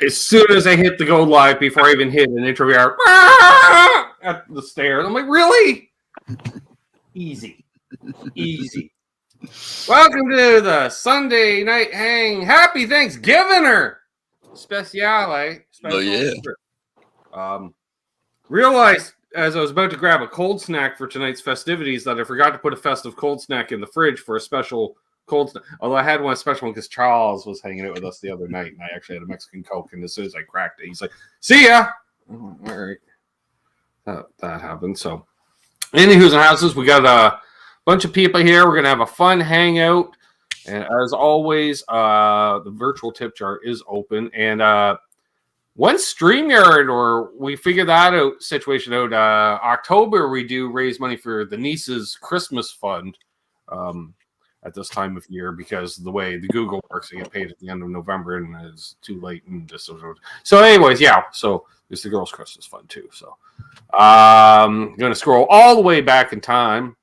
As soon as I hit the go live, before I even hit an intro, we are at the stairs. I'm like, really? Easy. Welcome to the Sunday night hang. Happy Thanksgivin'r! Speciale. Oh, yeah. Realized as I was about to grab a cold snack for tonight's festivities that I forgot to put a festive cold snack in the fridge for a special cold snack. Although I had one special one because Charles was hanging out with us the other night, and I actually had a Mexican Coke, and as soon as I cracked it, he's like, see ya! Oh, all right. That happened. So, anywho's and houses, we got a bunch of people here. We're going to have a fun hangout. And as always, the virtual tip jar is open. And once StreamYard, or we figure that situation out, October, we do raise money for the niece's Christmas fund at this time of year, because the way the Google works, they get paid at the end of November, and it's too late. And just so anyways, yeah. So there's the girls' Christmas fund too. So I'm going to scroll all the way back in time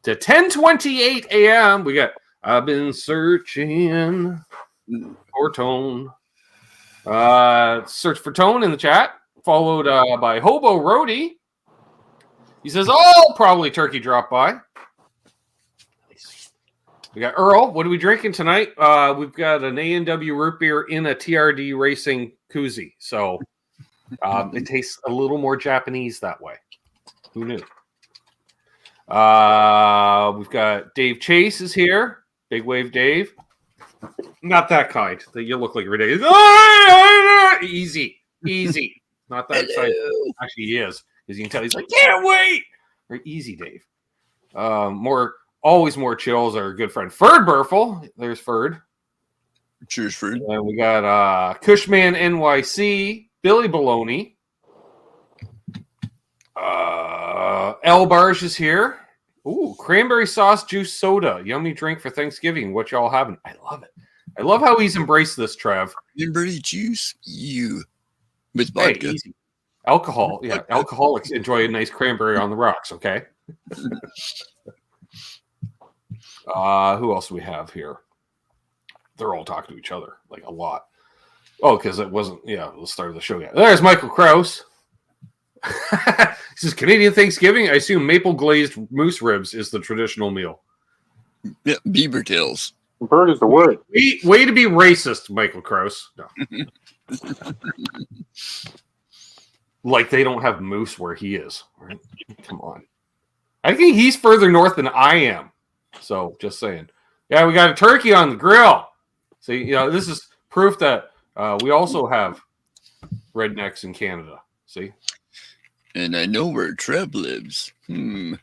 to 10:28 a.m. We got I've been searching for Tone. Search for Tone in the chat, followed by Hobo Roadie. He says, "Oh, probably turkey drop by." We got Earl. What are we drinking tonight? We've got an A&W root beer in a TRD Racing koozie. So it tastes a little more Japanese that way. Who knew? We've got Dave Chase is here. Big Wave Dave. Not that kind. You look like ridiculous. Easy. Not that excited. Actually, he is. As you can tell, he's like, can't wait. Very easy, Dave. Always more chills. Our good friend Ferd Burfel. There's Ferd. Cheers, Ferd. And we got Cushman NYC, Billy Baloney. L Barge is here. Ooh, cranberry sauce juice soda. Yummy drink for Thanksgiving. What y'all having? I love it. I love how he's embraced this, Trev. Cranberry juice? With vodka. Hey, easy. Alcohol. Yeah, alcoholics enjoy a nice cranberry on the rocks, okay? Who else do we have here? They're all talking to each other, like a lot. Oh, because it wasn't, the start of the show yet. There's Michael Krause. This is Canadian Thanksgiving. I assume maple glazed moose ribs is the traditional meal. Yeah, beaver tails. Bird is the word. Way to be racist, Michael Krause. No. Like they don't have moose where he is. Right? Come on. I think he's further north than I am. So just saying. Yeah, we got a turkey on the grill. See, this is proof that we also have rednecks in Canada. See? And I know where Trev lives. Gotta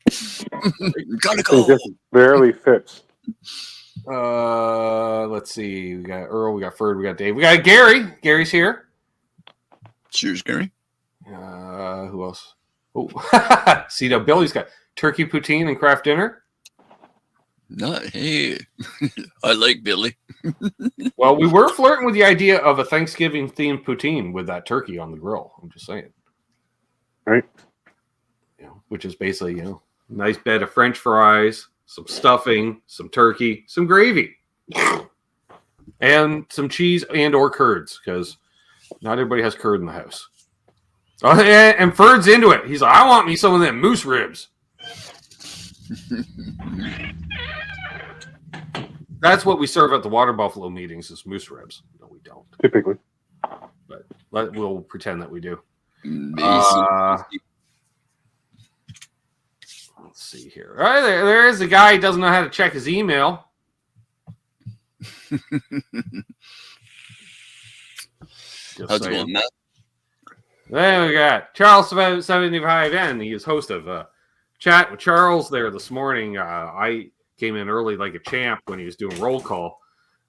go. It just barely fits. Let's see. We got Earl, we got Ferd, we got Dave. We got Gary. Gary's here. Cheers, Gary. Who else? Oh, see, now Billy's got turkey poutine and craft dinner. Hey, I like Billy. Well, we were flirting with the idea of a Thanksgiving-themed poutine with that turkey on the grill. I'm just saying. Right. Which is basically, nice bed of French fries, some stuffing, some turkey, some gravy, and some cheese and or curds, because not everybody has curd in the house. And Ferd's into it. He's like, I want me some of them moose ribs. That's what we serve at the Water Buffalo meetings is moose ribs. No, we don't. Typically. But we'll pretend that we do. Let's see here. All right, there is a guy who doesn't know how to check his email. How's it going, Matt? Then we got Charles 75N. He is host of Chat with Charles there this morning. I came in early like a champ when he was doing roll call,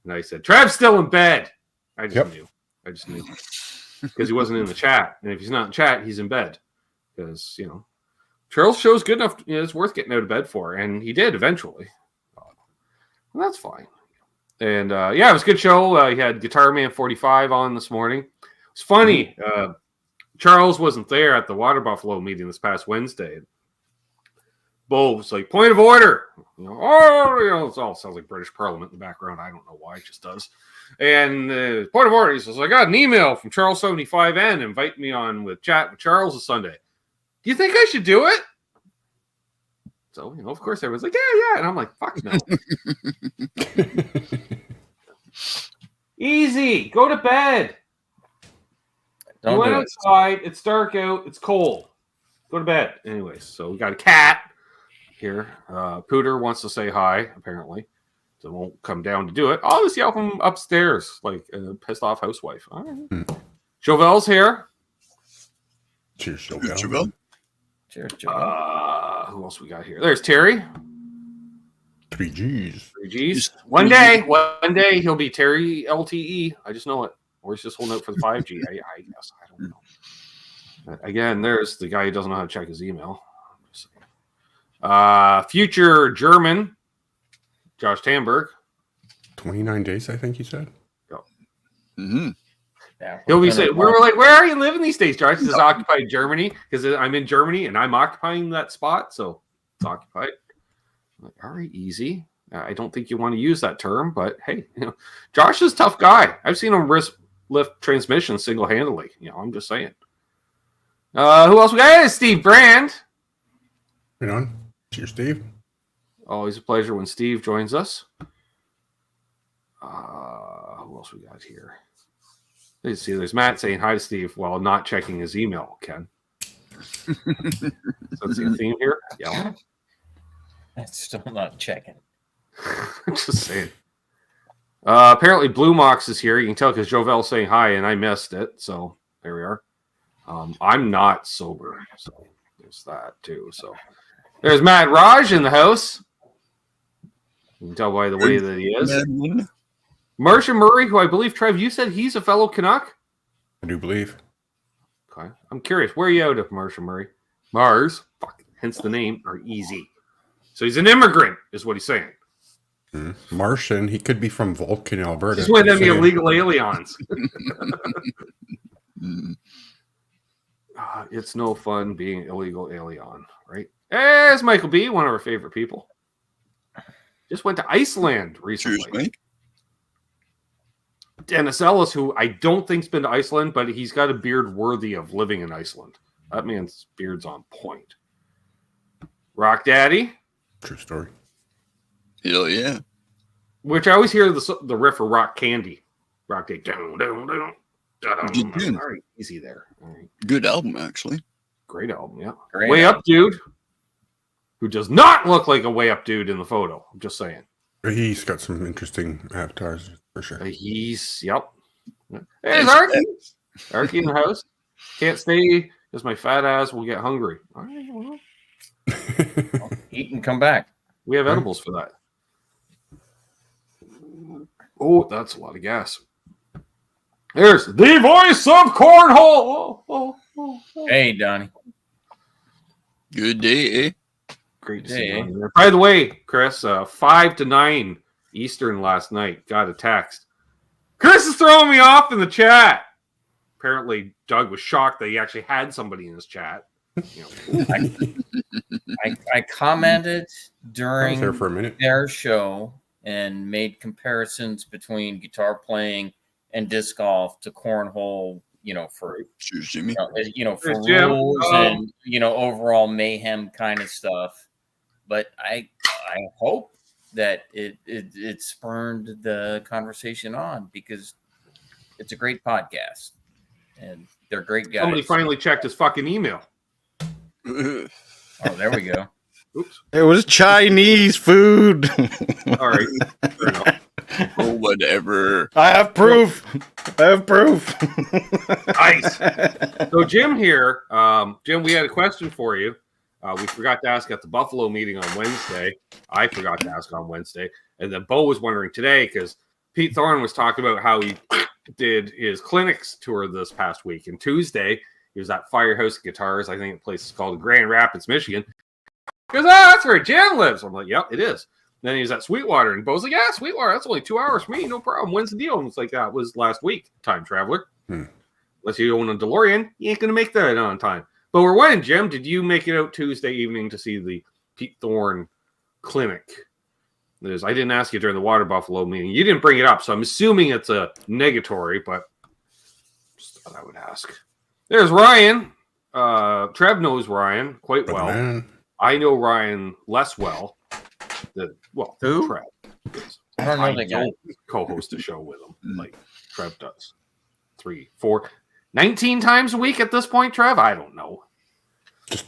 and I said, "Trev's still in bed." I just knew. Because he wasn't in the chat, and if he's not in chat, he's in bed. Because Charles' show's good enough. It's worth getting out of bed for, and he did eventually. And that's fine. And it was a good show. He had Guitar Man 45 on this morning. It's funny. Charles wasn't there at the Water Buffalo meeting this past Wednesday. Bo was like, point of order. It all sounds like British Parliament in the background. I don't know why, it just does. And point of order, he says, I got an email from Charles75N inviting me on with Chat with Charles this Sunday. Do you think I should do it? So, of course, everyone's like, yeah. And I'm like, fuck no. Easy. Go to bed. You went outside. It's dark out. It's cold. Go to bed. Anyways, so we got a cat here. Pooter wants to say hi, apparently. So won't come down to do it. I'll just yell from upstairs like a pissed off housewife. All right. Chauvel's here. Cheers, Chauvel. Cheers, Chauvel. Who else we got here? There's Terry. 3Gs. 3Gs. One day he'll be Terry LTE. I just know it. Or he's just holding out for the 5G. I guess. I don't know. But again, there's the guy who doesn't know how to check his email. Future German, Josh Tamberg. 29 days, I think you said. Mm-hmm. Yeah, He'll be saying, we're like, where are you living these days, Josh? This is occupied Germany because I'm in Germany and I'm occupying that spot, so it's occupied. I'm like, all right, easy. I don't think you want to use that term, but hey, Josh is a tough guy. I've seen him lift transmissions single-handedly. I'm just saying. Who else we got? Steve Brand. Right on. Cheers, Steve. Always a pleasure when Steve joins us. Who else we got here? Let's see. There's Matt saying hi to Steve while not checking his email, Ken. So that's the theme here? Yeah. That's still not checking. Just saying. Apparently Blue Mox is here. You can tell because Jovel's saying hi and I missed it. So there we are. I'm not sober. So there's that too. So there's Matt Raj in the house. You can tell by the way that he is. Marcia Murray, who I believe, Trev, you said he's a fellow Canuck? I do believe. Okay. I'm curious. Where are you out of, Marcia Murray? Mars. Fuck. Hence the name. Are easy. So he's an immigrant, is what he's saying. Martian. He could be from Vulcan, Alberta. This is one of them illegal aliens. It's no fun being illegal alien, right? There's Michael B., one of our favorite people. Just went to Iceland recently. Cheers, Mike. Dennis Ellis, who I don't think's been to Iceland, but he's got a beard worthy of living in Iceland. That man's beard's on point. Rock Daddy. True story. Hell yeah. Which I always hear the riff of Rock Candy. Rock Daddy. All right, easy there. All right. Good album, actually. Great album, yeah. Great Way album. Up Dude, who does not look like a Way Up Dude in the photo. I'm just saying. He's got some interesting avatars for sure. Yep. There's Arky. Arky in the house. Can't stay because my fat ass will get hungry. All right, well, Eat and come back. we have edibles for that. Oh, that's a lot of gas. There's the voice of Cornhole. Hey, Donnie. Good day, eh? Great to see you on there. By the way, Chris, 5 to 9 Eastern last night. Got a text. Chris is throwing me off in the chat. Apparently, Doug was shocked that he actually had somebody in his chat. I commented I was during there for a minute. their show and made comparisons between guitar playing and disc golf to cornhole, for Cheers, Jimmy. for Cheers, Jim. rules and overall mayhem kind of stuff. But I hope that it spurned the conversation on because it's a great podcast and they're great guys. Somebody finally checked his fucking email. Oh, there we go. Oops. It was Chinese food. All right. Fair enough. Oh, whatever. I have proof. Nice. So Jim here, Jim, we had a question for you. We forgot to ask at the Buffalo meeting on Wednesday. I forgot to ask on Wednesday. And then Bo was wondering today because Pete Thorne was talking about how he did his clinics tour this past week. And Tuesday, He was at Firehouse Guitars. I think the place is called Grand Rapids, Michigan. He goes, that's where Jim lives. I'm like, yep, it is. Then he was at Sweetwater, and Bo's like, yeah, Sweetwater, that's only 2 hours for me, no problem. When's the deal? And it's like, that was last week, time traveler. Unless you own a DeLorean, you ain't going to make that on time. But we're when, Jim? Did you make it out Tuesday evening to see the Pete Thorne clinic? I didn't ask you during the Water Buffalo meeting. You didn't bring it up, so I'm assuming it's a negatory, but just thought I would ask. There's Ryan. Trev knows Ryan quite well. Man. I know Ryan less well. Who? Trev. I don't know the guy. Co-host a show with him like Trev does. 3, 4, 19 times a week at this point, Trev? I don't know.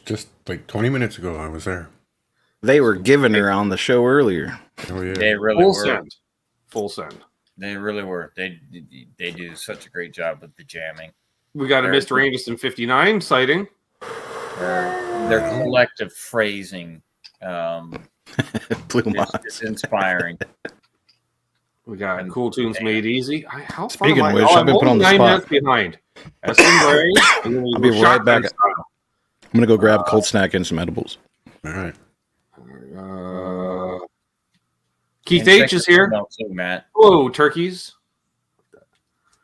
Just like 20 minutes ago, I was there. They were giving her on the show earlier. Oh yeah. They really Full were. send. Full send. They really were. They do such a great job with the jamming. We got a Very Mr. Anderson 59 sighting. Their collective phrasing Blue is Moss. inspiring. We got Cool Tunes Made Easy. How far Speaking am I? of which, Oh, I've been I'm put on only the 9 spot. minutes behind. Eston Gray. And then I'll we be go right shotgun back. style. I'm gonna go grab cold snack and some edibles. All right. Keith And H check is the here. email too, Matt. Hello, turkeys.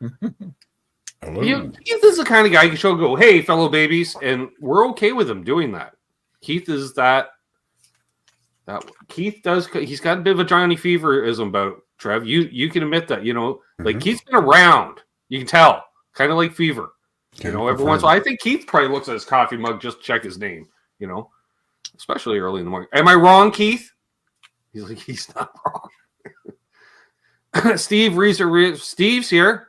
Hello. Keith is the kind of guy you can show go, hey, fellow babies, and we're okay with him doing that. Keith is that Keith does. He's got a bit of a Johnny Feverism about Trev. You can admit that. Like Keith's been around. You can tell, kind of like Fever. Every once in a while, I think Keith probably looks at his coffee mug just to check his name. Especially early in the morning. Am I wrong, Keith? He's like, he's not wrong. Steve's here.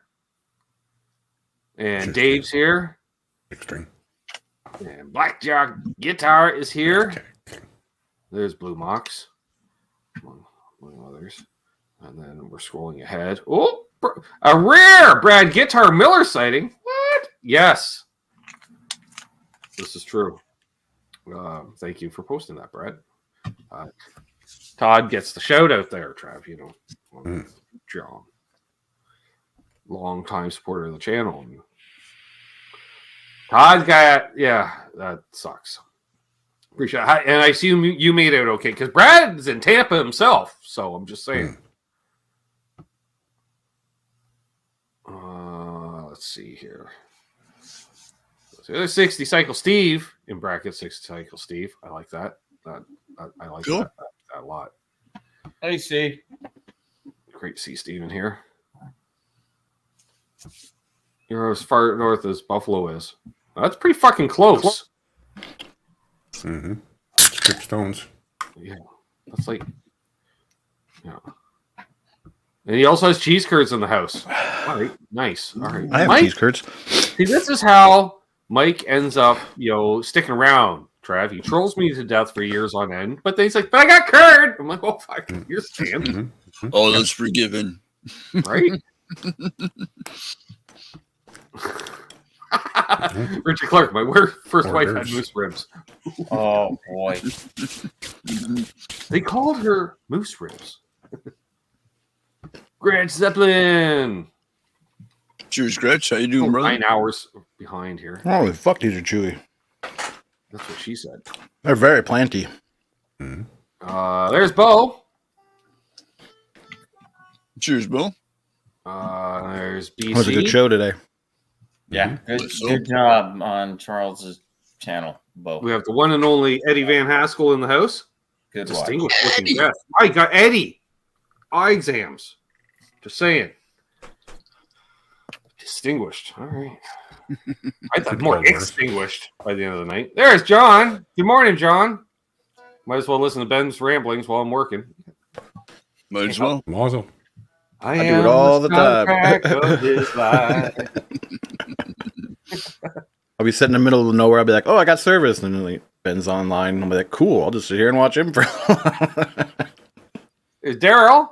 And Dave's here. Extreme. And Blackjack Guitar is here. Okay. There's Blue Mox. Among others. And then we're scrolling ahead. Oh, a rare Brad Guitar Miller sighting. What? Yes. This is true. Thank you for posting that, Brad. Todd gets the shout out there, Trav. John. Long-time supporter of the channel. Todd got, that sucks. Appreciate it. And I assume you made it okay, because Brad's in Tampa himself, so I'm just saying. Let's see here. So there's 60 Cycle Steve, in brackets 60 Cycle Steve. I like that. I like Cool. that a lot. Hey, see. Great to see Steven here. You're as far north as Buffalo is. That's pretty fucking close. Mm-hmm. Skip stones. Yeah. That's like, And he also has cheese curds in the house. All right. Nice. All right. I have Mike, cheese curds. see, this is how Mike ends up, sticking around, Trav. He trolls me to death for years on end, but then he's like, but I got curd. I'm like, oh, fuck. You're standing. Mm-hmm. Oh, that's forgiven. Right? Richard Clark, my first wife had moose ribs. Oh, boy. They called her moose ribs. Grant Zeppelin. Cheers, Gretch. How you doing, brother? 9 hours behind here. Holy fuck, these are chewy. That's what she said. They're very planty. There's Bo. Cheers, Bill. There's BC. It was a good show today. Yeah, good job on Charles's channel, Bo. We have the one and only Eddie Van Haskell in the house. Good watch. Distinguished looking guest. I got Eddie. Eye exams. Just saying. Distinguished. All right. I thought more extinguished by the end of the night. There's John. Good morning, John. Might as well listen to Ben's ramblings while I'm working. Might as well. Mazel. I do it all the time. soundtrack of his life. I'll be sitting in the middle of nowhere. I'll be like, oh, I got service. And then like, Ben's online. I'll be like, cool. I'll just sit here and watch him. Is Daryl,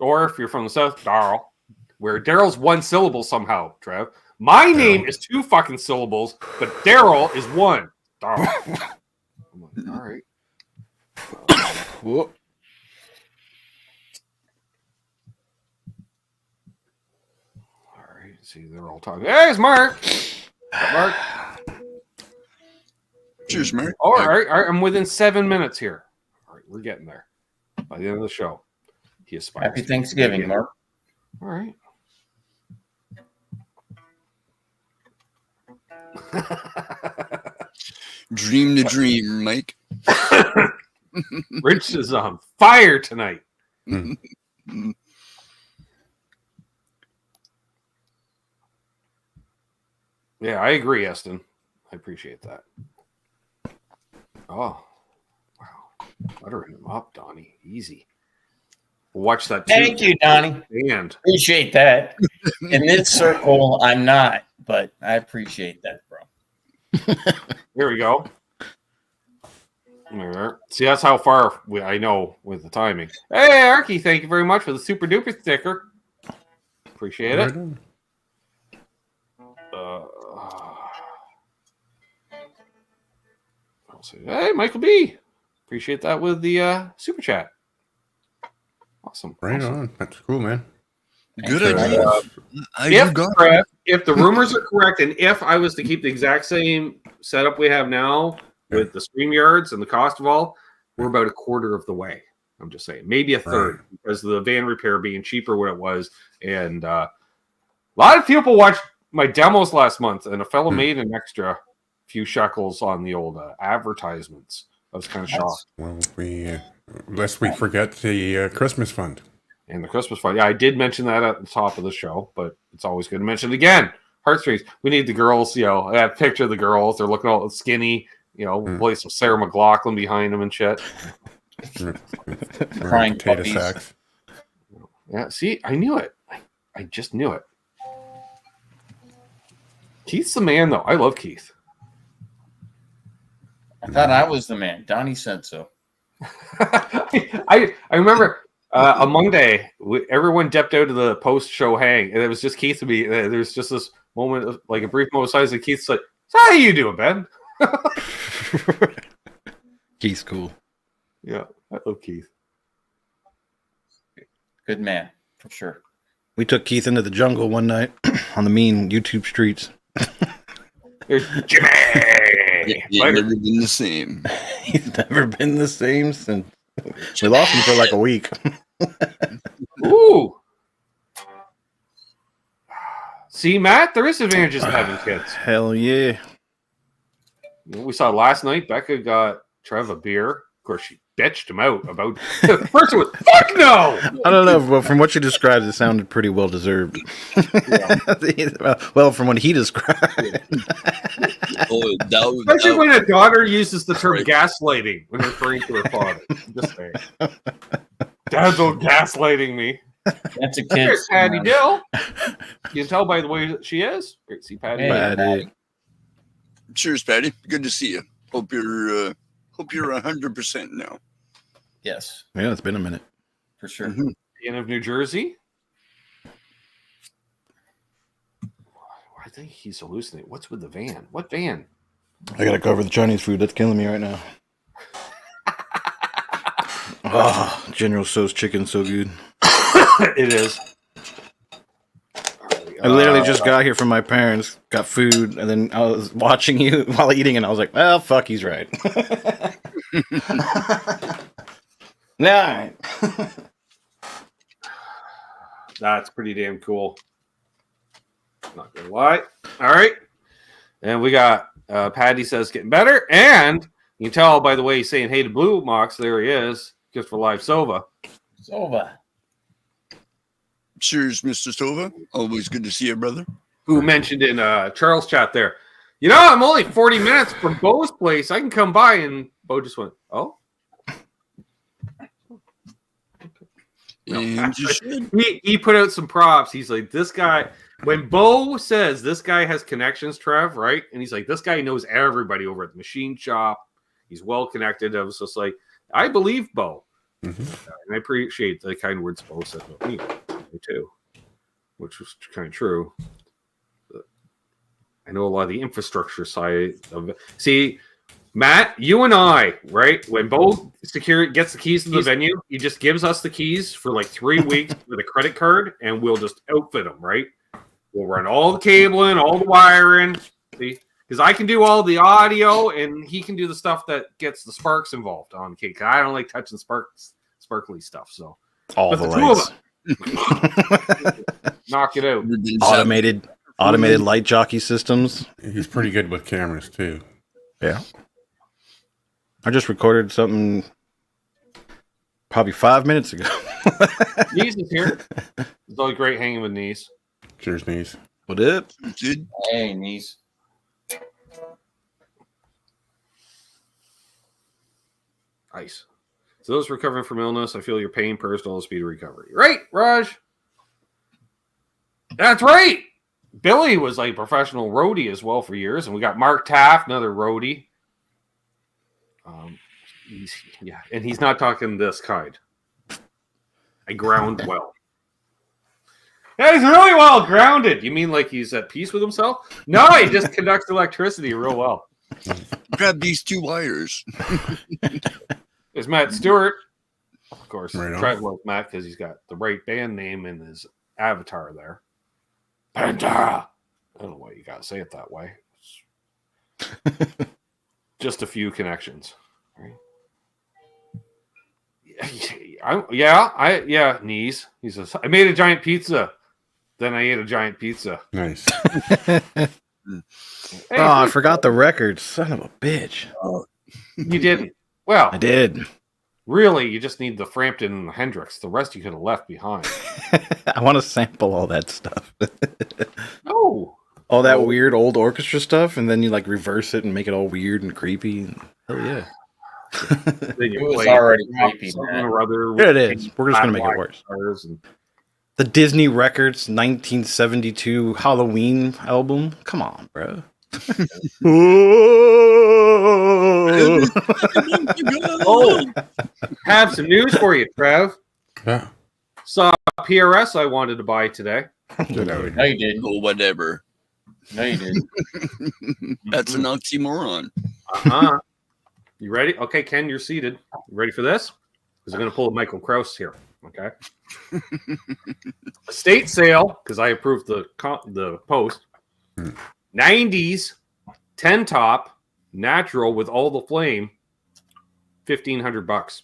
or if you're from the South, Daryl, where Daryl's one syllable somehow, Trev. My name is 2 fucking syllables, but Daryl is 1. Daryl. I'm like, all right. Whoop. All right. See, they're all talking. Hey, it's Mark. Mark. Cheers, Mark. All right, I'm within 7 minutes here. All right, we're getting there. By the end of the show, he aspires. Happy Thanksgiving, Mark. All right. Dream the dream, Mike. Rich is on fire tonight. Yeah, I agree, Eston. I appreciate that. Oh, wow. Buttering him up, Donnie. Easy. We'll watch that too. Thank you, Donnie. And Appreciate that. In this circle, I'm not, but I appreciate that, bro. here we go. All right. See, that's how far I know with the timing. Hey, Arky, thank you very much for the super duper sticker. Appreciate it. I'll say, hey, Michael B. Appreciate that with the super chat. Awesome. Right awesome. on. That's cool, man. Good idea. If the rumors are correct, and if I was to keep the exact same setup we have now with the StreamYards and the cost of all, we're about a quarter of the way. I'm just saying, maybe a third because of the van repair being cheaper what it was. And a lot of people watched my demos last month, and a fellow made an extra few shekels on the old advertisements. I was kind of shocked. Well, lest we forget the Christmas fund. And the Christmas fund. Yeah, I did mention that at the top of the show, but it's always good to mention it again. Heartstrings. We need the girls, that picture of the girls. They're looking all skinny, play some Sarah McLachlan behind them and shit. Crying potato puppies. sacks. Yeah, see, I knew it. I just knew it. Keith's the man, though. I love Keith. I thought I was the man. Donnie said so. I remember a Monday, everyone dipped out of the post-show hang, and it was just Keith and me. There's just this moment, of, like a brief moment of silence, and Keith's like, so how you doing, Ben? Keith's cool. Yeah, I love Keith. Good man, for sure. We took Keith into the jungle one night on the mean YouTube streets. There's Jimmy! He's never been the same. He's never been the same since we lost him for like a week. Ooh. See, Matt, there is advantages to having kids. Hell yeah. We saw last night, Becca got Trev a beer. Of course, she bitched him out about first it was fuck no. I don't know, but from what you described, it sounded pretty well deserved. Well, from what he described. Especially when a daughter uses the term gaslighting when referring to her father. Just saying. Dad's old gaslighting me. That's a kid. There's Patty Dill. You can tell by the way that she is. Great to see Patty. Hey, Patty. Cheers, Patty. Good to see you. Hope you're 100% now. Yes, Yeah, it's been a minute. for sure. Mm-hmm. Ian of New Jersey. I think he's hallucinating. What's with the van? What van? I gotta cover the Chinese food. That's killing me right now. Oh, General Tso's chicken so good. It is. I literally just got here from my parents, got food, and then I was watching you while eating, and I was like, well, fuck, he's right. Nah. That's pretty damn cool. Not gonna lie. All right. And we got Patty says getting better. And you can tell by the way he's saying hey to Blue Mox, there he is, just for live Sova. It's over. Cheers, Mr. Stova. Always good to see you, brother. Who mentioned in Charles' chat there, I'm only 40 minutes from Bo's place. I can come by. And Bo just went, oh. And you should. He put out some props. He's like, this guy, when Bo says this guy has connections, Trev, right? And he's like, this guy knows everybody over at the machine shop. He's well connected. I was just like, I believe Bo. Mm-hmm. And I appreciate the kind words Bo said about me too, which was kind of true. But I know a lot of the infrastructure side of it. See, Matt, you and I, right? When Bo gets the keys to the venue, he just gives us the keys for like 3 weeks with a credit card, and we'll just outfit them, right? We'll run all the cabling, all the wiring. See, Because I can do all the audio, and he can do the stuff that gets the sparks involved on cake. I don't like touching sparkly stuff. So All but the two of lights. knock it out. Automated light jockey systems. He's pretty good with cameras too. Yeah. I just recorded something probably 5 minutes ago. Knees is here. It's always great hanging with Knees. Cheers, knees. What up? Dude, Hey, niece. Ice. So those recovering from illness, I feel your pain, personal speed of recovery. Right, Raj? That's right. Billy was like a professional roadie as well for years, and we got Mark Taft, another roadie. And he's not talking this kind. I ground well. Yeah, he's really well grounded. You mean like he's at peace with himself? No, he just conducts electricity real well. grab these 2 wires. There's Matt Stewart. Of course, Right Trent loves Matt because he's got the right band name in his avatar there. Pantera. I don't know why you got to say it that way. Just a few connections. Right? Knees. He says, I made a giant pizza. Then I ate a giant pizza. Nice. Hey, I forgot the record. Son of a bitch. you didn't. Well, I did. really, you just need the Frampton and the Hendrix. The rest you could have left behind. I want to sample all that stuff. No. All that weird old orchestra stuff, and then you like reverse it and make it all weird and creepy. Hell yeah. Then you It was play already something creepy, or man. other Here it is. We're just going to make it worse. And The Disney Records 1972 Halloween album. Come on, bro. oh, have some news for you, Trev. Yeah. Saw a PRS I wanted to buy today. Get out of No, here. you didn't. Oh, whatever. No, you didn't. That's an oxymoron. Uh-huh. You ready? Okay, Ken, you're seated. You ready for this? Because I'm going to pull a Michael Krause here. Okay. Estate sale, because I approved the post. 90s 10 top natural with all the flame, $1,500.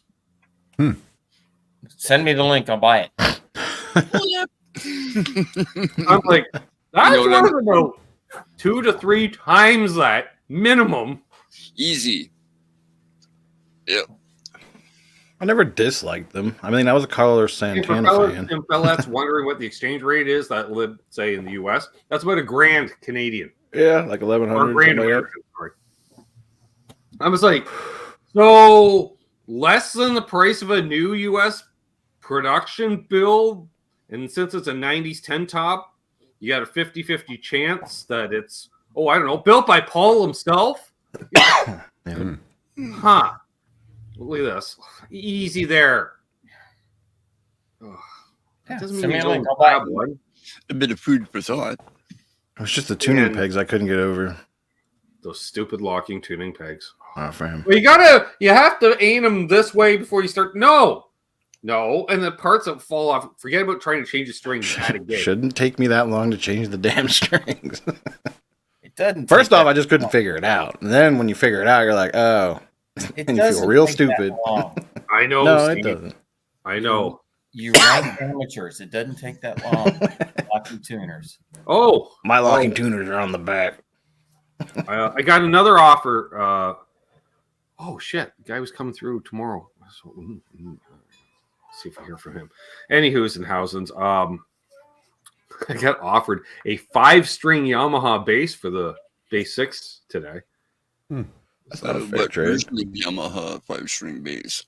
Send me the link. I'll buy it. I'm like, that's You know what worth about 2 to 3 times that minimum. Easy. Yep. I never disliked them. I mean, I was a Carlos And for Santana fan. fellas wondering what the exchange rate is that live, say, in the U.S., that's about $1,000 Canadian. Yeah, like Or 1100. $1,000 something like that. American, sorry. I was like, so less than the price of a new U.S. production build, and since it's a 90s 10 top, you got a 50-50 chance that it's, I don't know, built by Paul himself? Yeah. Huh. Look at this. Easy there. Ugh. That doesn't Send mean me you a link. don't I'll buy grab it. one. A bit of food for thought. It was just the tuning And- pegs I couldn't get over. Those stupid locking tuning pegs. For him. Well, you have to aim them this way before you start. No, and the parts that fall off. Forget about trying to change the string at a gate. Shouldn't take me that long to change the damn strings. It doesn't. First take off, that I just couldn't long. figure it out. And then when you figure it out, you're like, oh. It and you feel doesn't real take that stupid. long. I know. No, Steve. it doesn't. I know. You rank amateurs. It doesn't take that long. Locking tuners. Oh, My locking tuners are on the back. I got another offer. Oh shit! The guy was coming through tomorrow. So, see if I hear from him. Anywho's and Housens. I got offered a 5-string Yamaha bass for the bass 6 today. That's not a fair What trade. version of Yamaha 5-string bass?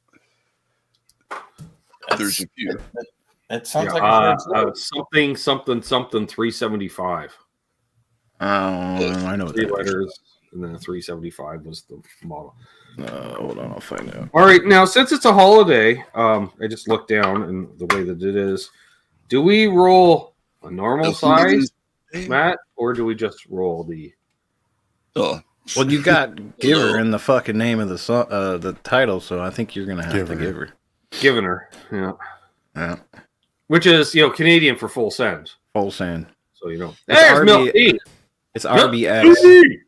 There's a few. That sounds like a something 375. I know what 3 that is. letters, and then 375 was the model. Hold on, I'll find out. All right, now since it's a holiday, I just looked down and the way that it is. Do we roll a normal size, Matt, or do we just roll the? Oh, Well, you got Giver in the fucking name of the song, the title, so I think you're gonna have to give her. Giving her, yeah, Yeah, which is Canadian for full send. full sand. So It's there's RB Milk Tea. It's Milk RBX. Tea.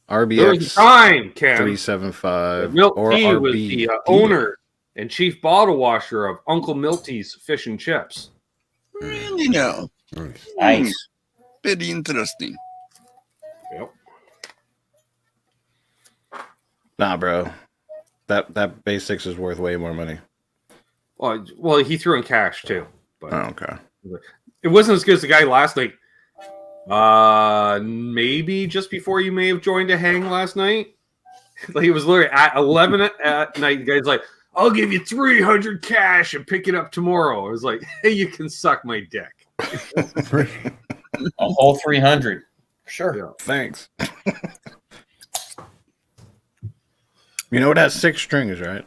There was a RBX time, Ken. 375 Milt or T was RB. the owner and chief bottle washer of Uncle Milty's Fish and Chips. Really now? Nice. Very interesting. Yep. Nah, bro. That base 6 is worth way more money. Well, he threw in cash too, but Oh, okay. it wasn't as good as the guy last night. Maybe just before you may have joined a hang last night. Like it was literally at 11 at night. The guy's like, "I'll give you 300 cash and pick it up tomorrow." I was like, "Hey, you can suck my dick." A whole 300. Sure. Yeah. Thanks. You know what has 6 strings, right?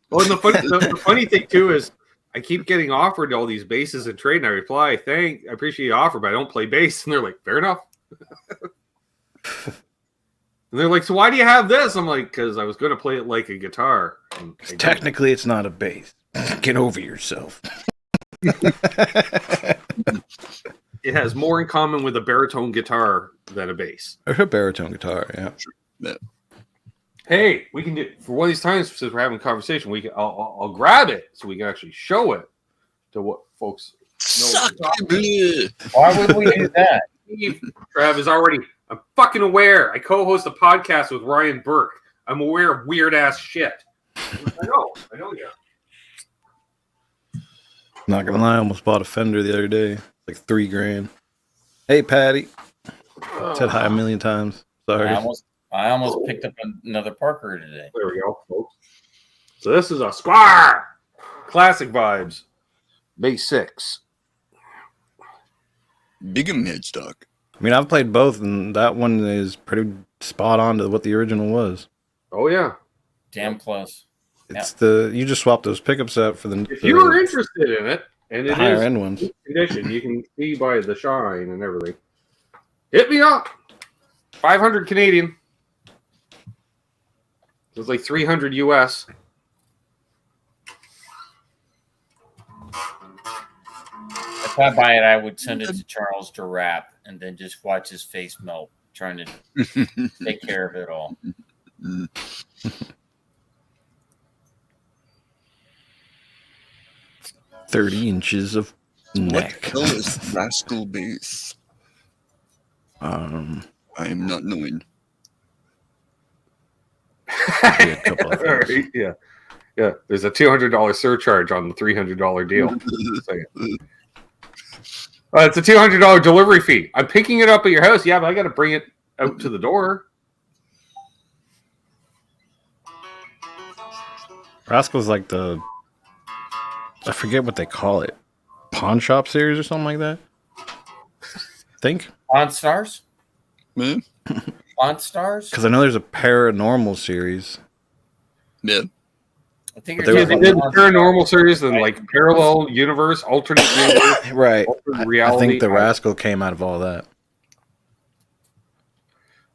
Well, and the funny thing too is I keep getting offered all these basses and trade, and I reply, I appreciate the offer, but I don't play bass. And they're like, fair enough. And they're like, so why do you have this? I'm like, because I was going to play it like a guitar. And Technically, it's not a bass. Get over yourself. it has more in common with a baritone guitar than a bass. A baritone guitar, yeah. Yeah. Hey, we can do for one of these times since we're having a conversation. I'll grab it so we can actually show it to what folks know. Suck it. Why would we do that? Trav is already. I'm fucking aware. I co-host a podcast with Ryan Burke. I'm aware of weird ass shit. I know, yeah. Not gonna lie, I almost bought a Fender the other day. Like $3,000. Hey, Patty. Said hi a million times. Sorry. I almost picked up another Parker today. There we go, folks. So this is a Squire classic vibes, bass 6. Bigham headstock. I mean, I've played both, and that one is pretty spot on to what the original was. Oh yeah. Damn close. It's you just swap those pickups out for the. If you are interested in it, and it higher is end ones. condition, you can see by the shine and everything. Hit me up. 500 Canadian. It's like 300 US. If I buy it, I would send it to Charles to wrap and then just watch his face melt, trying to take care of it all. 30 inches of What neck. hell is Rascal Bass? I am not knowing. A couple of things. Right, yeah. Yeah, there's a $200 surcharge on the $300 deal. It's a $200 delivery fee. I'm picking it up at your house. Yeah, but I got to bring it out to the door. Rascal's like I forget what they call it. Pawn shop series or something like that? Think? Pawn Stars? Yeah. Pawn Stars? Because I know there's a paranormal series. Yeah. I think But you're Yeah, they they talking did about the Pawn paranormal Stars. series and like parallel universe, alternate universe, Right. alternate I reality. think the Rascal came out of all that.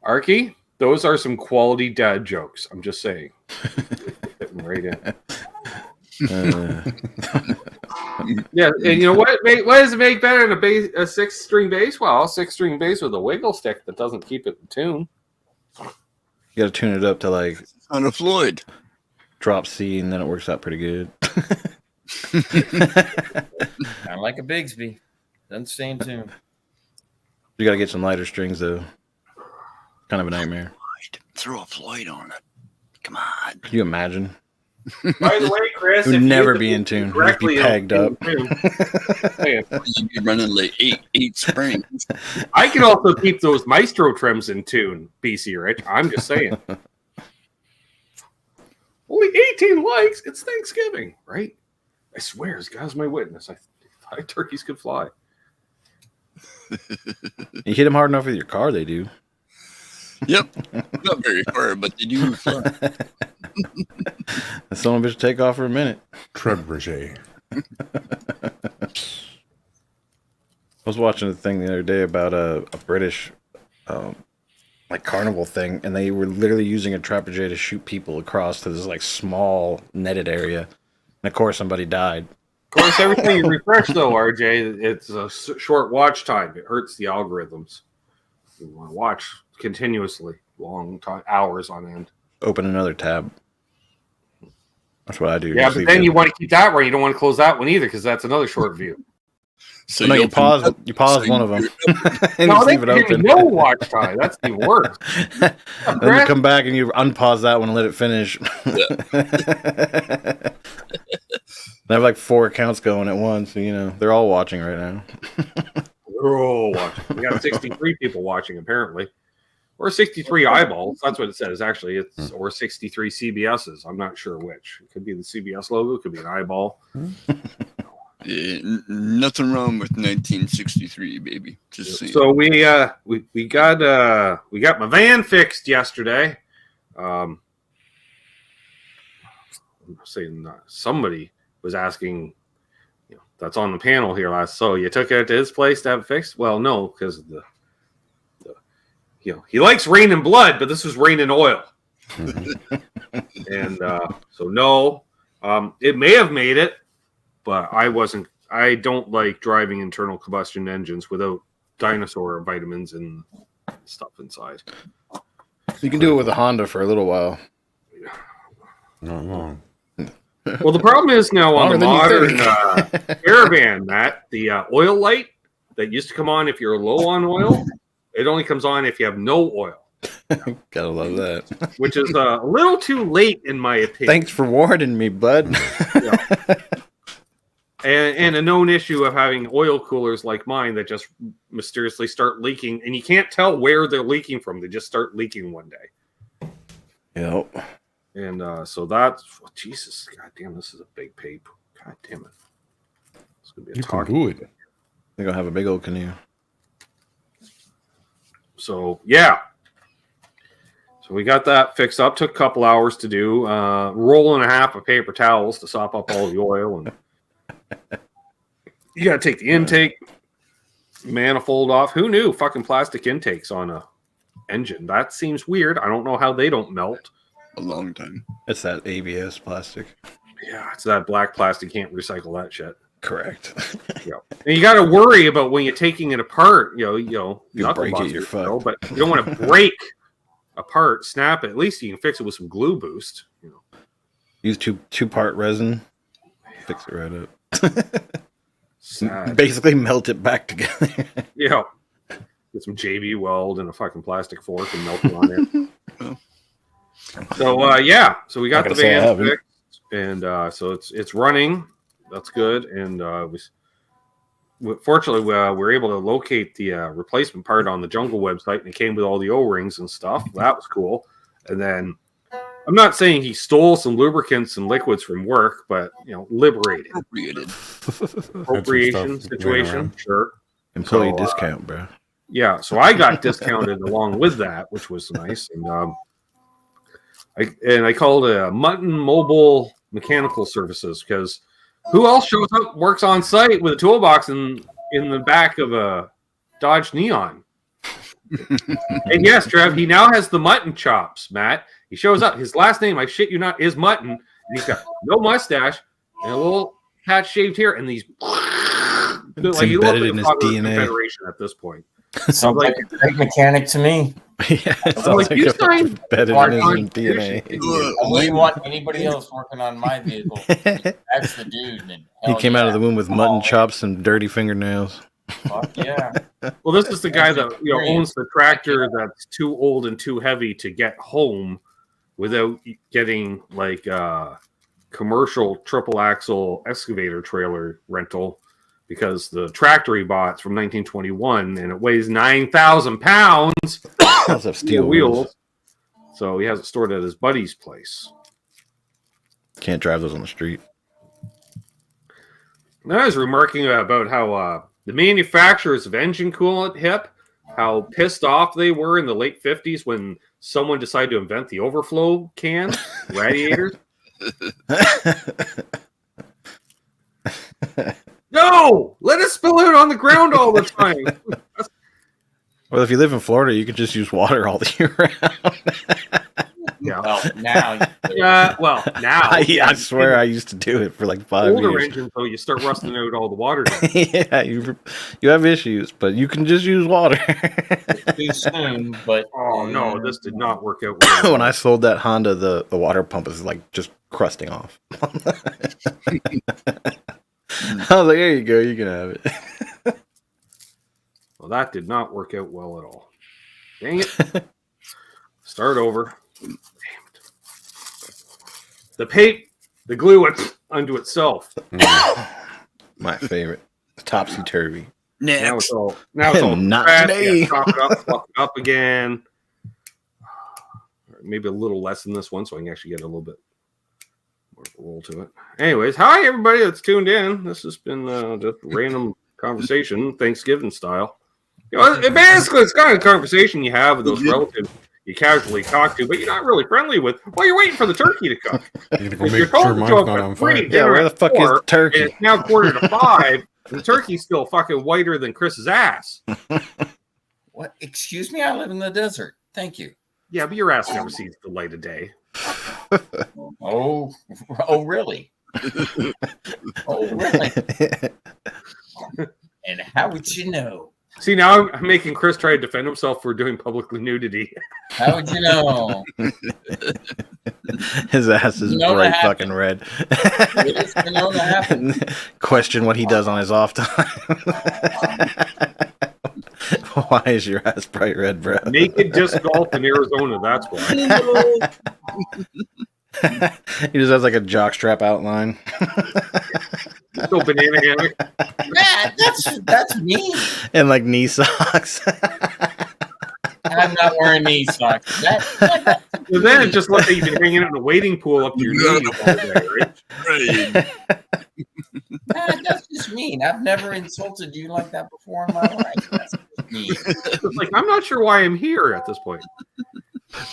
Arky, those are some quality dad jokes. I'm just saying. Fitting right in. Yeah, and you know what? What does it make better than a 6-string bass? Well, a 6-string bass with a wiggle stick that doesn't keep it in tune. You got to tune it up to like On a Floyd. drop C, and then it works out pretty good. Kind of like a Bigsby. Doesn't stay in tune. You got to get some lighter strings though. Kind of a nightmare. Throw a Floyd on it. Come on. Can you imagine? By the way, Chris, It would if you never hit be the in tune. It would correctly, be pegged it'll up. be in tune. Saying. You'd be running like eight springs. I can also keep those Maestro trims in tune, BC Rich. I'm just saying. Only 18 likes. It's Thanksgiving, right? I swear, as God's my witness, I thought turkeys could fly. You hit them hard enough with your car, they do. Yep. Not very far, but they do fly. And some of bitch take off for a minute. Trebuchet. I was watching a thing the other day about a British like carnival thing, and they were literally using a trapeze to shoot people across to this like small netted area. And of course, somebody died. Of course, every time you refresh, though, RJ, it's a short watch time. It hurts the algorithms. You want to watch continuously, long time, hours on end. Open another tab. That's what I do. Yeah, Just but leave then it. you want to keep that running. You don't want to close that one either because that's another short view. So No, you open pause. up- You pause so one of them, and No, just they leave it give me open. no watch time. That's the worst. Then you come back and you unpause that one and let it finish. They have like 4 accounts going at once. So, you know, they're all watching right now. They're all watching. We got 63 people watching apparently, or 63 eyeballs. That's what it says. Actually, it's or 63 CBSs. I'm not sure which. It could be the CBS logo. It could be an eyeball. Yeah, nothing wrong with 1963, baby. Just saying. So we got my van fixed yesterday. I'm saying somebody was asking, that's on the panel here last. So you took it to his place to have it fixed? Well, no, because the he likes rain and blood, but this was rain and oil, and so no, it may have made it, but I wasn't. I don't like driving internal combustion engines without dinosaur vitamins and stuff inside. You can do it with a Honda for a little while. Not long. Well, the problem is now on the Longer than you modern think. caravan, Matt, the oil light that used to come on if you're low on oil, it only comes on if you have no oil, Gotta love that. which is a little too late in my opinion. Thanks for warning me, bud. And a known issue of having oil coolers like mine that just mysteriously start leaking, and you can't tell where they're leaking from. They just start leaking one day. Yep. And so that's Jesus, God damn, this is a big pape. God damn it. It's gonna be a You can talk. do it. They're gonna have a big old canoe. So yeah. So we got that fixed up. Took a couple hours to do. Roll and a half of paper towels to sop up all the oil, and you gotta take the intake manifold off. Who knew fucking plastic intakes on a engine? That seems weird. I don't know how they don't melt. A long time. It's that ABS plastic. Yeah, it's that black plastic. Can't recycle that shit. Correct. Yeah, and you got to worry about when you're taking it apart. You You break it, you're fucked. fucked. But you don't want to break apart, snap it. At least you can fix it with some glue boost. Use two-part resin. Fix it right up. Sad. Basically melt it back together. Yeah, get some JB weld and a fucking plastic fork and melt it on there. So yeah, so we got Not the gonna say I van haven't. fixed, and so it's running. That's good, and fortunately we were able to locate the replacement part on the Jungle website, and it came with all the O-rings and stuff. That was cool. And then I'm not saying he stole some lubricants and liquids from work, but liberated Appropriated. appropriation stuff laying situation, around. sure. Employee So, discount, bro. Yeah, so I got discounted along with that, which was nice. And I called Mutton Mobile Mechanical Services because who else shows up, works on site with a toolbox in the back of a Dodge Neon? And yes, Trev, he now has the mutton chops, Matt. He shows up. His last name, I shit you not, is Mutton. And he's got no mustache and a little hat shaved hair and these. It's embedded in his DNA. Confederation at this point. Sounds like a great mechanic to me. Yeah, it sounds like, you it's signed embedded on in his DNA. I wouldn't want anybody else working on my vehicle. That's the dude. And He came out of the womb with mutton Oh, chops and dirty fingernails. Fuck yeah. Well, this is the guy that owns the tractor that's too old and too heavy to get home without getting like a commercial triple axle excavator trailer rental, because the tractor he bought from 1921 and it weighs 9,000 pounds. Those have steel wheels. wheels. So he has it stored at his buddy's place. Can't drive those on the street. And I was remarking about how the manufacturers of engine coolant HIP, how pissed off they were in the late 50s when someone decided to invent the overflow can radiators. No, let it spill out on the ground all the time. Well, if you live in Florida, you can just use water all the year round. Yeah. Well, now. Now. I swear I used to do it for like 5 older years. engines, though, you start rusting out all the water. Yeah, you have issues, but you can just use water. Too soon, but Oh no, this did not work out well. When I sold that Honda, the water pump is like just crusting off. I was like, "There you go, you can have it." Well, that did not work out well at all. Dang it. Start over. Damn it. The glue went unto itself. My favorite. Topsy turvy. Now Next. it's all Not scratched. today. Yeah, chop it up, fluff it up again. Maybe a little less than this one, so I can actually get a little bit more of a roll to it. Anyways, hi everybody that's tuned in. This has been just random conversation, Thanksgiving style. You know, basically, it's kind of conversation you have with those relatives you casually talk to, but you're not really friendly with while you're waiting for the turkey to cook. You're gonna go If make you're told sure to mine's show up not at on 3, fire. Yeah, dinner where the at fuck is 4, the turkey? and it's now 4:45, and the turkey's still fucking whiter than Chris's ass. what? Excuse me, I live in the desert. Thank you. Yeah, but your ass never sees the light of day. Oh, really? Oh, really? And how would you know? See, now I'm making Chris try to defend himself for doing public nudity. How would you know? His ass is Know bright that fucking red. It is known to happen. Question what he does on his off time. Why is your ass bright red, bro? Naked disc golf in Arizona, that's why. He just has like a jockstrap outline. Still banana hammock. Man, that's me. And like knee socks. I'm not wearing these socks. So then it just looks like you've been hanging out in a wading pool up to your knees all day, right? Right. That's just mean. I've never insulted you like that before in my life. That's just mean. It's like, I'm not sure why I'm here at this point.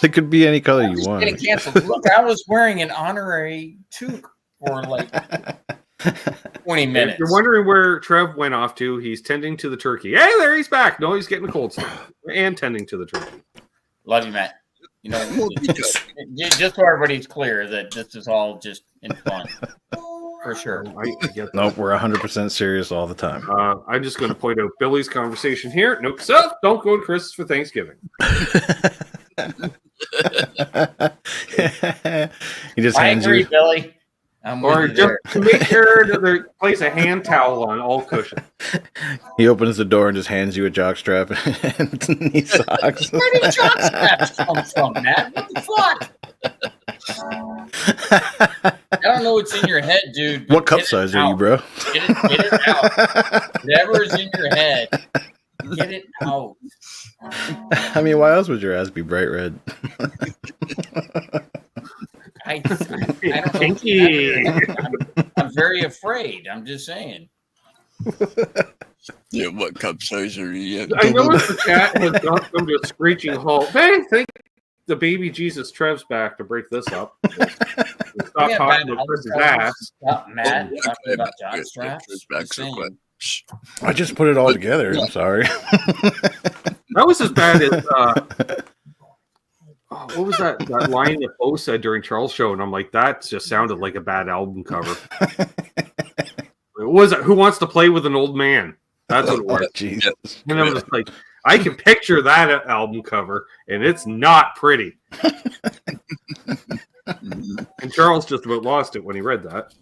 It could be any color I'm you just want. getting canceled. Look, I was wearing an honorary toque for like 20 minutes. If you're wondering where Trev went off to, he's tending to the turkey. Hey, there he's back. No, he's getting a cold snap and tending to the turkey. Love you, Matt. You know, just so everybody's clear that this is all just in fun. For sure. I get that. Nope, we're 100% serious all the time. I'm just going to point out Billy's conversation here. Nope, so don't go to Chris's for Thanksgiving. He just I hands agree, you. Billy. I'm Or with you just there. to make sure that they place a hand towel on all cushions. He opens the door and just hands you a jockstrap and knee socks. Where did jock straps come from, Matt? What the fuck? I don't know what's in your head, dude. but What cup get it size are you, out. bro? Get it out. Whatever's in your head, get it out. I mean, why else would your ass be bright red? I don't know. Kinky. I'm very afraid. I'm just saying. Yeah, what cup size are you? I noticed the chat has not come to a screeching halt. Hey, thank the baby Jesus Trev's back to break this up. Stop Yeah, talking Matt, about Chris's I'll- ass. Stop, Matt. Talking about jock straps. Back so quick. I just put it all together. I'm sorry. That was as bad as what was that line that Bo said during Charles' show? And I'm like, that just sounded like a bad album cover. It was Who Wants to Play with an Old Man? That's what it was. Jesus. And I was like, I can picture that album cover, and it's not pretty. And Charles just about lost it when he read that,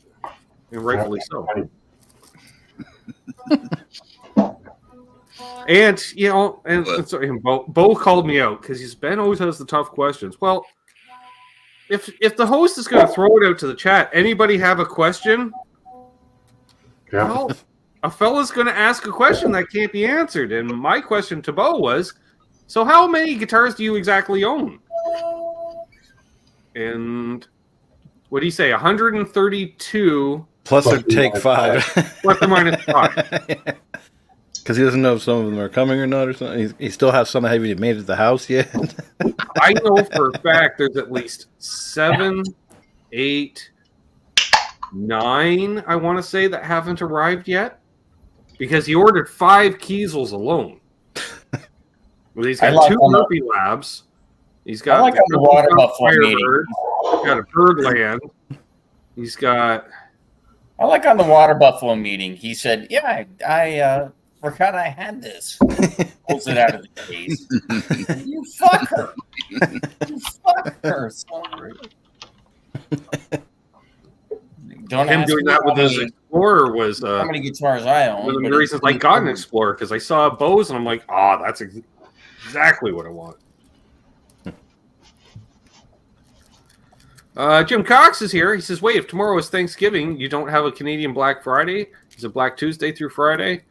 and rightfully so. And you know, and sorry, Bo called me out because Ben always has the tough questions. Well, if the host is going to throw it out to the chat, anybody have a question? Yeah. Well, a fella's going to ask a question that can't be answered, and my question to Bo was, so how many guitars do you exactly own? And what do you say? 132 Plus or take 5. plus or minus 5. Because he doesn't know if some of them are coming or not or something. He still has some that haven't even made it to the house yet. I know for a fact there's at least 7, 8, 9, I want to say, that haven't arrived yet. Because he ordered 5 Kiesels alone. Well, he's got 2 Murphy Labs, He's got like on the water buffalo meeting. He's got a Birdland. He's got. I like on the water buffalo meeting. He said, "Yeah, I forgot I had this." Pulls it out of the case. You fucker! You fucker! Sorry. Don't Him ask doing me that with his Explorer was how many guitars I own. one of the but reasons I got an Explorer, because I saw Bose and I'm like, that's exactly what I want. Jim Cox is here. He says, wait, if tomorrow is Thanksgiving, you don't have a Canadian Black Friday? Is it Black Tuesday through Friday?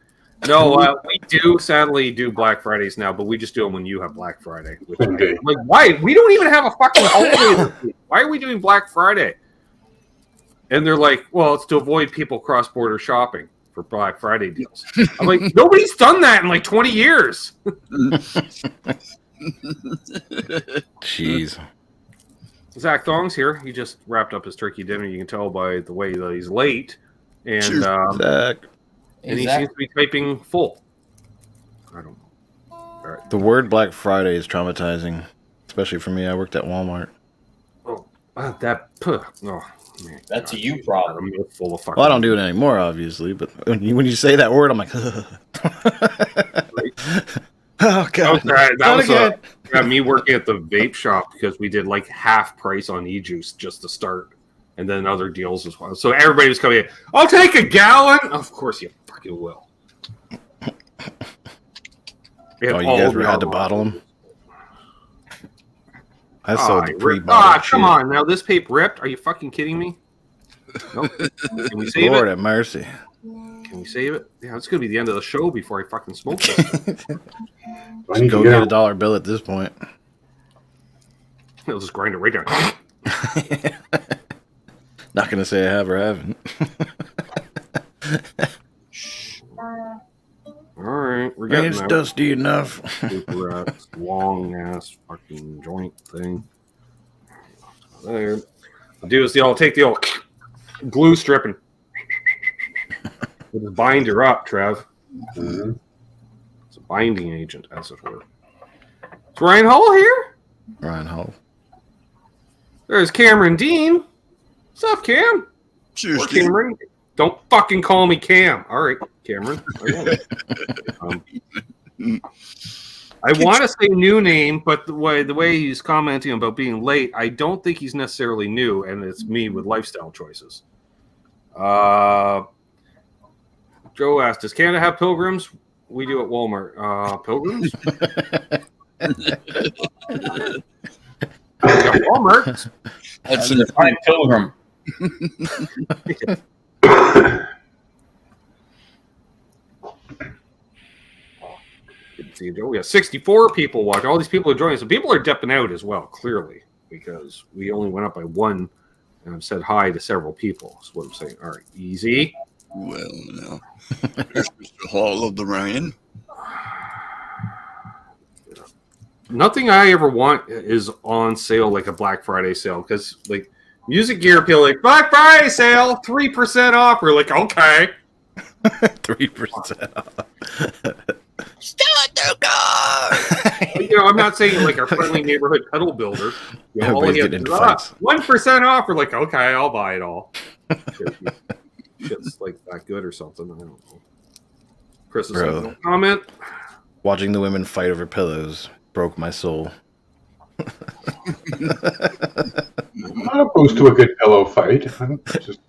No, we do sadly do Black Fridays now, but we just do them when you have Black Friday. I'm like, why? We don't even have a fucking holiday this week. Why are we doing Black Friday? And they're like, well, it's to avoid people cross-border shopping for Black Friday deals. I'm like, nobody's done that in like 20 years. Jeez. Zach Thong's here. He just wrapped up his turkey dinner. You can tell by the way that he's late. And Zach. And he seems to be typing full. I don't know. All right. The word Black Friday is traumatizing, especially for me. I worked at Walmart. Oh, man, That's a you problem. I'm full of fucking. Well, I don't do it anymore, obviously, but when you say that word, I'm like, oh, God. That was me working at the vape shop because we did like half price on e-juice just to start. And then other deals as well. So everybody was coming in. I'll take a gallon. Of course you fucking will. Oh, you guys had to bottle them? I sold the pre-bottled shit. Come on. Now this tape ripped? Are you fucking kidding me? Nope. Can we save Lord it? have mercy. Can we save it? Yeah, it's going to be the end of the show before I fucking smoke this. Just go get a $1 bill at this point. I'll just grind it right down. Not going to say I have or haven't. All right, we're getting it's there. dusty enough. Long ass fucking joint thing. There. I'll do is I'll take the old glue strip and bind her up, Trev. Mm-hmm. It's a binding agent, as it were. Is Ryan Hull here? Ryan Hull. There's Cameron Dean. What's up, Cam? Cheers, Cameron. Don't fucking call me Cam. All right, Cameron. I want to say new name, but the way he's commenting about being late, I don't think he's necessarily new, and it's me with lifestyle choices. Joe asked, does Canada have pilgrims? We do at Walmart. Pilgrims? Walmart. That's a fine pilgrim. We have 64 people watching. All these people are joining. So people are dipping out as well, clearly, because we only went up by one, and I've said hi to several people. That's what I'm saying. All right, easy. Well, now, here's Mr. Hall of the Ryan. Nothing I ever want is on sale like a Black Friday sale, because like music gear people like Black Friday sale, 3% off. We're like, okay, 3% off. Start the car. I'm not saying like our friendly neighborhood pedal builder. Everybody's getting into fights. 1% off. We're like, okay, I'll buy it all. Shit's like that good or something. I don't know. Chris is like, no comment. Watching the women fight over pillows broke my soul. I'm not opposed to a good pillow fight.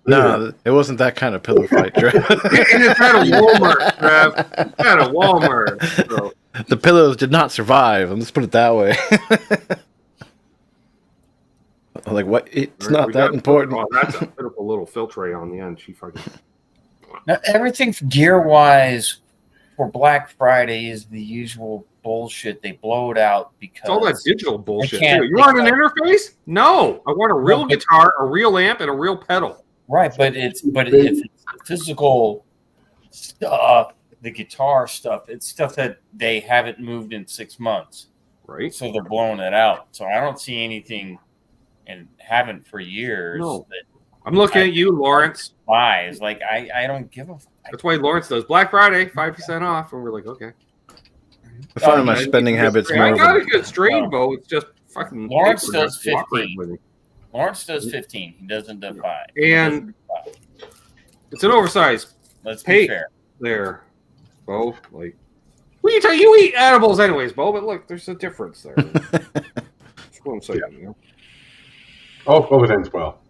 No, it wasn't that kind of pillow fight, Trev. And it's at a Walmart, Trev. It's at a Walmart. So. The pillows did not survive. Let's put it that way. Like, what? It's not that important. Oh, that's a pitiful little filtre on the end. She fucking. Now, everything gear-wise for Black Friday is the usual bullshit. They blow it out because it's all that digital bullshit. You want an interface? No, I want a real guitar, a real amp, and a real pedal. Right, but if it's physical stuff, the guitar stuff, it's stuff that they haven't moved in 6 months. Right. So they're blowing it out. So I don't see anything, and haven't for years. No. I'm looking at you, Lawrence. Buys like I don't give a fuck. That's why Lawrence does Black Friday, 5% off, and we're like, okay. I find my spending habits more. I got a good strain, Bo. It's just fucking Lawrence paper does to cooperate 15. with me. Lawrence does 15. He doesn't do 5. And it's an oversized Let's be Hey. fair. there, Bo. Like, what you tell you eat edibles anyways, Bo. But look, there's a difference there. That's what I'm saying. You know? Oh, it ends well.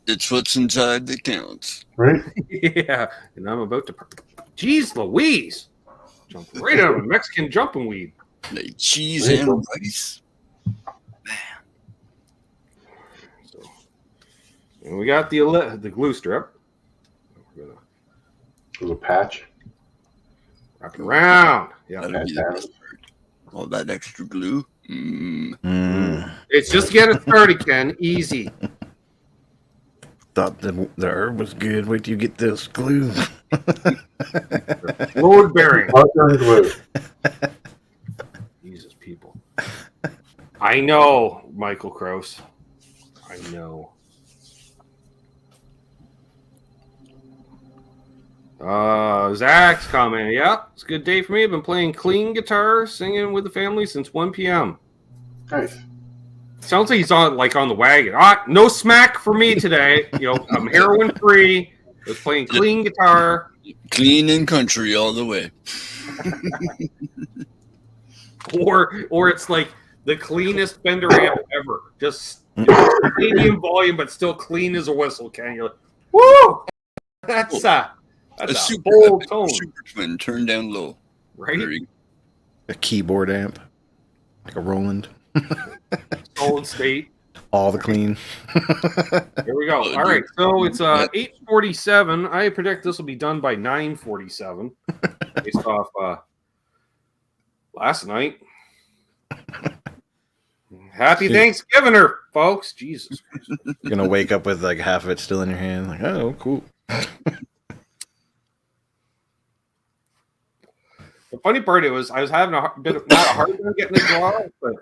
It's what's inside that counts. Right? Yeah, and I'm about to. Jeez, Louise, jump right out of a Mexican jumping weed. Like cheese and rice. So, and we got the glue strip. We're gonna There's a patch. wrap it around. Yeah, That'll be the best part. All that extra glue. it's just to get it started, Ken. Easy. Thought the herb was good. Wait till you get this glue. Load bearing. Marker and glue. Jesus, people. I know, Michael Krause. I know. Zach's comment. Yeah, it's a good day for me. I've been playing clean guitar, singing with the family since 1 p.m. Nice. Sounds like he's on the wagon. No smack for me today. I'm heroin free. I was playing clean guitar. Clean and country all the way. Or it's like the cleanest Fender amp ever. Just medium volume, but still clean as a whistle. Can you? Woo! That's a bold tone, super twin turned down low. right? A keyboard amp, like a Roland. Solid state. All the clean. Here we go. All right, so it's 8:47. I predict this will be done by 9:47, based off last night. Happy Thanksgivin'r, folks. Jesus Christ. You're gonna wake up with like half of it still in your hand. Like, oh, cool. The funny part was I was having a bit of not a hard time getting a draw, but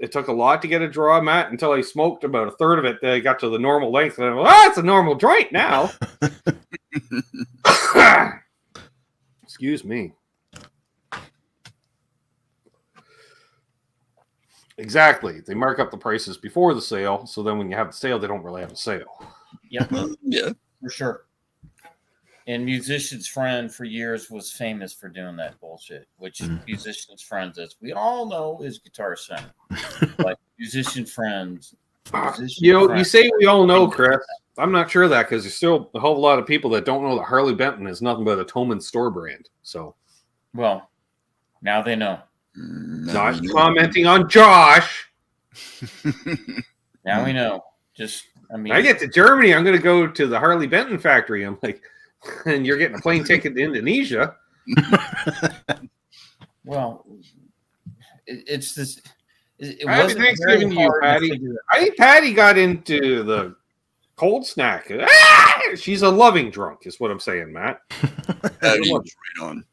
it took a lot to get a draw, Matt, until I smoked about a third of it. Then I got to the normal length, and I went, it's a normal joint now. Excuse me. Exactly. They mark up the prices before the sale, so then when you have the sale, they don't really have a sale. Yep, Yeah. for sure. And Musician's Friend for years was famous for doing that bullshit, which Musician's Friends, as we all know, is Guitar Center. Like Musician Friends. You say we all know, Chris. I'm not sure of that because there's still a whole lot of people that don't know that Harley Benton is nothing but a Toman store brand. So, Well, now they know. not commenting on Josh. Now we know. When I get to Germany, I'm going to go to the Harley Benton factory. I'm like, and you're getting a plane ticket to Indonesia. Well, it's this. Happy Thanksgiving to you, Patty. I think Patty got into the cold snack. She's a loving drunk, is what I'm saying, Matt. Patty was right on.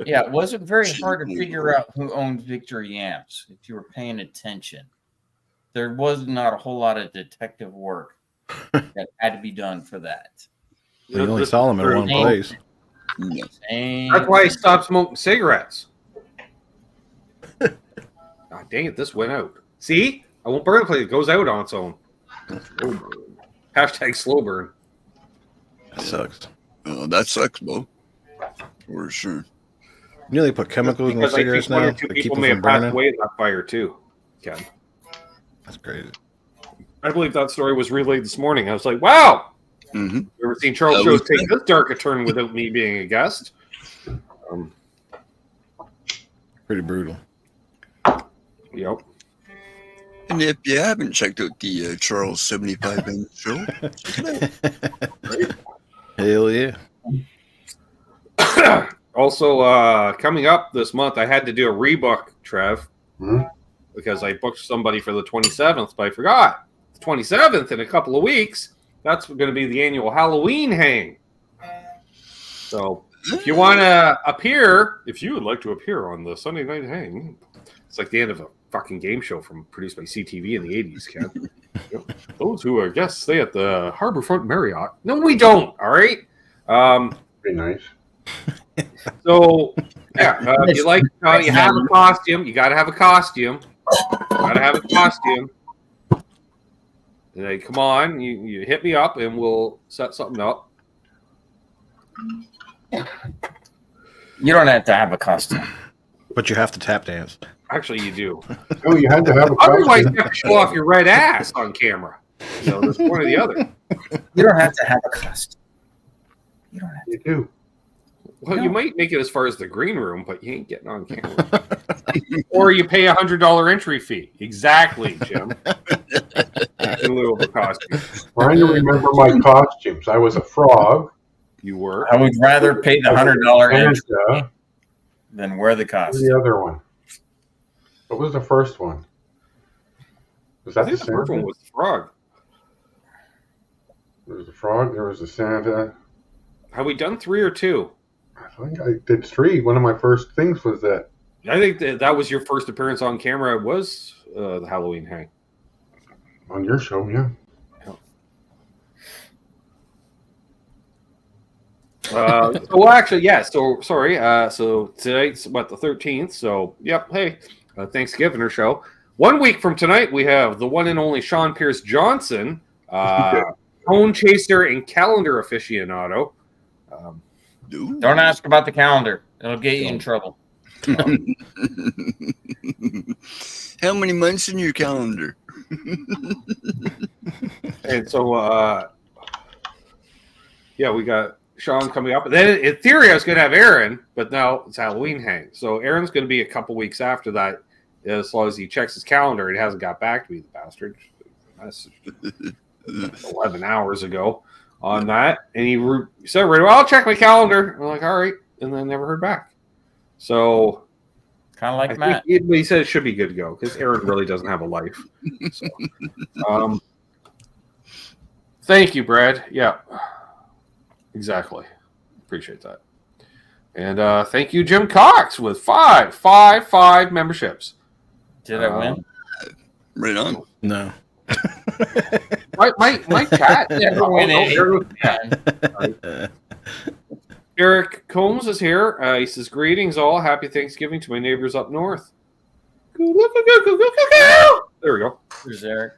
Yeah, it wasn't very hard to figure out who owned Victory amps if you were paying attention. There was not a whole lot of detective work that had to be done for that. You only saw them in one place. That's why I stopped smoking cigarettes. God dang it, this went out. See? I won't burn the place. It goes out on its own. Hashtag slow burn. That sucks. Oh, that sucks, Bo. For sure. You know they put chemicals in the Because I cigarettes think one now or two to keep people them may from have passed burning. away in that fire too. Ken. That's crazy. I believe that story was relayed this morning. I was like, wow. Mm-hmm. You ever seen Charles Shows take this dark a turn without me being a guest? Pretty brutal. Yep. And if you haven't checked out the Charles 75 Band show, check it out. Hell yeah. Also, coming up this month, I had to do a rebook, Trev, because I booked somebody for the 27th, but I forgot. The 27th in a couple of weeks, that's going to be the annual Halloween hang. So if you want to appear, if you would like to appear on the Sunday night hang, it's like the end of a fucking game show produced by CTV in the 80s, Ken. Those who are guests stay at the Harborfront Marriott. No, we don't, all right? Pretty nice. So, yeah, you have a costume. You got to have a costume. Gotta have a costume. And they come on, you hit me up, and we'll set something up. You don't have to have a costume. But you have to tap dance. Actually, you do. Oh, you had to have a Otherwise, costume. you have to show off your red ass on camera. You know, there's one or the other. You don't have to have a costume. You don't have to. You do. Well, you might make it as far as the green room, but you ain't getting on camera. Or you pay $100 entry fee. Exactly, Jim. In lieu of a costume. Trying to remember my costumes. I was a frog. You were. I would rather pay the $100 entry Santa. than wear the What was costume. the other one? What was the first one? Was I that think the the first one Santa? was the frog. There was the frog. There was the Santa. Have we done 3 or 2? I think I did 3. One of my first things was that. I think that was your first appearance on camera. Was the Halloween hang? On your show, yeah. Well, actually, yeah. So sorry. So tonight's the 13th. So yep. Hey, Thanksgivin'r show. 1 week from tonight, we have the one and only Sean Pierce Johnson, cone chaser and calendar aficionado. Dude. Don't ask about the calendar. It'll get you in trouble. How many months in your calendar? And so, yeah, we got Sean coming up. And then in theory, I was going to have Aaron, but now it's Halloween hang. So Aaron's going to be a couple weeks after that, as long as he checks his calendar. He hasn't got back to me, the bastard. That's 11 hours ago on that. And he said, well, I'll check my calendar. I'm like, all right. And then never heard back. So Kind of like I Matt. think he said it should be good to go because Aaron really doesn't have a life. So, thank you, Brad. Yeah, exactly. Appreciate that. And thank you, Jim Cox, with five memberships. Did I win? Right on. No. My chat. Never win any. Eric Combs is here. He says, greetings all. Happy Thanksgiving to my neighbors up north. There we go. There's Eric.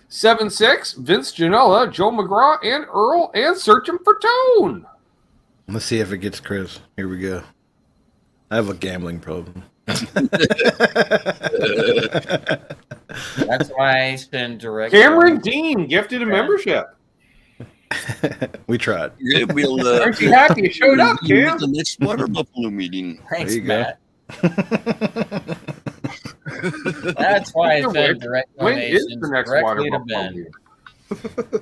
7-6, Vince Janella, Joe McGraw, and Earl, and searching for Tone. Let's see if it gets Chris. Here we go. I have a gambling problem. That's why I send direct. Cameron Dean gifted a membership. We tried. Yeah, we'll, Aren't you happy you showed up, you Cam? at the next water buffalo meeting. Thanks, There you go. Matt. That's why I send direct When is donations the next water directly to buffalo Ben. meeting?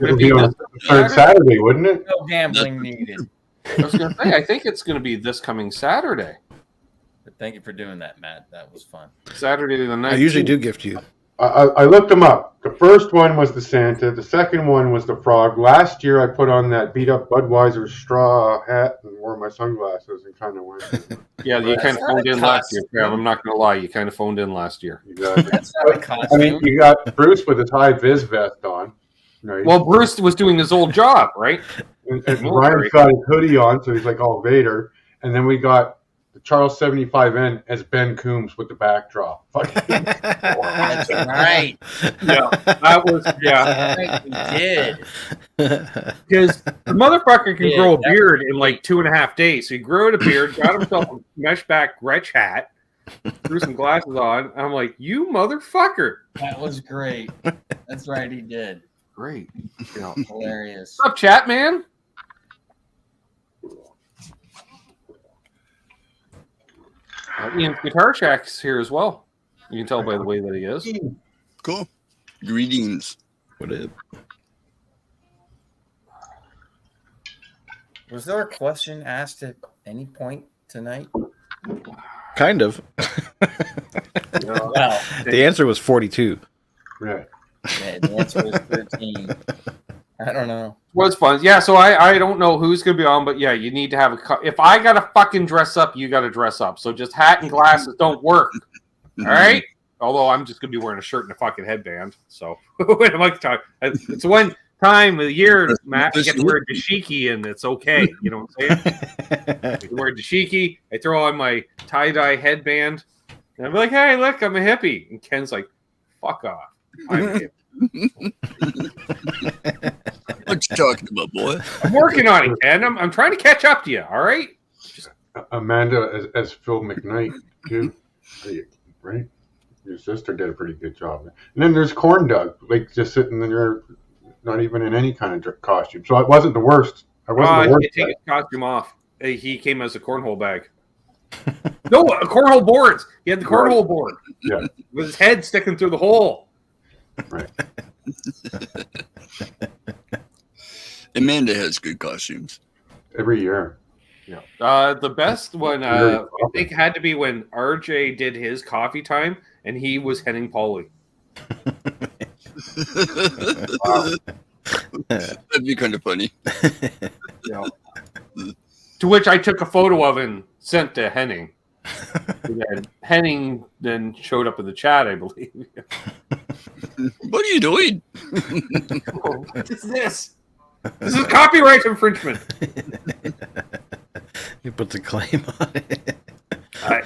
It'll be on the third Saturday, wouldn't it? No gambling needed. I was going to say, I think it's going to be this coming Saturday. But thank you for doing that, Matt. That was fun. Saturday the 19th. I usually do gift you. I looked them up. The first one was the Santa. The second one was the frog. Last year, I put on that beat-up Budweiser straw hat and wore my sunglasses and kind of went. Yeah, you kind of phoned in last year, Cam. I'm not going to lie. You kind of phoned in last year. You got, That's not a I costume. mean, you got Bruce with his high-vis vest on. You know, Well, Bruce was doing his old job, right? and Ryan's got his hoodie on, so he's like all Vader. And then we got the Charles 75N as Ben Coombs with the backdrop. That's right. Yeah, that was, yeah. Right, we did. Because the motherfucker can Yeah, grow a that- beard in like 2.5 days. So he grew out a beard, got himself a mesh back Gretsch hat, threw some glasses on. And I'm like, you motherfucker. That was great. That's right, he did. Great. Yeah. Hilarious. What's up, chat, man? Ian's Guitar Shack's here as well. You can tell by the way that he is. Cool. Greetings. What is? Was there a question asked at any point tonight? Kind of. Well, The answer was 42. Right. yeah, the answer was 13. I don't know. Was fun. Yeah, so I don't know who's going to be on, but yeah, you need to have if I got to fucking dress up, you got to dress up. So just hat and glasses don't work. All right? Although I'm just going to be wearing a shirt and a fucking headband. So when I'm like, it's when time of the year, Matt, I get to wear a dashiki, and it's okay. You know what I'm saying? I can wear a dashiki. I throw on my tie-dye headband, and I'm like, hey, look, I'm a hippie. And Ken's like, fuck off. I'm a hippie. What you talking about, boy? I'm working on it, Ken. I'm trying to catch up to you, all right? Amanda as Phil McKnight, too. Right? Your sister did a pretty good job. And then there's Corn Dog, like just sitting there, not even in any kind of costume. So it wasn't the worst. I wasn't the worst. Take his costume off. He came as a cornhole bag. No, cornhole boards. He had the cornhole board. Yeah. With his head sticking through the hole. Right. Amanda has good costumes. Every year. Yeah. The best one, I think, had to be when RJ did his coffee time, and he was Henning Pauly. Wow. That'd be kind of funny. Yeah. To which I took a photo of and sent to Henning. And then Henning then showed up in the chat, I believe. What are you doing? What is this? This is copyright infringement. You put the claim on it.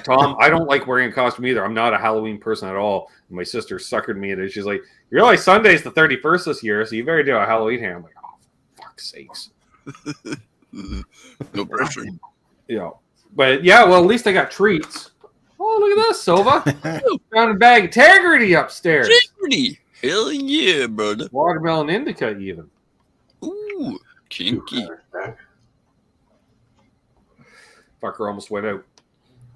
Tom, I don't like wearing a costume either. I'm not a Halloween person at all. My sister suckered me into it. She's like, you realize Sunday's the 31st this year, so you better do a Halloween hair. I'm like, oh, fuck's sakes. No pressure. Yeah. But yeah, well, at least I got treats. Oh, look at this, Silva. Found a bag of integrity upstairs. Integrity. Hell yeah, brother. Watermelon indica, even. Ooh, kinky. Fucker almost went out.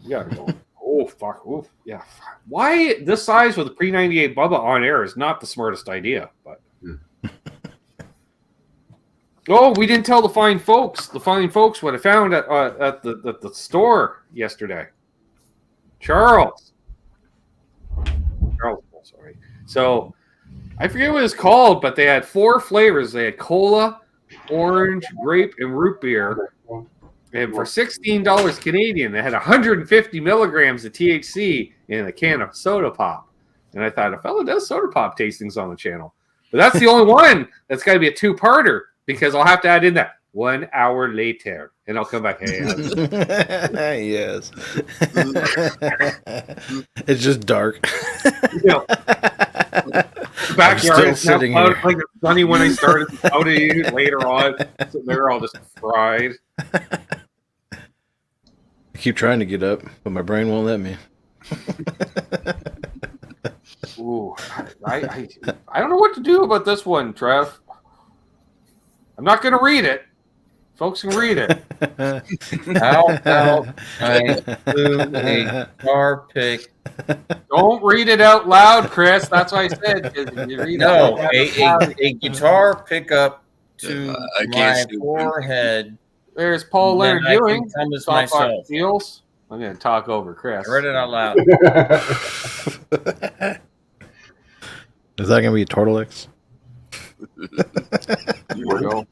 We gotta go. Oh, fuck. Oof. Yeah. Why this size with a pre-98 Bubba on air is not the smartest idea, but. Oh, we didn't tell the fine folks. The fine folks what I found at the store yesterday. Charles, sorry. So I forget what it's called, but they had 4 flavors. They had cola, orange, grape, and root beer. And for $16 Canadian, they had 150 milligrams of THC in a can of soda pop. And I thought, a fella does soda pop tastings on the channel. But that's the only one that's got to be a 2-parter, because I'll have to add in that 1 hour later. And I'll come back, hey. Yes. It's just dark. You know, the backyard is now sitting clouded here. like it's sunny when I started, cloudy later on. So they're all just fried. I keep trying to get up, but my brain won't let me. Ooh, I don't know what to do about this one, Trev. I'm not going to read it. Folks can read it. How about I do a guitar pick? Don't read it out loud, Chris. That's what I said. 'Cause if you read it No, out loud, a guitar pickup to I can't my see. forehead. there's Paul Then Leonard I can Ewing. come as Softbox myself. Deals. I'm going to talk over Chris. I read it out loud. Is that gonna be a turtlenecks? Here we go.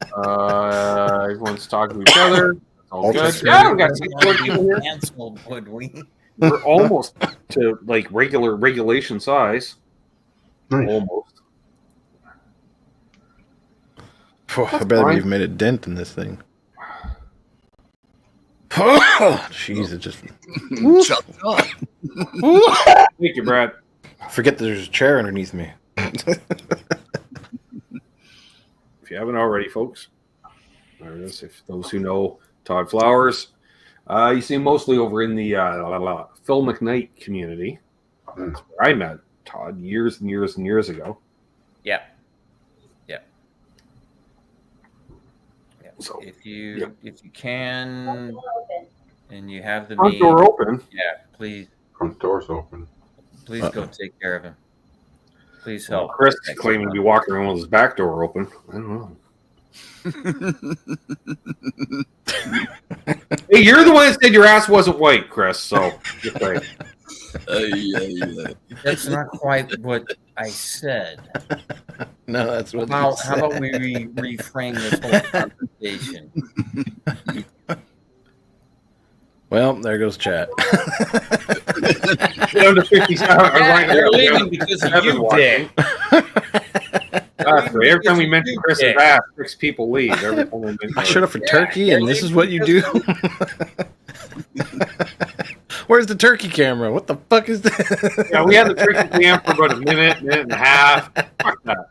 Everyone's talking to each other. All Ultra good. skinny. Yeah, we got 6 more people here. Canceled, would we? We're almost to like regulation size. Nice. Almost. I bet fine. we've made a dent in this thing. Jeez, it just Chop it off. Thank you, Brad. forget there's a chair underneath me. If you haven't already, folks, there it is. If those who know Todd Flowers, you see him mostly over in the Phil McKnight community. That's where I met Todd years and years and years ago. Yeah. So If you can and you have the front means, door open. yeah, please Front door's open. go take care of him. Please help. Chris is claiming to be walking around with his back door open. I don't know. Hey, you're the one that said your ass wasn't white, Chris. So just saying. That's not quite what I said. No, that's what. How about we reframe this whole conversation? Well, there goes chat. Down to 57. Yeah, they're leaving because of you, Dick. That's right. Every time we mention Chris's ass, 6 people leave. Every time we mention I showed up for turkey, and this is what you do. Where's the turkey camera? What the fuck is that? Yeah, we had the turkey cam for about a minute and a half. Fuck that.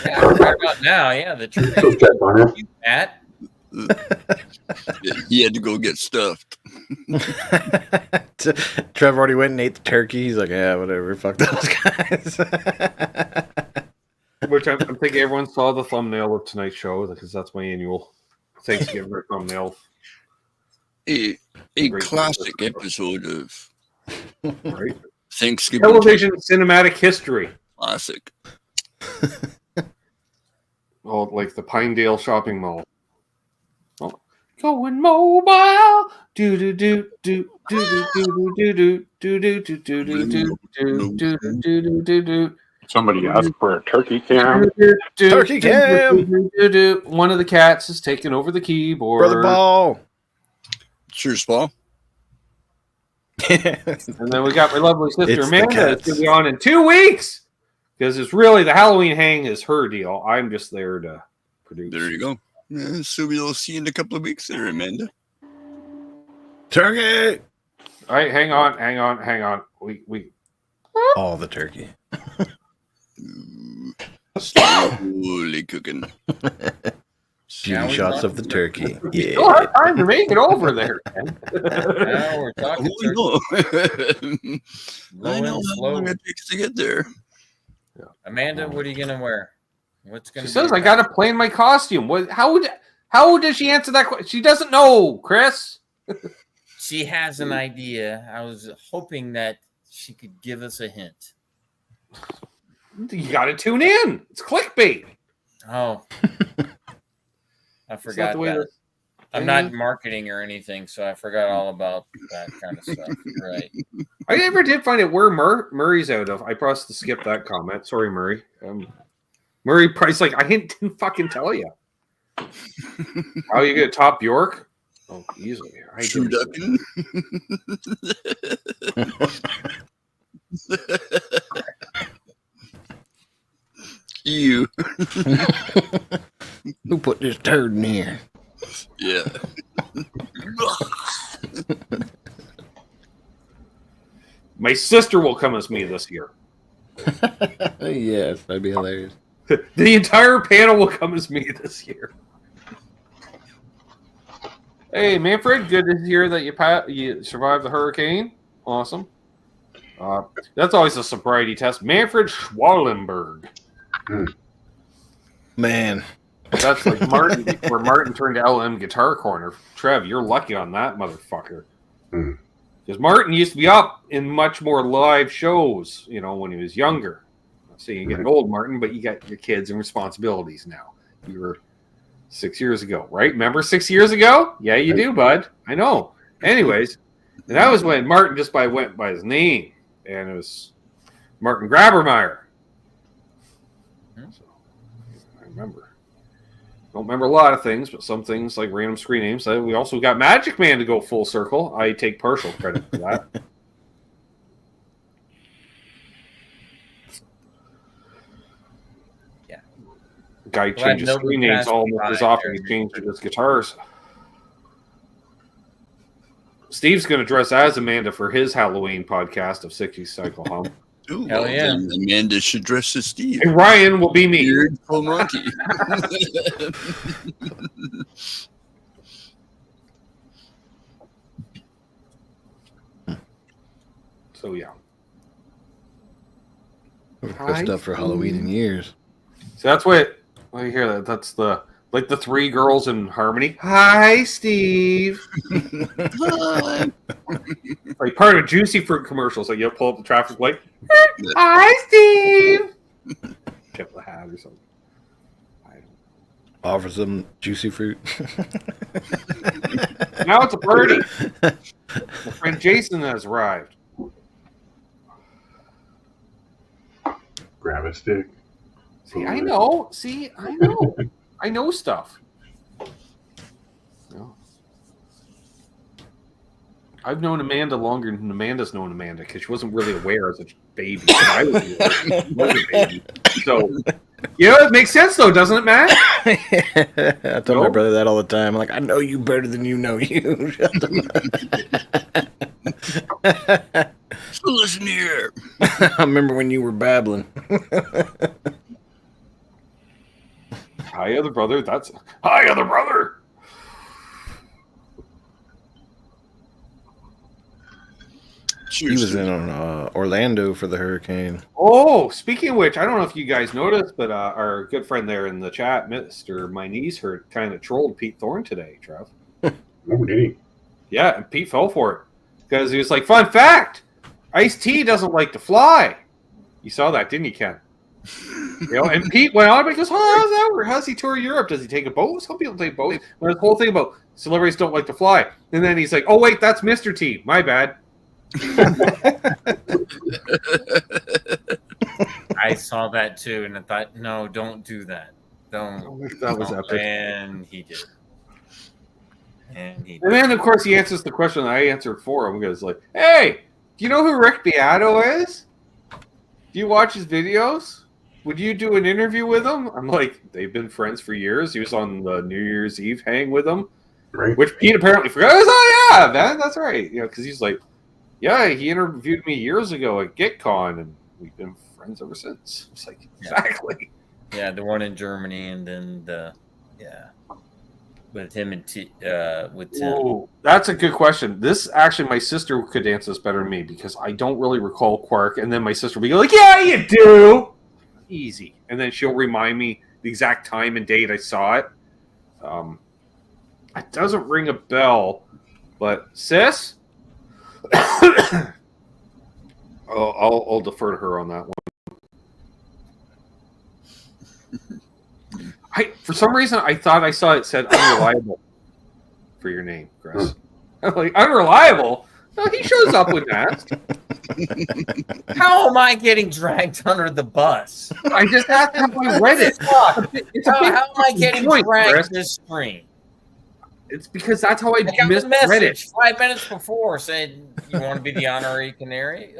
Yeah, right about now, yeah, the truth. Go check on it. Matt. He had to go get stuffed. Trev already went and ate the turkey. He's like, yeah, whatever. Fuck those guys. Which I'm thinking everyone saw the thumbnail of tonight's show because that's my annual Thanksgiving thumbnail. A Great classic episode of Right? Thanksgiving Television cinematic history. classic. Oh, like the Pinedale shopping mall. Oh, going mobile. Do do do do do do do do do do do do do do do do do do. Somebody asked for a turkey cam. Turkey cam. One of the cats is taking over the keyboard. Brother Ball. Cheers, Paul. And then we got my lovely sister It's the Amanda. It's cats. going to be on in 2 weeks because it's really the Halloween hang is her deal. I'm just there to produce. There you go. Yeah, so we'll see you in a couple of weeks there, Amanda. Turkey. All right, hang on. We All the turkey. Slowly cooking. Now Beauty we shots talk of the turkey. Yeah. still have time to make it over there. Man. Now we're talking Oh, turkey. no. Low I know and how slow. long it takes to get there. Amanda, what are you gonna wear? What's gonna She be says your I got to plan my costume. How does she answer that question? She doesn't know, Chris. She has an idea. I was hoping that she could give us a hint. You got to tune in. It's clickbait. Oh, I It's not forgot the way that. that- I'm not marketing or anything, so I forgot all about that kind of stuff. You're right. I never did find it where Murray's out of. I pressed to skip that comment. Sorry, Murray. Murray Price, like I didn't fucking tell you. How you gonna top York? Oh, easily. I True didn't. ducking. You. Who put this turd in here? Yeah. My sister will come as me this year. Yes, that'd be hilarious. The entire panel will come as me this year. Hey, Manfred, good to hear that you survived the hurricane. Awesome. That's always a sobriety test. Manfred Schwallenberg. Man. That's like Martin before Martin turned to LM Guitar Corner. Trev, you're lucky on that motherfucker. Because Martin used to be up in much more live shows, when he was younger. So you're getting old, Martin, but you got your kids and responsibilities now. You were 6 years ago, right? Remember 6 years ago? Yeah, you do, bud. I know. Anyways, and that was when Martin just went by his name, and it was Martin Grabermeyer. So, I remember. Don't remember a lot of things, but some things like random screen names. We also got Magic Man to go full circle. I take partial credit for that. Yeah. Guy changes screen names almost as often as he changes his guitars. Steve's going to dress as Amanda for his Halloween podcast of 60 Cycle Hum. Ooh, Hell yeah. then Amanda should dress as Steve. And Ryan will be me. Weird full monkey. So, yeah. We've dressed up for Halloween in years. So that's what you hear. That's the three girls in harmony. Hi, Steve. Hi. Like part of Juicy Fruit commercials. Like you pull up the traffic light. Hi, Steve. Tip the hat or something. Offer some juicy fruit. Now it's a party. My friend Jason has arrived. Grab a stick. See, I know. I know stuff. No. I've known Amanda longer than Amanda's known Amanda because she wasn't really aware as a baby. I was a baby. So You know, it makes sense though, doesn't it, Matt? I tell my brother that all the time. I'm like, I know you better than you know you. So listen here. I remember when you were babbling. Hi, other brother. That's hi, other brother. He was in Orlando for the hurricane. Oh, speaking of which, I don't know if you guys noticed, but our good friend there in the chat, Mr. My Knees Hurt, kind of trolled Pete Thorne today, Trev. Oh, did he? Yeah, and Pete fell for it because he was like, "Fun fact: Ice-T doesn't like to fly." You saw that, didn't you, Ken? You know, and Pete went on and goes, "Oh, how's that work? How's he tour Europe? Does he take a boat? Some people take boats." There's the whole thing about celebrities don't like to fly, and then he's like, "Oh wait, that's Mr. T. My bad." I saw that too, and I thought, no, don't do that. Don't. That was epic. And he did. And And then, of course, he answers the question that I answered for him. He goes like, "Hey, do you know who Rick Beato is? Do you watch his videos? Would you do an interview with him?" I'm like, they've been friends for years. He was on the New Year's Eve hang with him, Right. which Pete apparently forgot. I was, "Oh yeah, man, that's right." You know, because he's like, "Yeah, he interviewed me years ago at GitCon, and we've been friends ever since." It's like, exactly. yeah, the one in Germany, and then with him and with Tim. Ooh, that's a good question. This actually, my sister could answer this better than me because I don't really recall Quark. And then my sister will be like, "Yeah, you do." Easy. And then she'll remind me the exact time and date I saw it. It doesn't ring a bell, but sis, I'll defer to her on that one. For some reason, I thought I saw it said unreliable for your name, Chris. I'm like, unreliable? No, he shows up when asked. How am I getting dragged under the bus? I just asked how I read it. It's How am I getting point, dragged Chris. this screen? It's because that's how I I got the misread message it. 5 minutes before saying you want to be the honorary canary.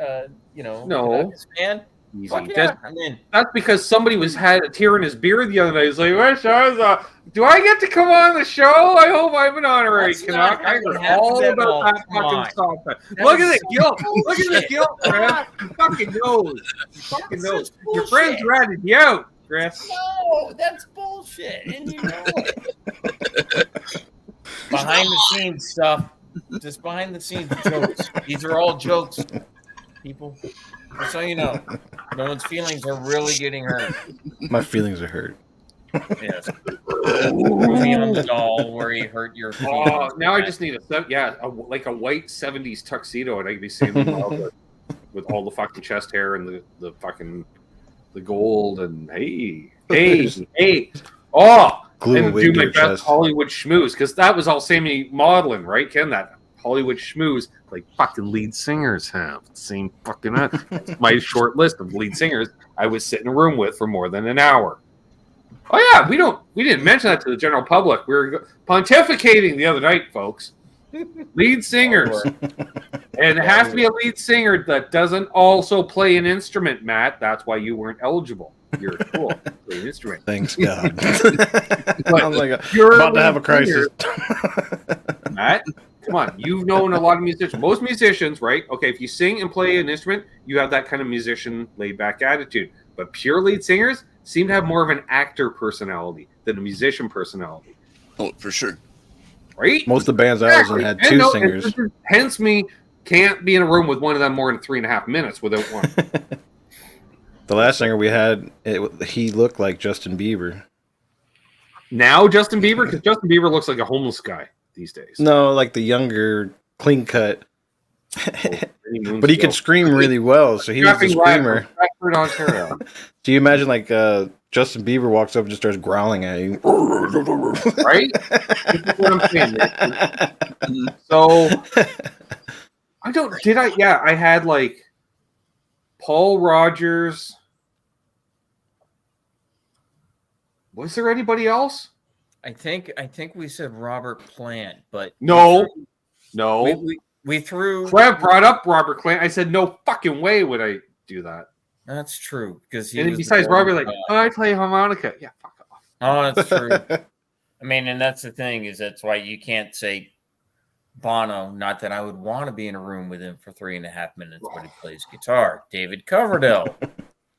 No. Canucks fan. Easy. Fuck yeah, I'm in. That's because somebody had a tear in his beard the other night. He's like, "What show? Do I get to come on the show? I hope I'm an honorary That's Canuck." not I heard happening all at about all. that Come fucking on. song. That Look at is the guilt. so Look at the bullshit. guilt, Chris. You fucking knows. You fucking That's knows. just Your friends bullshit. ratted you out, Chris. No, that's bullshit, and you know it. Behind the scenes stuff, just behind the scenes jokes. These are all jokes, people. Just so you know, no one's feelings are really getting hurt. My feelings are hurt. Yes. Movie on the doll where he hurt your feelings. Oh, now I just need like a white 70s tuxedo, and I can be Sandy Wilder with all the fucking chest hair and the fucking the gold and hey. Oh, Glue a and wig do to my your best chest. Hollywood schmooze because that was all Sammy modeling, right, Ken? That Hollywood schmooze, like fucking lead singers have same fucking. That's my short list of lead singers I was sitting in a room with for more than an hour. Oh yeah, we didn't mention that to the general public. We were pontificating the other night, folks. Lead singers, and it has to be a lead singer that doesn't also play an instrument, Matt. That's why you weren't eligible. You're cool. Play an instrument. Thanks God. But I'm like you're about to have a crisis. Matt, come on. You've known a lot of musicians. Most musicians, right? Okay, if you sing and play an instrument, you have that kind of musician laid-back attitude. But pure lead singers seem to have more of an actor personality than a musician personality, Oh, for sure. right? Most of the bands I was in had And two no, singers. Hence me can't be in a room with one of them more than 3.5 minutes without one. The last singer we had, he looked like Justin Bieber. Now Justin Bieber, because Justin Bieber looks like a homeless guy these days. No, like the younger, clean cut. But he could scream really well, so he was the screamer. Bradford, Ontario. Do you imagine like Justin Bieber walks up and just starts growling at you? Right? This is what I'm saying. So I had like Paul Rogers. Was there anybody else? I think we said Robert Plant, but No. we threw. Trev brought up Robert Plant. I said, no fucking way would I do that. That's true because he And then was besides, the Robbie, golden like, god. oh, I play harmonica. Yeah, fuck off. Oh, that's true. I mean, and that's the thing is that's why you can't say Bono. Not that I would want to be in a room with him for 3.5 minutes, but he plays guitar. David Coverdale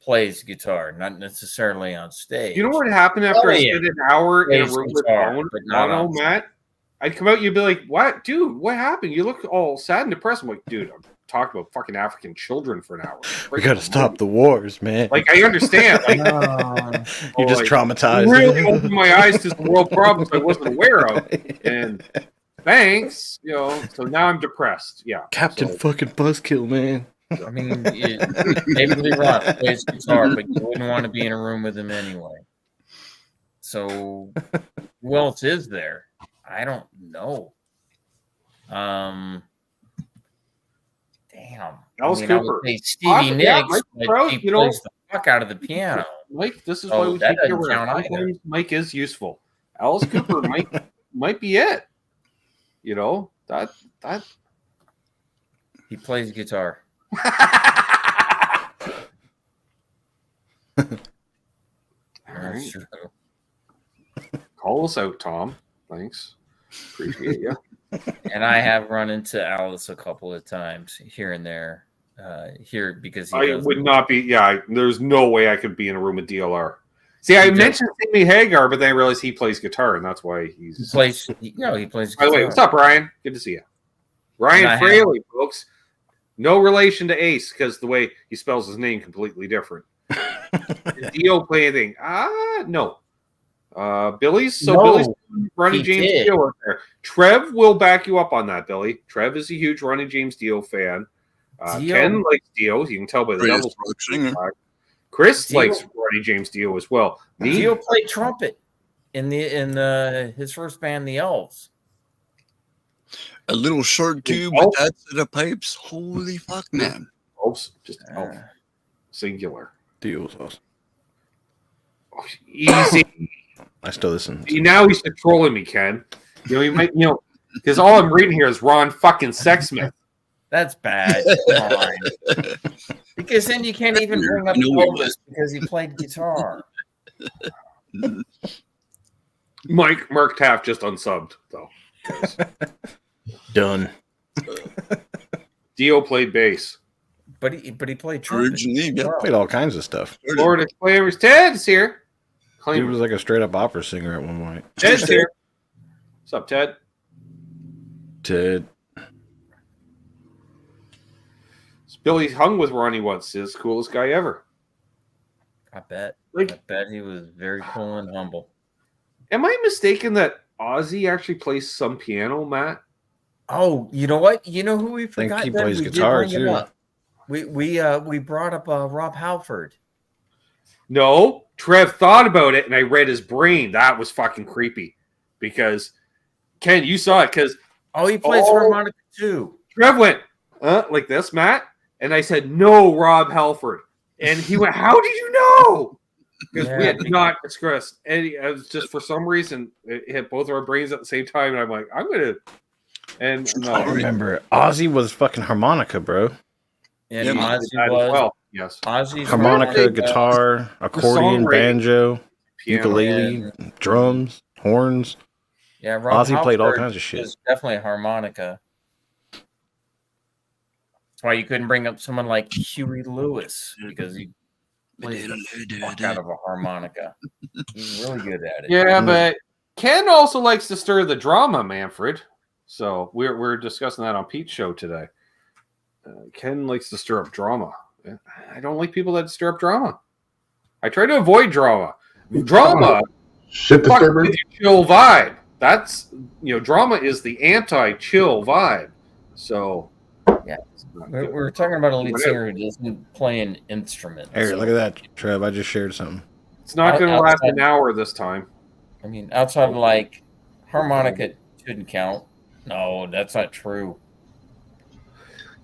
plays guitar, not necessarily on stage. You know what happened after I Elliot spent an hour in a plays room with guitar, but not Bono, on Matt? I'd come out, you'd be like, "What, dude? What happened? You look all sad and depressed." I'm like, "Dude, I'm talking about fucking African children for an hour. We gotta stop the wars, man. Like, I understand. Like, You're just like, traumatized. really opened my eyes to some world problems I wasn't aware of. And thanks, so now I'm depressed. Yeah, Captain so, fucking Buzzkill, man. I mean, David Lee Roth plays guitar, but you wouldn't want to be in a room with him anyway. So, who else is there? I don't know. Damn. Alice I would Cooper. say Stevie Nicks, Yeah, Mike but Trout, he plays the fuck out of the piano. Mike, this is Oh, why we that keep you doesn't around. count either. Sometimes Mike is useful. Alice Cooper might be it. That He plays guitar. All That's right. true. Call us out, Tom. Thanks. Appreciate you. And I have run into Alice a couple of times here and there. Here because he I does would not be. Yeah, there's no way I could be in a room with DLR. See, I He does. mentioned Sammy Hagar, but then I realized he plays guitar, and that's why he's. he plays. He plays By guitar. the way, what's up, Ryan? Good to see you. And I Ryan have- Fraley, folks. No relation to Ace because the way he spells his name completely different. Did Dio play anything? No. Billy's No, Billy's Ronnie he James did. Dio out there. Trev will back you up on that, Billy. Trev is a huge Ronnie James Dio fan. Dio- Ken likes Dio. You can tell by the Greatest Devil's rock singer. Chris Dio- likes Ronnie James Dio as well. Dio played trumpet in his first band, the Elves. A little short tube Oh. with that set of pipes. Holy fuck, man. Elves, just Uh, elf, singular. Deal was awesome. Oh, easy. I still listen. See, now he's trolling me, Ken. He might, because all I'm reading here is Ron fucking Sexsmith. That's bad. Come on. Because then you can't even bring up I know he Elvis was. because he played guitar. Mark Taft just unsubbed though. Done. Dio played bass. But he played trumpet. Originally, yeah. Played all kinds of stuff. Florida Flavors. Ted's here. He Claim was like a straight up opera singer at one point. Ted's here. What's up, Ted? Ted. Billy hung with Ronnie once. He's the coolest guy ever. I bet. Like- I bet he was very cool and humble. Am I mistaken that Ozzy actually plays some piano, Matt? Oh, you know what? You know who we think forgot? he Ben? plays We did guitar, bring him too. up. We brought up Rob Halford. No. Trev thought about it, and I read his brain. That was fucking creepy. Because, Ken, you saw it, because Oh, he plays Oh. harmonica too. Trev went, like this, Matt. And I said, no, Rob Halford. And he went, how did you know? Because we Yeah. had not discussed any. It was just for some reason, it hit both of our brains at the same time. And I'm like, I'm going to. And no, I remember Ozzy was fucking harmonica, bro. And Yeah, Ozzy that as was well. Yes. Ozzy's Harmonica, Harmonica, guitar, accordion, songwriting. banjo, Piano. ukulele, drums, horns. Yeah, Rob Ozzy played all Halford kinds of shit. was definitely a harmonica. That's why you couldn't bring up someone like Huey Lewis because he plays the fuck out of a harmonica. He's really good at it. Yeah, Mm. but Ken also likes to stir the drama, Manfred. So we're discussing that on Pete's show today. Ken likes to stir up drama. I don't like people that stir up drama. I try to avoid drama. Drama, Shit fuck disturber. with your chill vibe. That's drama is the anti-chill vibe. So Yeah. it's not We're, good. we're talking about a lead Whatever. singer who doesn't play an instrument. Here, so, look at that, Trev. I just shared something. It's not going to last outside- an hour this time. I mean, outside of like harmonica shouldn't count. No, that's not true.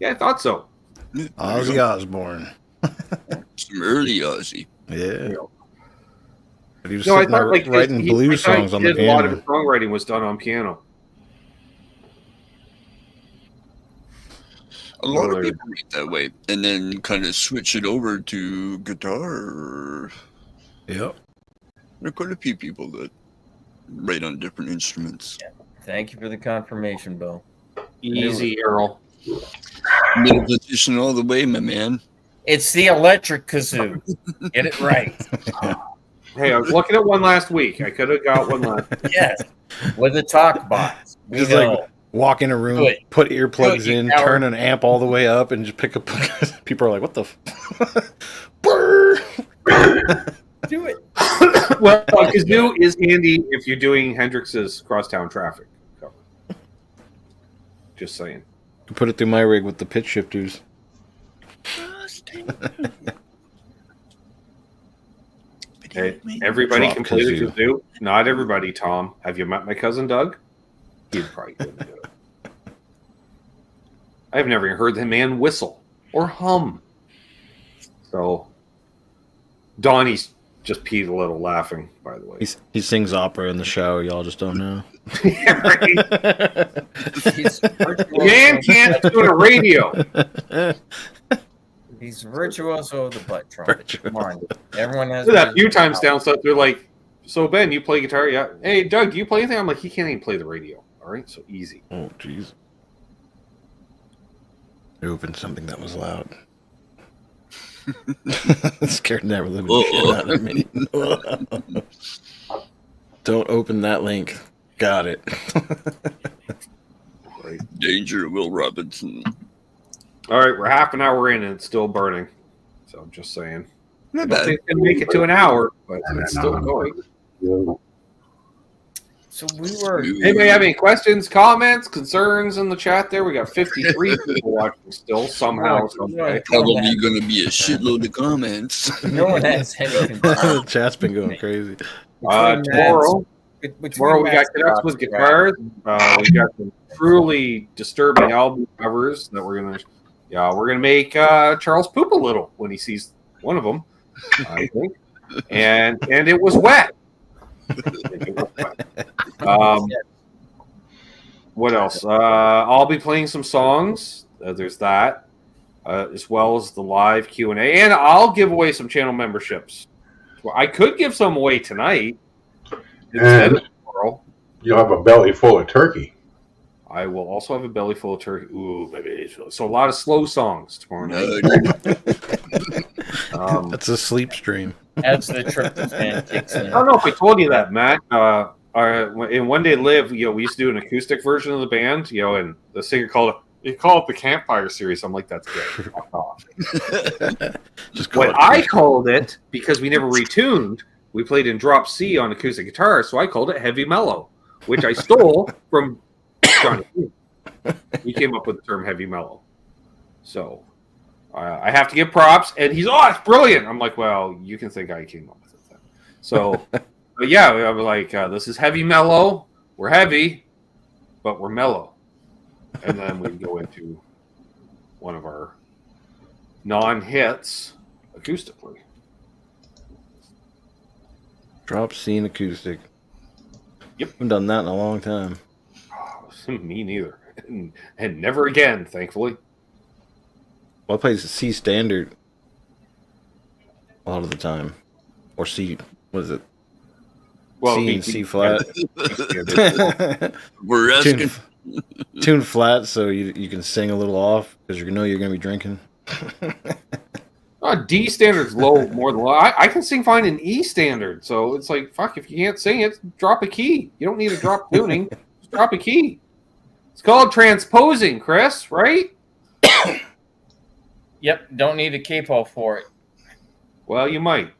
Yeah, I thought so. Ozzy Osbourne. Some early Ozzy. Yeah. But he was No, I sitting there thought like writing blues I thought songs on the a lot of piano. his songwriting was done on piano. A lot of people make that way, and then kind of switch it over to guitar. Yep. There are quite a few people that write on different instruments. Thank you for the confirmation, Bo. Easy, Earl. Middle position all the way, my man. It's the electric kazoo. Get it right. Hey, I was looking at one last week. I could have got one last. Yes. With the talk box. We Just know. like walk in a room, Do it. put earplugs Do it, you in, coward. turn an amp all the way up, and just pick up. People are like, "What the?" Brrr. Do it. Well, kazoo is handy if you're doing Hendrix's crosstown traffic cover. Just saying. Put it through my rig with the pitch shifters. Hey, everybody Drop can play the kazoo. kazoo. Not everybody, Tom. Have you met my cousin Doug? He'd probably couldn't do it. I've never even heard the man whistle or hum. So, Donnie's just peed a little laughing, by the way. He sings opera in the shower. Y'all just don't know. Yeah, right? He's Man can't do a radio. He's virtuoso of the butt trumpet. Come on. Everyone has A few times down, so they're like, "So Ben, you play guitar? Yeah. Hey, Doug, do you play anything?" I'm like, "He can't even play the radio." All right, so easy. Oh, jeez. I opened something that was loud. Scared never living shit out of me. Don't open that link. Got it. Right. Danger, Will Robinson. All right, we're half an hour in and it's still burning. So I'm just saying. I Not don't bad. think it's gonna make it to an hour, but it's still going. Yeah. So we were. Anybody have any questions, comments, concerns in the chat there? We got 53 people watching still somehow. Some way. Probably going to be a shitload of comments. No one has anything. The chat's been going crazy. Tomorrow we got Connects with Guitars. We got some truly disturbing album covers that we're gonna make Charles poop a little when he sees one of them, I think. And it was wet. What else? I'll be playing some songs. There's that, as well as the live Q&A, and I'll give away some channel memberships. Well, I could give some away tonight instead of tomorrow. You'll have a belly full of turkey. I will also have a belly full of turkey. Ooh, baby. So a lot of slow songs tomorrow night. That's a sleep stream. As the tryptophan kicks in. I don't know if I told you that, Matt. In One Day Live, we used to do an acoustic version of the band, and the singer called it the Campfire Series. I'm like, that's good. Fuck off. Just call What it I called it, because we never retuned, we played in drop C on acoustic guitar, so I called it Heavy Mellow, which I stole from Johnny. He came up with the term Heavy Mellow. So I have to give props, and he's, it's brilliant. I'm like, well, you can think I came up with it then. So, but yeah, I was like, this is Heavy Mellow. We're heavy, but we're mellow. And then we go into one of our non-hits acoustically. Drop C and acoustic. Yep. I've done that in a long time. Me neither. And never again, thankfully. Well, I play C standard a lot of the time. Or C, what is it? Well, C and C flat. We're asking. Tune flat so you can sing a little off because you know you're going to be drinking. D standard's low more than low. I can sing fine in E standard, so it's like, fuck, if you can't sing it, drop a key. You don't need to drop tuning. Just drop a key. It's called transposing, Chris, right? Yep, don't need a capo for it. Well, you might.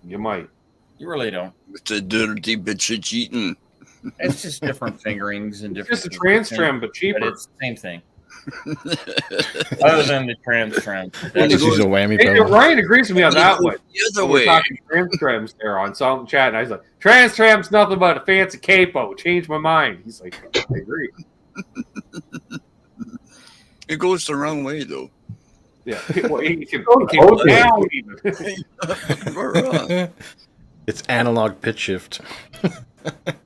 You might. You really don't. It's a dirty bitch of cheating. It's just different fingerings and different. Just a trans trim, but cheaper. But it's the same thing. Other than the trans trim. Just use a whammy Hey, pedal. Ryan agrees with me on that one. The other We're way. talking trans trims there on some chat, and I was like, trans trim's nothing but a fancy capo. Changed my mind. He's like, I agree. It goes the wrong way, though. Yeah. Well, he can go down even. We're wrong. It's analog pitch shift.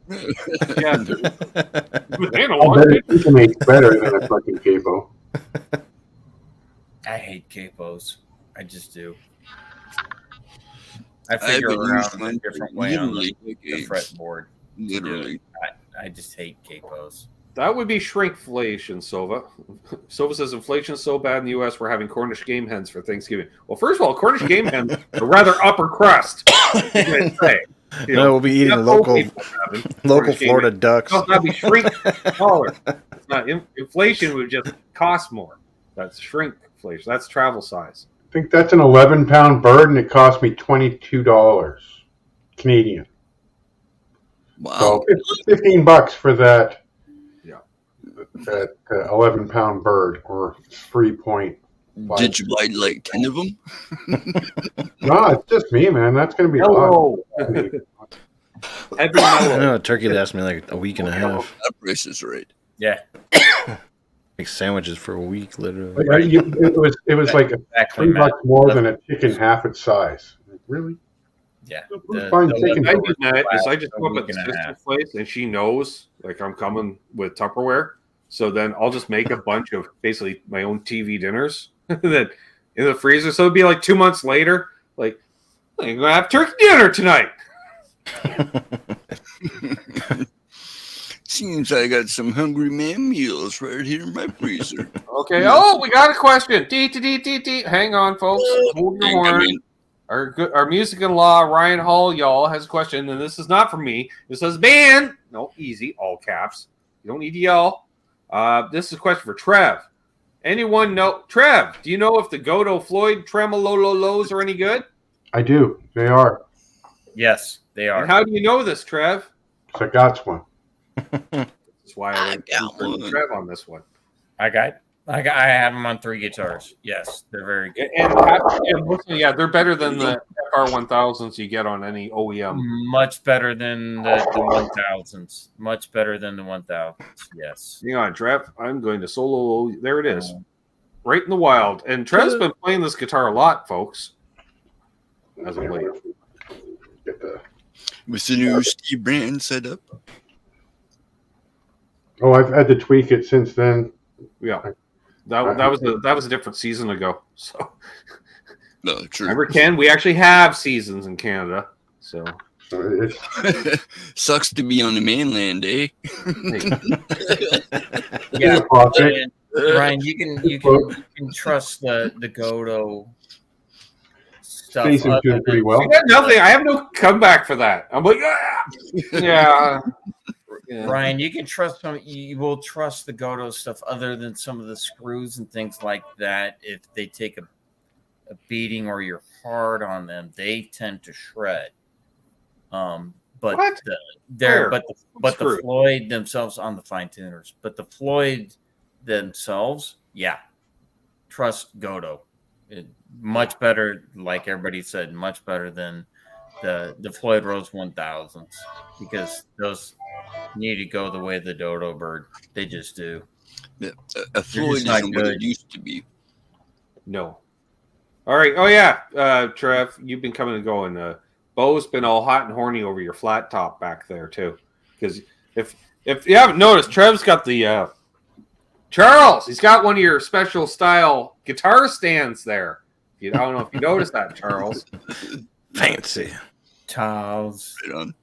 Yeah. With I'll analog. bet it resonates better than a fucking capo. I hate capos. I just do. I I've figure been around using a mine different for way on the literally decades. fretboard. Literally. I just hate capos. That would be shrinkflation, Sova. Sova says inflation's so bad in the U.S. we're having Cornish game hens for Thanksgiving. Well, first of all, Cornish game hens are rather upper crust. Say. No, we'll be eating local Florida ducks. It'll not be shrink smaller. It's not inflation would just cost more. That's shrinkflation. That's travel size. I think that's an 11-pound bird, and it cost me $22 Canadian. Wow. So it's $15 for that. Yeah. That 11-pound bird, or 3.5. Did you buy like 10 of them? No, it's just me, man. That's going to be a Hello. lot. Heavy mellow. No, a turkey lasted me like a week and a half. That price is right. Yeah, Make sandwiches for a week, literally. It was like exactly. $3 more than a chicken half its size. Like, really? Yeah. Fine the chicken. I do that is I just a go up week at the and a sister's half. place, and she knows like I'm coming with Tupperware. So then I'll just make a bunch of basically my own TV dinners that in the freezer. So it'd be like 2 months later, like I'm gonna have turkey dinner tonight. Seems I got some hungry man meals right here in my freezer. Okay. Oh, we got a question. Hang on, folks. Hold your horn. Our music in law, Ryan Hall, y'all, has a question, and this is not from me. It says, "Ben." No, easy, all caps. You don't need to yell. This is a question for Trev. Anyone know? Trev, do you know if the Godo Floyd Tremololos are any good? I do. They are. Yes, they are. And how do you know this, Trev? So I got one. That's why I got one. Trev on this one. I have them on 3 guitars. Yes, they're very good. And yeah, they're better than the FR1000s you get on any OEM. Much better than the 1000s. Much better than the 1000s. Yes. Hang on, Trev. I'm going to solo. There it is. Right in the wild. And Trev's been playing this guitar a lot, folks. As of late. Get the... With the new Steve Brand setup. Oh, I've had to tweak it since then. Yeah. That was a different season ago. So No, true. remember, Ken, we actually have seasons in Canada. So It's, Sucks to be on the mainland, eh? Yeah. project. Ryan, you can trust the Godo stuff. Jason's doing pretty well. I got nothing. I have no comeback for that. I'm like, yeah. Ryan, you can trust them. You will trust the Godo stuff, other than some of the screws and things like that. If they take a beating or you're hard on them, they tend to shred. But What? the Floyd themselves on the fine tuners, but the Floyd themselves, yeah, trust Godo. Much better, like everybody said, much better than the Floyd Rose 1000s, because those need to go the way of the dodo bird. They just do. Yeah, a Floyd just not isn't what good. it used to be. No. All right. Oh yeah, Trev, you've been coming and going. Bo's been all hot and horny over your flat top back there too. Because if you haven't noticed, Trev's got the Charles. He's got one of your special style guitar stands there. I don't know if you noticed that, Charles. Fancy. Tiles. Right on.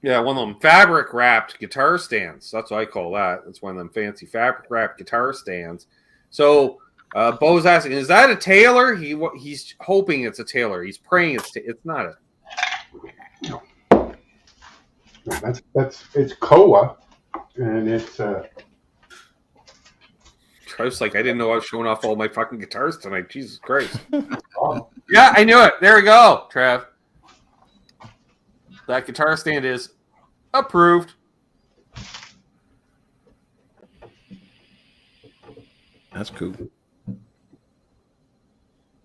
Yeah, one of them fabric wrapped guitar stands. That's what I call that. It's one of them fancy fabric wrapped guitar stands. So Bo's asking, is that a Taylor? He's hoping it's a Taylor. He's praying it's not a. It's Koa, and it's I was like, I didn't know I was showing off all my fucking guitars tonight. Jesus Christ. oh, Yeah, I knew it. There we go, Trev. That guitar stand is approved. That's cool.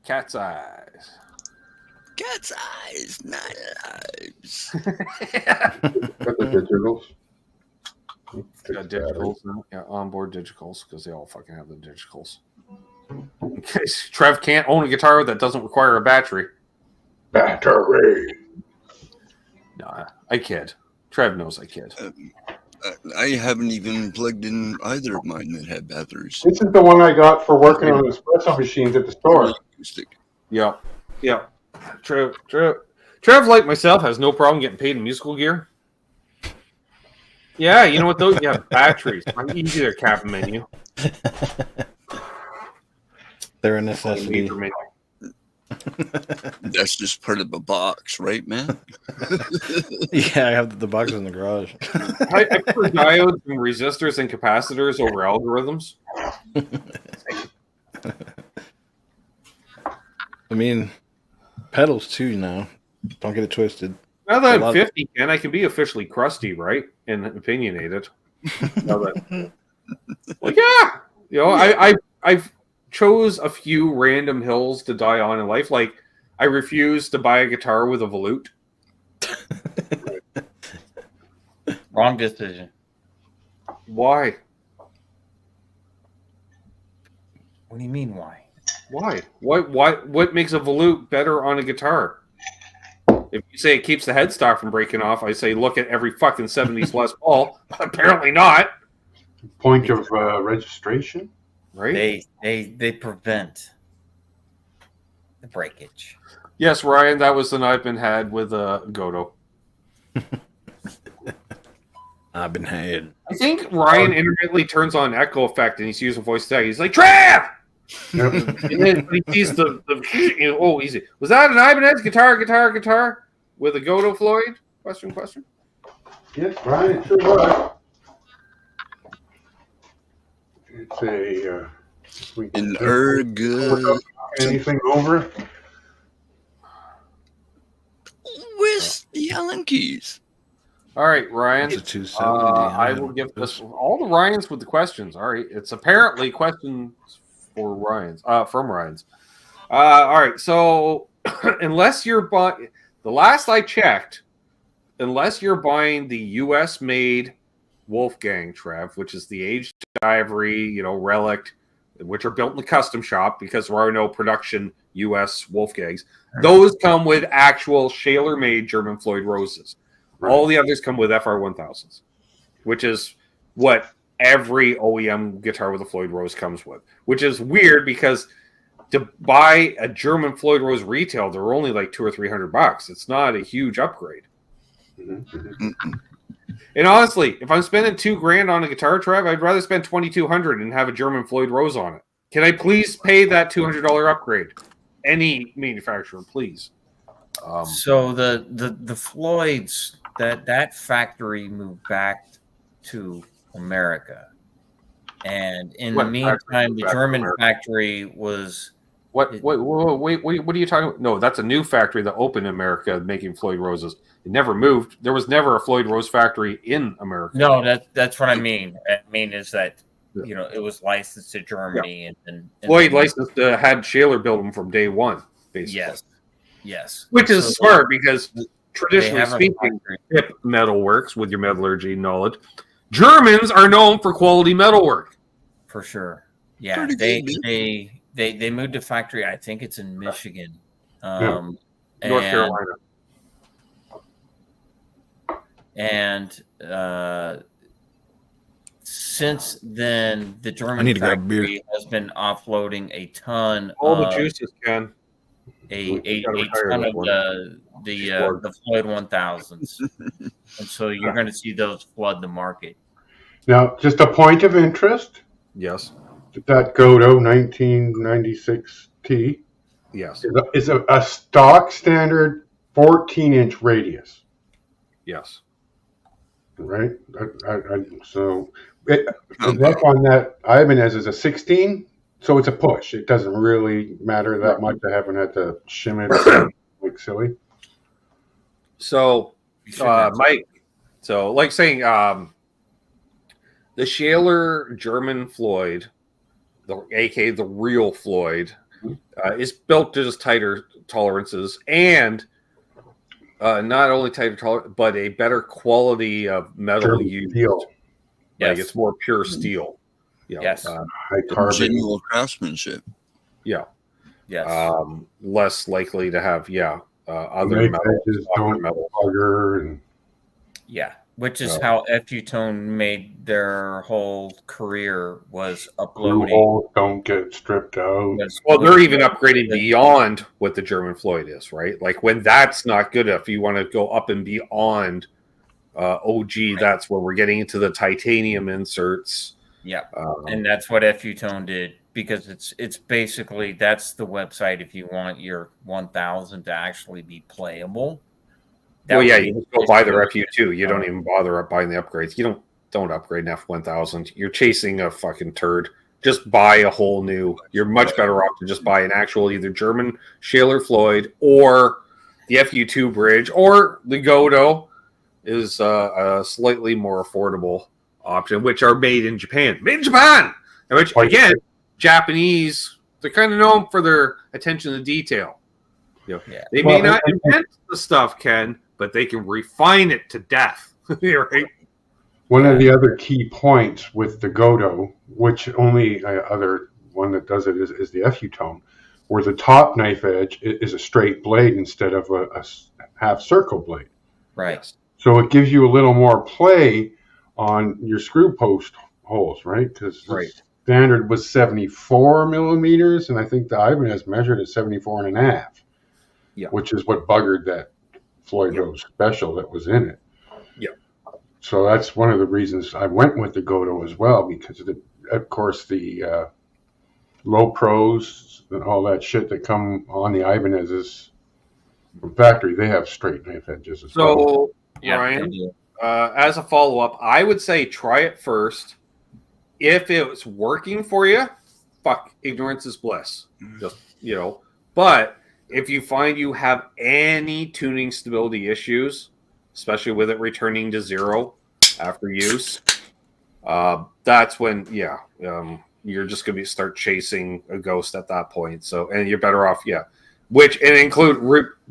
Cat's eyes. Cat's eyes, not lives. got the digitals. Got digitals now. Yeah, onboard digitals, because they all fucking have the digitals. In case Trev can't own a guitar that doesn't require a battery. Battery. No, I kid. Trev knows I kid. I haven't even plugged in either of mine that had batteries. This is the one I got for working on espresso machines at the store. Yeah. Trev, like myself, has no problem getting paid in musical gear. Yeah, you know what? Those batteries. I'm easy to cap menu. They're a necessity. That's just part of the box, right, man? Yeah, I have the box in the garage. I prefer diodes and resistors and capacitors over algorithms. I mean, pedals too now. Don't get it twisted. Now that I'm 50, Ken, I can be officially crusty, right? And opinionated. Well, yeah. You know, I've chose a few random hills to die on in life. Like, I refuse to buy a guitar with a volute. Wrong decision. Why? What do you mean, why? Why? What makes a volute better on a guitar? If you say it keeps the headstock from breaking off, I say look at every fucking 70s Les Paul. Apparently not. Point of registration? Right? They prevent the breakage. Yes, Ryan, that was the night been had with Godo. I've been had. I think Ryan intermittently turns on echo effect and he's using voice tag. He's like, Trav! Yep. And then he sees the oh, easy. Was that an Ibanez guitar with a Godo Floyd? Question. Yes, Brian, it sure was. It's a An erg. anything over? Where's the Allen keys? All right, Ryan. It's a 270. I will give this all the Ryans with the questions. All right, it's apparently questions for Ryans from Ryans. All right, so unless you're buying, the last I checked, unless you're buying the U.S. made Wolfgang Trev, which is the aged ivory, relic, which are built in the custom shop because there are no production U.S. Wolfgangs. Those come with actual Shaler made German Floyd Roses. Right. All the others come with FR1000s, which is what every OEM guitar with a Floyd Rose comes with, which is weird because to buy a German Floyd Rose retail, they're only like $200 or $300. It's not a huge upgrade. Mm-hmm. And honestly, if I'm spending $2,000 on a guitar, Trev, I'd rather spend $2,200 and have a German Floyd Rose on it. Can I please pay that $200 upgrade? Any manufacturer, please. So the Floyds, that factory moved back to America, and in the meantime, the German factory was Wait, what are you talking about? No, that's a new factory that opened in America making Floyd Roses. It never moved. There was never a Floyd Rose factory in America. No, that's what I mean. I mean is that it was licensed to Germany, and Floyd licensed had Shaler build them from day one, basically. Yes. Which is smart because traditionally speaking, hip metalworks with your metallurgy knowledge, Germans are known for quality metalwork. For sure. Yeah, they moved to factory. I think it's in Michigan, North Carolina. And since then, the German factory has been offloading a ton. All the juices, Ken. A ton of the Floyd 1000s, and so you're going to see those flood the market. Now, just a point of interest. Yes. That Godo 1996T. Yes. Is a stock standard 14-inch radius. Yes. Right. So up on that Ibanez is a 16. So it's a push. It doesn't really matter that much. I haven't had to shim it like silly. So, Mike, like saying the Shaler German Floyd, aka the real Floyd, is built to just tighter tolerances and not only tighter tolerance, but a better quality of metal used. Steel. Like it's more pure steel. Yes. High carbon. General craftsmanship. Yeah. Yes. Less likely to have other metal. metal. And... Yeah. Which is how FU-Tone made their whole career, was Blue uploading. holes don't get stripped out. Well, they're even upgrading beyond what the German Floyd is, right? Like when that's not good enough, you want to go up and beyond OG. That's where we're getting into the titanium inserts. Yeah, and that's what FU-Tone did, because it's basically, that's the website if you want your 1000 to actually be playable. Well, yeah, you just go buy their FU2. You don't even bother buying the upgrades. You don't upgrade an F1000. You're chasing a fucking turd. Just buy a whole new. You're much better off to just buy an actual either German Shaler Floyd or the FU2 bridge, or the Godo is a slightly more affordable option, which are made in Japan. Made in Japan! And which, again, Japanese, they're kind of known for their attention to detail. You know, they may not invent the stuff, Ken, but they can refine it to death. Right? One of the other key points with the Godo, which only other one that does it is the FU-Tone, where the top knife edge is a straight blade instead of a half circle blade. Right. So it gives you a little more play on your screw post holes, right? Because standard was 74 millimeters, and I think the Ibanez measured at 74 and a half. Yeah. Which is what buggered that Floyd Rose special that was in it. Yeah. So that's one of the reasons I went with the Godo as well, because of course the low pros and all that shit that come on the Ibanez's from factory, they have straight knife edges as well. So, Ryan, as a follow-up, I would say try it first. If it's working for you, fuck, ignorance is bliss. Just, but if you find you have any tuning stability issues, especially with it returning to zero after use, that's when, you're just going to start chasing a ghost at that point. So, and you're better off,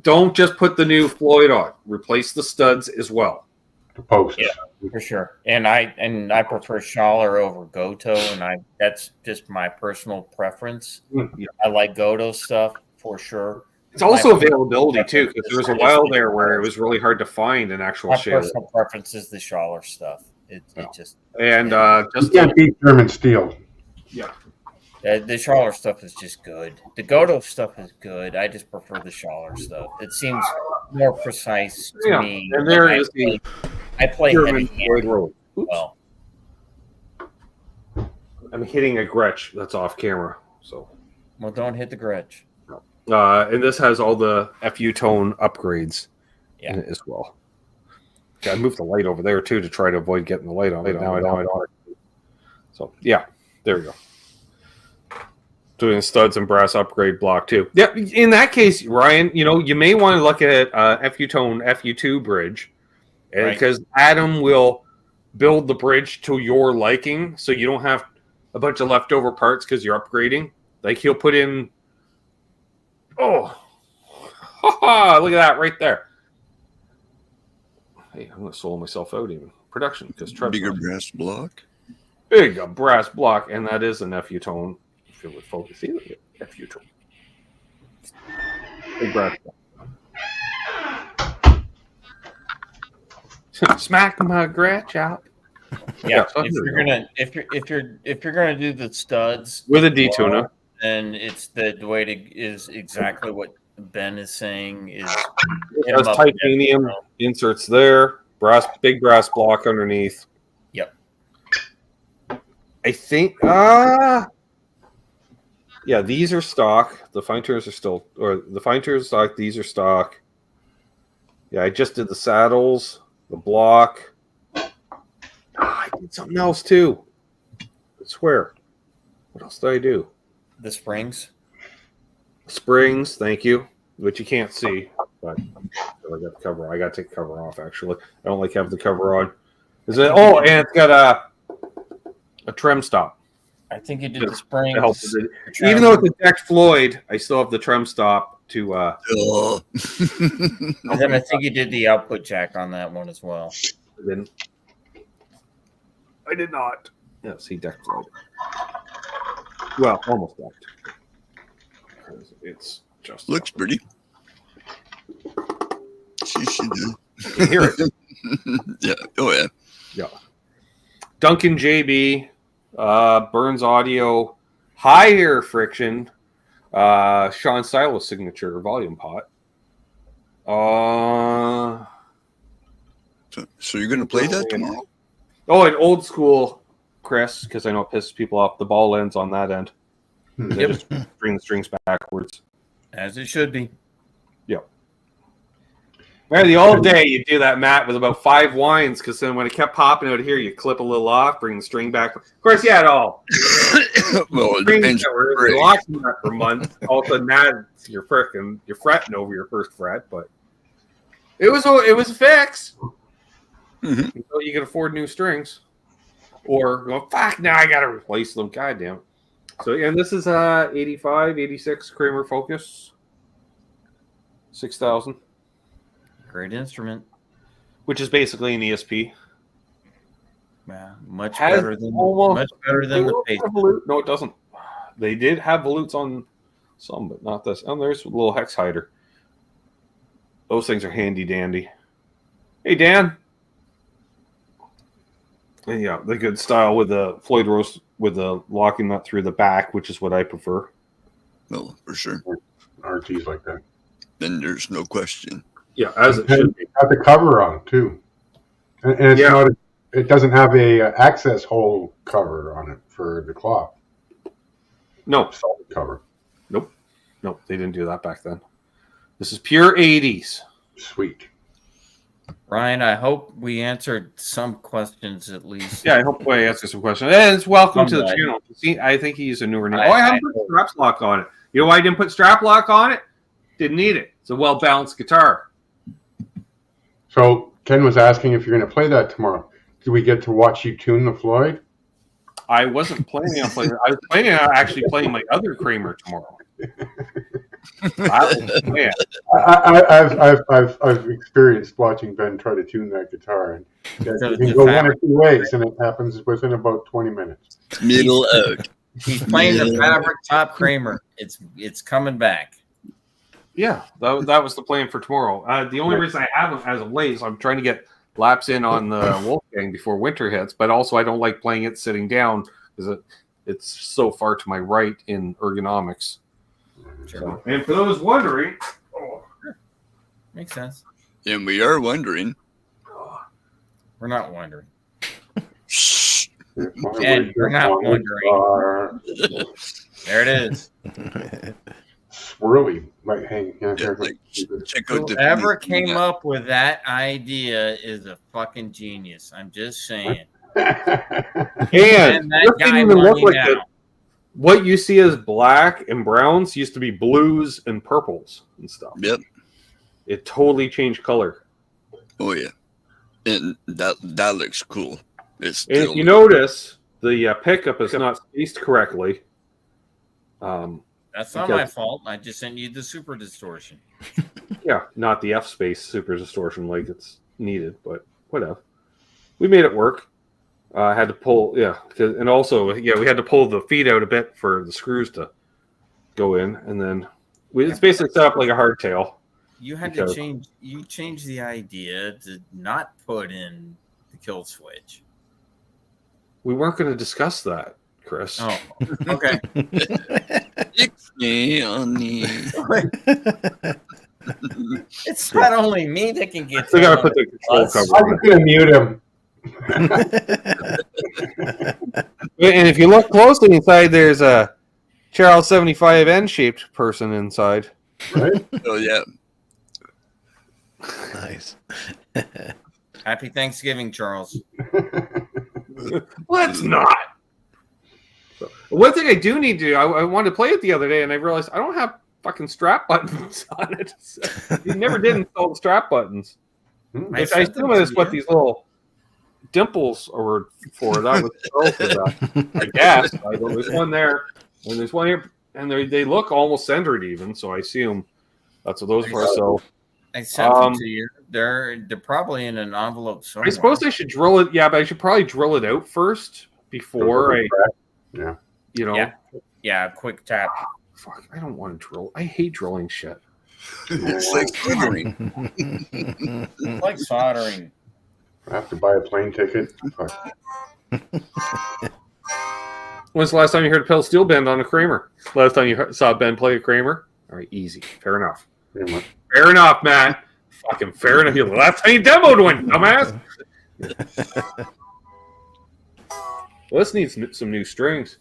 don't just put the new Floyd on. Replace the studs as well. The posts. Yeah, for sure. And I prefer Schaller over Goto, and that's just my personal preference. Yeah. I like Goto stuff for sure. It's also availability too, because there was a while there where it was really hard to find an actual shaler. My personal preference is the Schaller stuff. It just you can't beat German steel. Yeah. The Schaller stuff is just good. The Goto stuff is good. I just prefer the Schaller stuff. It seems more precise to me. And there is I play German heavy Floyd Rose. well. I'm hitting a Gretsch that's off camera. So, Well, don't hit the Gretsch. And this has all the FU-Tone upgrades in it as well. Okay, I moved the light over there too to try to avoid getting the light on. Now I don't. So yeah, there we go. Doing studs and brass upgrade block too. Yeah, in that case, Ryan, you may want to look at FU-Tone FU2 bridge, because Adam will build the bridge to your liking, so you don't have a bunch of leftover parts because you're upgrading. Like he'll put in. Oh, look at that right there. Hey, I'm going to solo myself out even. Production, because bigger brass block. Big brass block, and that is an FU-Tone. If it would focus, look at FU-Tone. Big brass block. Smack my Gretsch out. Yeah, if you're gonna do the studs with a D-tuner. And it's the way is exactly what Ben is saying. Is there's titanium inserts there, big brass block underneath. Yep. I think these are stock. The fine tuners are still, or the fine tuners are stock. These are stock. Yeah, I just did the saddles, the block. I did something else too. I swear. What else did I do? The springs. Springs, thank you. Which you can't see, but I got the cover. I got to take the cover off. Actually, I don't like having the cover on. Is it? Oh, and it's got a trim stop. I think you did the springs. Even though it's a decked Floyd, I still have the trim stop to. And then I think you did the output jack on that one as well. I did not. Yeah, see, decked Floyd. Well, almost decked. It's just looks pretty. She did. You can hear it. Yeah. Oh yeah. Yeah. Duncan JB, Burns Audio, higher friction, Sean Silas signature volume pot. So you're gonna play that tomorrow? Oh, an old school, Chris, because I know it pisses people off. The ball ends on that end. They just bring the strings backwards. As it should be. Yep. Man, the old day, you do that, Matt, with about 5 winds, because then when it kept popping out here, you clip a little off, bring the string back. Of course, you had all. Well, it Strings depends. that were locking that for months. All of a sudden, now you're fretting over your first fret, but it was a fix. Mhm. Until you can afford new strings. Or, well, fuck, now I got to replace them. God damn it. So, and this is 85, 86 Kramer Focus. 6,000. Great instrument. Which is basically an ESP. Yeah, much Has better than almost- the pace. No, it doesn't. They did have volutes on some, but not this. And there's a little hex hider. Those things are handy dandy. Hey, Dan. And yeah, the good style with the Floyd Rose with the locking nut through the back, which is what I prefer. No, for sure. RTs like that. Then there's no question. Yeah, as it And should be. it's got the cover on too, and it's Yeah. not. It doesn't have a access hole cover on it for the cloth. No, Solid cover. no, they didn't do that back then. This is pure 80s. Sweet. Ryan, I hope we answered some questions at least. Yeah, I hope I answered some questions. And it's welcome to the Somewhat. channel. See, I think he's a newer name. I- I haven't I put straps lock on it. You know why I didn't put strap lock on it? Didn't need it. It's a well-balanced guitar. So Ken was asking if you're going to play that tomorrow. Do we get to watch you tune the Floyd? I wasn't planning on playing. I was planning on actually playing my other Kramer tomorrow. Yeah. I've experienced watching Ben try to tune that guitar, and you The can go one or fabric. two ways, and it happens within about 20 minutes. Middle out. He's playing the fabric top Kramer. It's coming back. Yeah, that was the plan for tomorrow. The only reason I haven't as of late is I'm trying to get laps in on the Wolfgang before winter hits, but also I don't like playing it sitting down because it's so far to my right in ergonomics. So, and for those wondering, Makes sense. And we are wondering. We're not wondering. Shh. And we're not wondering. There it is. Swirly, like hang. Yeah, like, check out the Whoever came up with that idea is a fucking genius. I'm just saying. and that this guy didn't even look money like now. it. What you see as black and browns used to be blues and purples and stuff. Yep. It totally changed color. Oh yeah. And that looks cool. It's And still, if you notice, the pickup is not spaced correctly. That's not my fault. I just sent you the super distortion. Yeah, not the F space super distortion like it's needed, but whatever. We made it work. I had to pull, and also, we had to pull the feet out a bit for the screws to go in, and then it's basically set up like a hardtail. You had Because- to change. You changed the idea to not put in the kill switch. We weren't going to discuss that, Chris. Oh, okay. Fix me on the. It's not only me that can get. Still got to put the control Us. cover I'm on just gonna mute him. it. And if you look closely inside, there's a Charles 75N shaped person inside. Right? Oh yeah. Nice. Happy Thanksgiving, Charles. Let's not. So, one thing I do need to do, I wanted to play it the other day, and I realized I don't have fucking strap buttons on it. You never did install the strap buttons. Hmm. I assume it's what these little dimples are for. That was for that. I guess. There's one there, and there's one here, and they look almost centered even. So I assume that's what those are. So I sent them to you. They're probably in an envelope somewhere. I suppose I should drill it. Yeah, but I should probably drill it out first before I. Yeah. You know. Yeah. Yeah, quick tap. Fuck! I don't want to drill. I hate drilling shit. It's like soldering. It's like soldering. I have to buy a plane ticket. Fuck. When's the last time you heard a pedal steel band on a Kramer? Last time you saw Ben play a Kramer? All right, easy. Fair enough. Pretty much. Fair enough, Matt. Fucking fair enough. The last time you demoed one, dumbass. Well, this needs some new strings.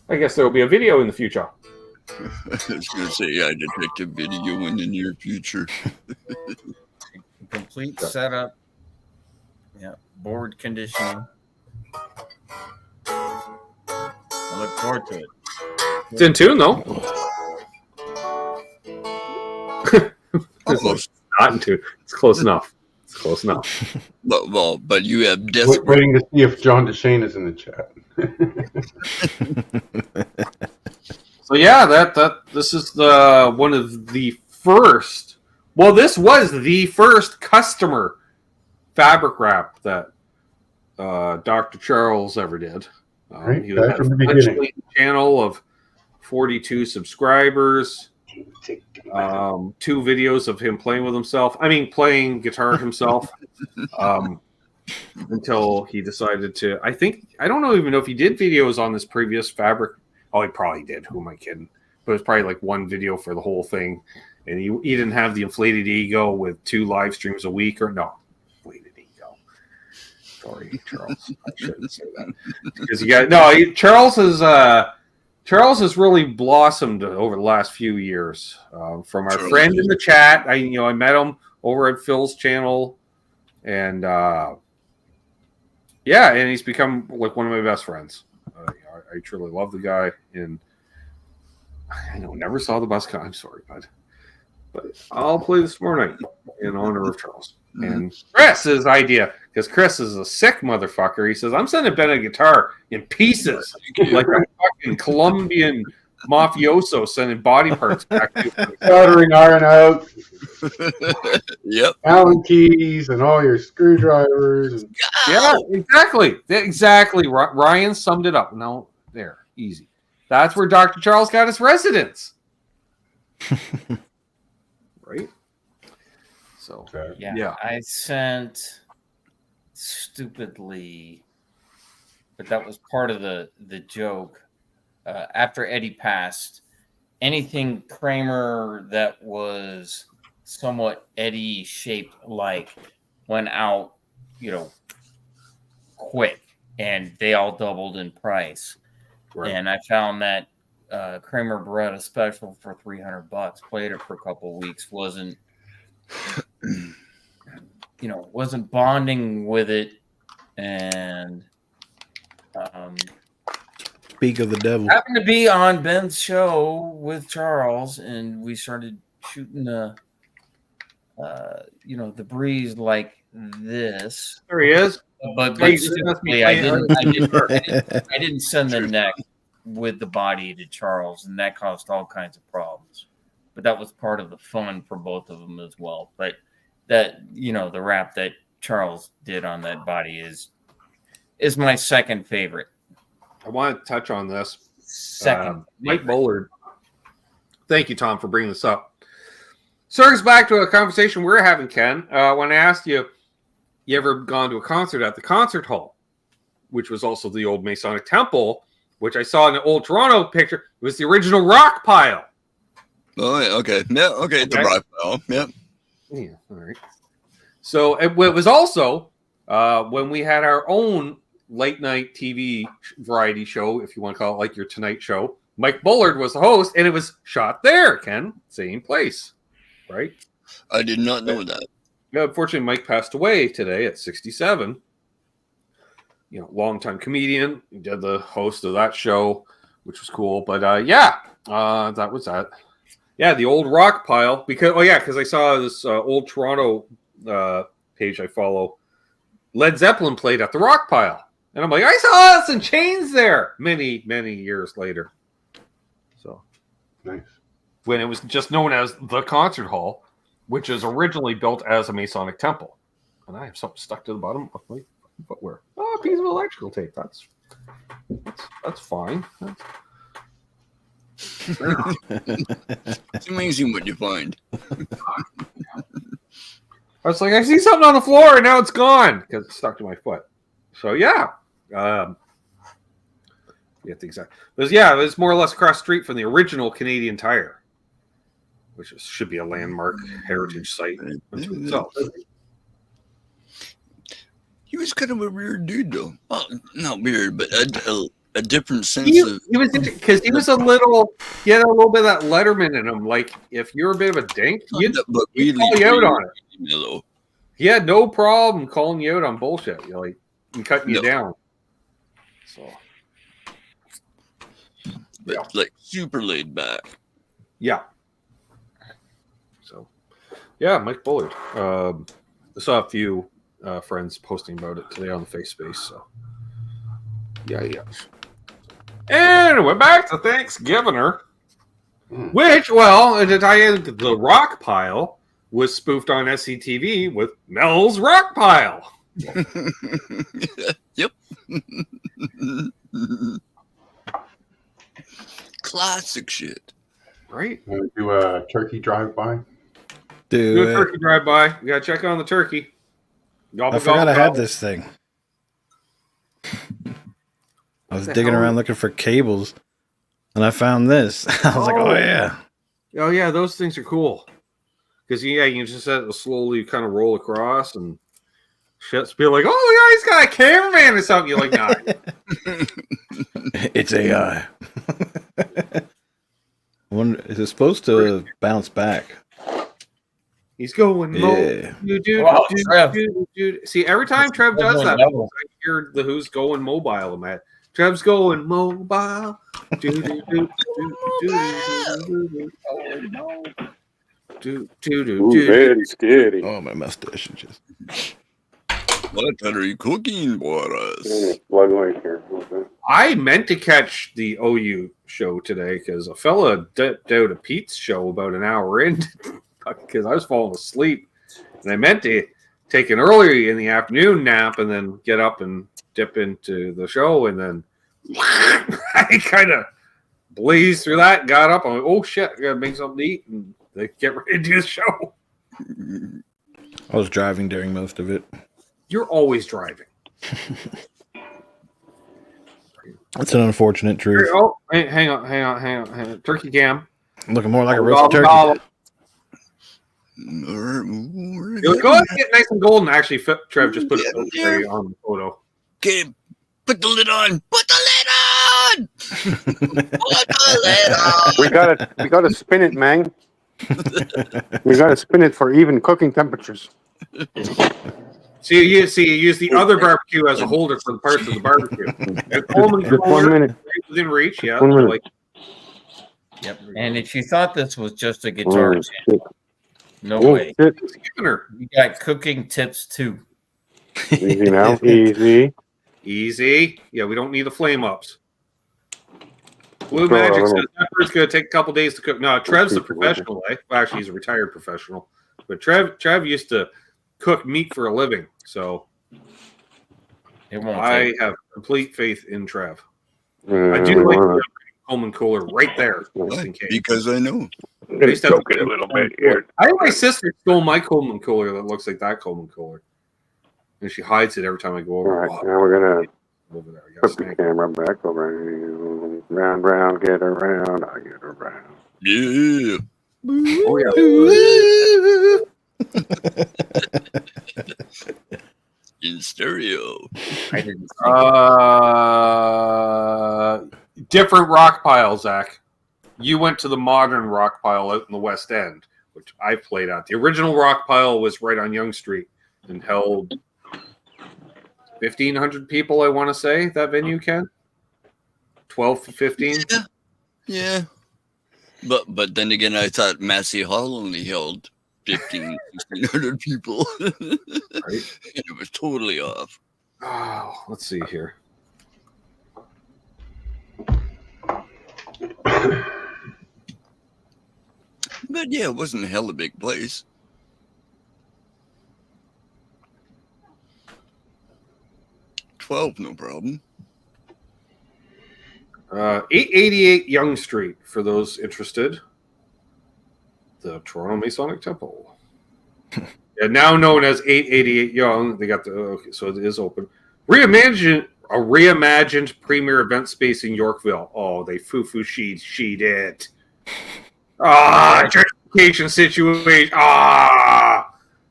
I guess there will be a video in the future. I was going to say, I detect a video in the near future. Complete setup. Yeah, board conditioning. I look forward to it. It's in tune, though. Almost. Not in tune. It's close enough. It's close enough. But you have Waiting to see if John DeShane is in the chat. So yeah, this is the one of the first. Well, this was the first customer fabric wrap that Dr. Charles ever did. Right, He back had from the a beginning. channel of 42 subscribers. 2 videos of him playing with himself. I mean, playing guitar himself. Until he decided to. I don't even know if he did videos on this previous fabric. Oh, he probably did. Who am I kidding? But it was probably like one video for the whole thing. And he didn't have the inflated ego with 2 live streams a week or no. Inflated ego. Sorry, Charles. I shouldn't say that. Because Charles has really blossomed over the last few years. From our friend in the chat, I met him over at Phil's channel, and and he's become like one of my best friends. I truly love the guy, and I never saw the bus come. I'm sorry, bud, but I'll play this tomorrow night in honor of Charles. And Chris's idea, because Chris is a sick motherfucker. He says, I'm sending Ben a guitar in pieces, like a fucking Colombian mafioso sending body parts back to you. Soldering iron out, Yep. Allen keys, and all your screwdrivers. And Yeah, exactly. Ryan summed it up. No, there, easy. That's where Dr. Charles got his residence. Right? So, Yeah, I sent stupidly, but that was part of the joke. After Eddie passed, anything Kramer that was somewhat Eddie shaped like went out, quick, and they all doubled in price. Right. And I found that Kramer brought a special for $300. Played it for a couple of weeks. Wasn't bonding with it, and Speak of the devil. happened to be on Ben's show with Charles, and we started shooting the breeze like this. there he is. But stupidly, I didn't send the neck with the body to Charles, and that caused all kinds of problems. But that was part of the fun for both of them as well. But that the wrap that Charles did on that body is my second favorite. I want to touch on this. Second, Mike Bullard. Thank you, Tom, for bringing this up. Circles back to a conversation we were having, Ken, when I asked you ever gone to a concert at the concert hall, which was also the old Masonic Temple, which I saw in the old Toronto picture. It was the original rock pile. Oh, yeah, okay. Yeah, okay. The rock pile. Yeah. Yeah, all right. So it was also when we had our own late night TV variety show, if you want to call it like your Tonight Show. Mike Bullard was the host, and it was shot there, Ken. Same place, right? I did not know that. Yeah, unfortunately, Mike passed away today at 67. Longtime comedian. He did the host of that show, which was cool. But that was that. Yeah, the old rock pile. Because I saw this old Toronto page I follow. Led Zeppelin played at the rock pile. And I'm like, I saw Alice in Chains there many, many years later. So nice. When it was just known as the concert hall, which is originally built as a Masonic temple. And I have something stuck to the bottom of my footwear. Oh, a piece of electrical tape. That's fine. It's amazing what you find. I was like, I see something on the floor, and now it's gone because it's stuck to my foot. So yeah, get the exact. But yeah, it was more or less across the street from the original Canadian Tire, which should be a landmark heritage site unto itself. He was kind of a weird dude, though. Well, not weird, but a different sense He of. was because he was a little. He had a little bit of that Letterman in him. Like if you're a bit of a dink, he'd call you out on it. Mellow. He had no problem calling you out on bullshit. You're like and cutting you down. So, But like super laid back. yeah. So, yeah, Mike Bullard. I saw a few friends posting about it today on the face space. So, yeah. And we're back to Thanksgivin'r, which, well, to tie in, the Rock Pile was spoofed on SCTV with Mel's Rock Pile. Yep. Classic shit. Right? Want to do a turkey drive-by? Do a turkey drive-by. We got to check on the turkey. I forgot I had this thing. I was digging around looking for cables, and I found this. I was like, oh, yeah. Oh, yeah, those things are cool. Because, yeah, you can just let it slowly kind of roll across and shit's be like, oh, yeah, he's got a cameraman or something. You're like, nah. It's AI. Is it supposed to bounce back? He's going Yeah. Dude. See, every time Trev does that, I hear the Who's Going Mobile. I'm at Trev's going mobile. Very scary. Oh, my mustache is just. What are you cooking for us? Plug right here. Okay. I meant to catch the OU show today because a fella dipped out a Pete's show about an hour in because I was falling asleep. And I meant to take an early in the afternoon nap and then get up and dip into the show. And then I kind of blazed through that, got up. I'm like, oh, shit, I got to make something to eat and get ready to do the show. I was driving during most of it. You're always driving. That's an unfortunate truth. Oh, hang on. Turkey cam. Looking more like a roasted turkey. Go Go ahead and get nice and golden. Actually, Trev just put it on the photo. Okay, put the lid on. Put the lid on. Put the lid on. We gotta spin it, man. We gotta spin it for even cooking temperatures. See, you use the other barbecue as a holder for the parts of the barbecue. Just 1 minute. Within reach, yeah. 1 minute. Like, Yep. And if you thought this was just a guitar, shit. no Oh, way. shit. You got cooking tips too. Easy now. Easy. Yeah, we don't need the flame ups. Blue Magic says it's going to take a couple days to cook. No, Trev's a professional. Well, actually, he's a retired professional. But Trev used to cook meat for a living, so I have complete faith in Trev. I do like the Coleman cooler right there, just in case. Because I know. a little bit here. I think my sister stole my Coleman cooler that looks like that Coleman cooler, and she hides it every time I go over. All right, now we're gonna Over there. I got put the snake. camera back around, round, get around, I get around. Yeah. Oh yeah. In stereo. I didn't. Different rock pile, Zach. You went to the modern rock pile out in the West End, which I played at. The original rock pile was right on Yonge Street and held 1,500 people, I want to say, that venue, Ken? 12 to 15? Yeah. But then again, I thought Massey Hall only held 1,500 people. Right. And it was totally off. Oh, let's see here. But yeah, it wasn't a hell of a big place. $12, no problem. 888 Yonge Street, for those interested. The Toronto Masonic Temple. Yeah, now known as 888 Yonge. They got the okay, so it is open. Reimagined premier event space in Yorkville. Oh, they foo-foo sheet it. Gentrification situation.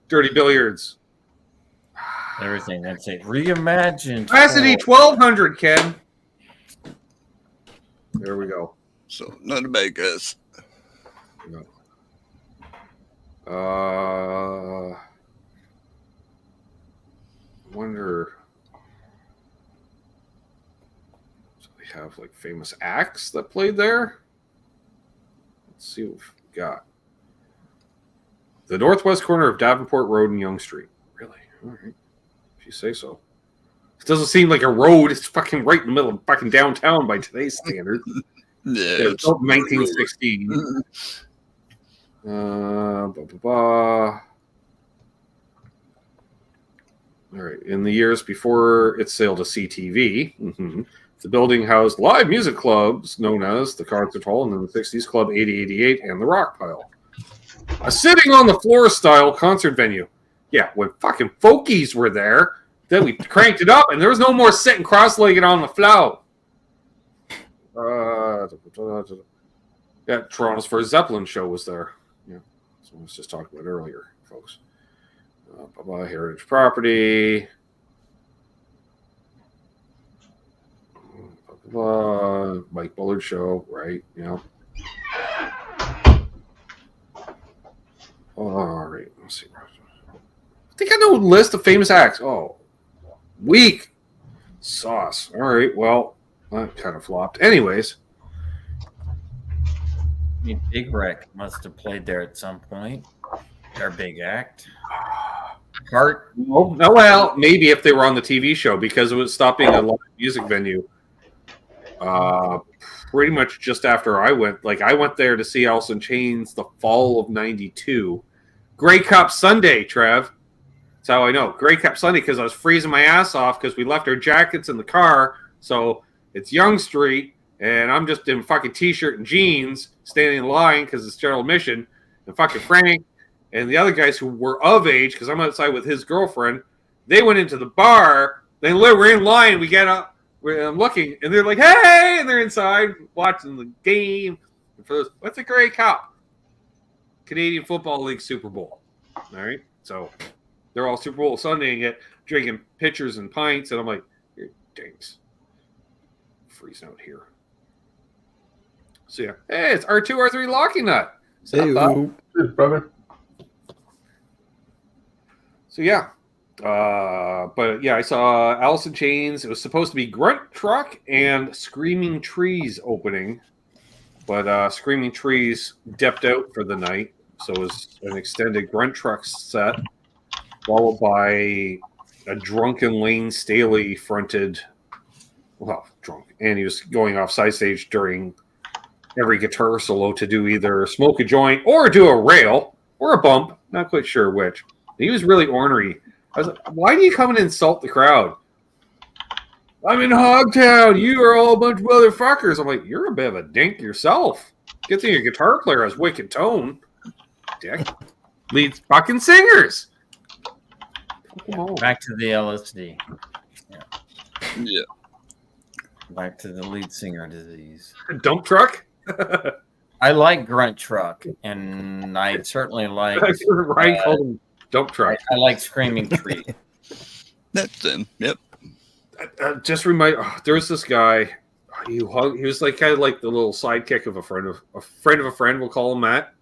Dirty billiards. Everything. That's it. Reimagined. Capacity 1,200, Ken. There we go. So not a bad guess. No. Wonder. So we have like famous acts that played there. Let's see what we've got. The northwest corner of Davenport Road and Yonge Street. Really? All right. If you say so. It doesn't seem like a road. It's fucking right in the middle of fucking downtown by today's standards. Yeah, It was built in 1916. All right. In the years before its sale to CTV, the building housed live music clubs known as the Concert Hall, and in the 60s, Club 8088 and the Rock Pile. A sitting on the floor style concert venue. Yeah, when fucking folkies were there, then we cranked it up, and there was no more sitting cross-legged on the floor. Yeah, Toronto's first Zeppelin show was there. Yeah, that's what I was just talking about earlier, folks. Heritage property. Mike Bullard show, right? Yeah. All right, let's see. I think I know a list of famous acts. Oh, weak sauce. All right, well, that kind of flopped. Anyways. I mean, Big Wreck must have played there at some point. Their big act. Heart. Oh, no, well, maybe if they were on the TV show, because it was stopping a live music venue. Pretty much just after I went. Like, I went there to see Alice in Chains the fall of '92. Grey Cup Sunday, Trev. That's how I know. Grey Cup Sunday, because I was freezing my ass off because we left our jackets in the car. So it's Yonge Street, and I'm just in fucking t-shirt and jeans standing in line because it's general admission. And fucking Frank and the other guys who were of age, because I'm outside with his girlfriend, they went into the bar. They were in line. We get up. I'm looking, and they're like, hey! And they're inside watching the game. And for those, what's a Grey Cup? Canadian Football League Super Bowl. All right? So they're all Super Bowl Sundaying it, drinking pitchers and pints, and I'm like, you're dinks. Freezing out here. So yeah. Hey, it's R2, R3 Locking Nut. Hey, Cheers, brother. So yeah. But yeah, I saw Alice in Chains. It was supposed to be Grunt Truck and Screaming Trees opening. But Screaming Trees dipped out for the night. So it was an extended Grunt Truck set, followed by a Drunken Lane Staley fronted, well, drunk. And he was going off side stage during every guitar solo to do either smoke a joint or do a rail or a bump. Not quite sure which. He was really ornery. I was like, why do you come and insult the crowd? I'm in Hogtown. You are all a bunch of motherfuckers. I'm like, you're a bit of a dink yourself. Good thing your guitar player has wicked tone. Dick. Leads fucking singers. Back to the LSD. Yeah. Back to the lead singer disease. Dump truck? I like Grunt Truck, and I certainly like Ryan called him Dump truck. I like Screaming Tree. That's them. Yep. Just remind. There was this guy. He was like kind of like the little sidekick of a friend of a friend. We'll call him Matt.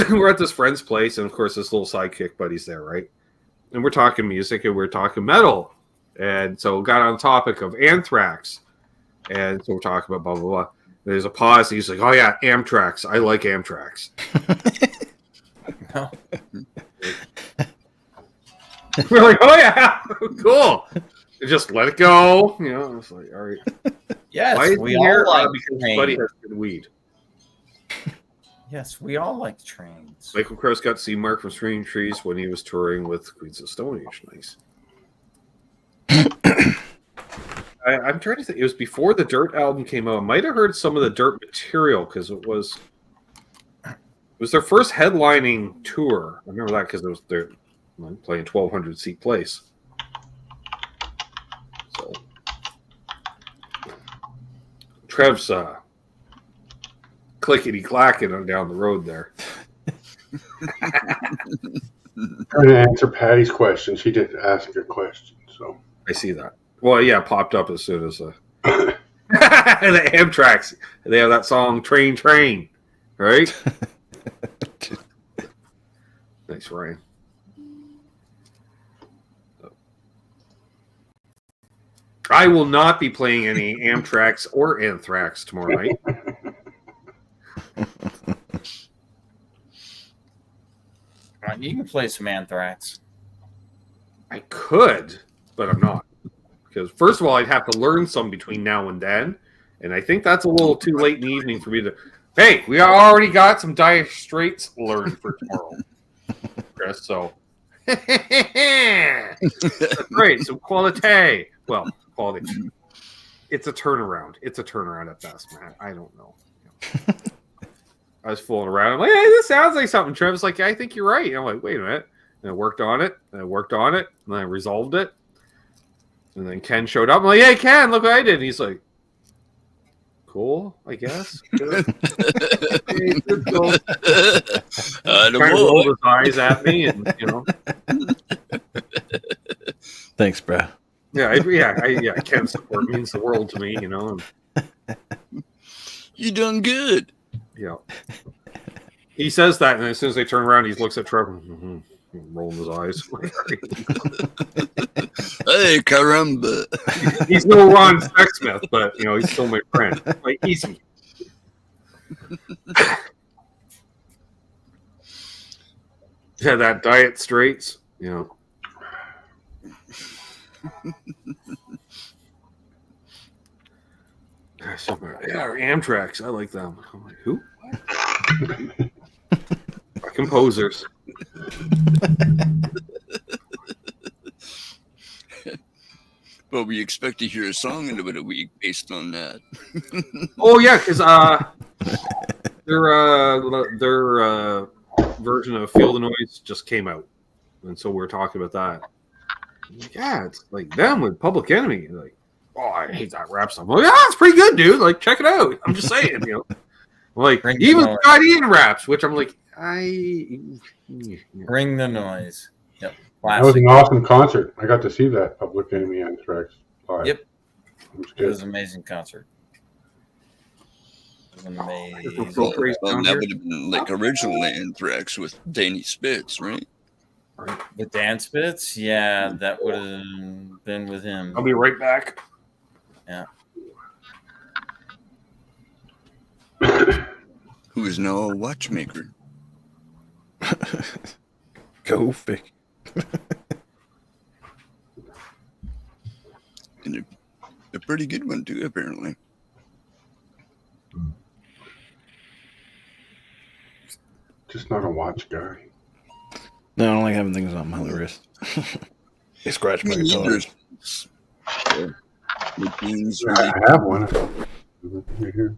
We're at this friend's place, and of course, this little sidekick buddy's there, right? And we're talking music, and we're talking metal, and so got on topic of Anthrax, and so we're talking about blah blah blah. There's a pause. And he's like, "Oh yeah, Amtrax. I like Amtrax." No. We're like, "Oh yeah, cool." Just let it go. You know, it's like, all right. Yes, Why is we he all here? like Because trains. Buddy has good weed. Yes, we all like trains. Michael Krause got to see Mark from Screaming Trees when he was touring with Queens of Stone Age. Nice. I'm trying to think. It was before the Dirt album came out. I might have heard some of the Dirt material because it was their first headlining tour. I remember that because it was their playing 1,200 seat place. So Trev's clickety clacking down the road there. Trying to answer Patty's question. She did ask a question, so I see that. Well, yeah, it popped up as soon as the Amtrak's. They have that song "Train, Train," right? Thanks, Ryan. I will not be playing any Amtrax or Anthrax tomorrow night. You can play some Anthrax. I could, but I'm not. Because first of all, I'd have to learn some between now and then. And I think that's a little too late in the evening for me to... Hey, we already got some Dire Straits learned for tomorrow, Chris. So, that's great. Some quality. Well, quality. It's a turnaround. It's a turnaround at best, man. I don't know. I was fooling around. I'm like, hey, this sounds like something. Trevor's like, yeah, I think you're right. I'm like, wait a minute. And I worked on it. And I worked on it. And then I resolved it. And then Ken showed up. I'm like, hey, Ken, look what I did. And he's like, cool, I guess. Good. Hey, good cool. Trying to roll his eyes at me, and Thanks, bro. Ken's support means the world to me, And, You done good. yeah. He says that, and as soon as they turn around, he looks at Trevor, rolling his eyes. Hey, caramba. He's no Ron Sexsmith, but he's still my friend. Like, easy. Yeah, that Diet Straits, Yeah, or Amtrax. I like them. I'm like, who? Composers. Well, we expect to hear a song in about a week based on that. Oh yeah, because their version of Feel the Noise just came out, and so we're talking about that. I'm like, yeah, it's like them with Public Enemy. And like, oh, I hate that rap song. I'm like, yeah, it's pretty good, dude. Like, check it out. I'm just saying, Like, even Scott Ian raps, which I'm like, Bring the noise. Yep. That was an awesome concert. I got to see that Public Enemy Anthrax live. Yep. It was an amazing concert. It was an amazing. Well, that would have been like original Anthrax with Danny Spitz, right? With Dan Spitz? Yeah, that would have been with him. I'll be right back. Yeah. Who is now a watchmaker. Go figure. And a pretty good one too, apparently. Just not a watch guy. No, I don't like having things on my wrist. They scratch my guitar. I have one. Right here.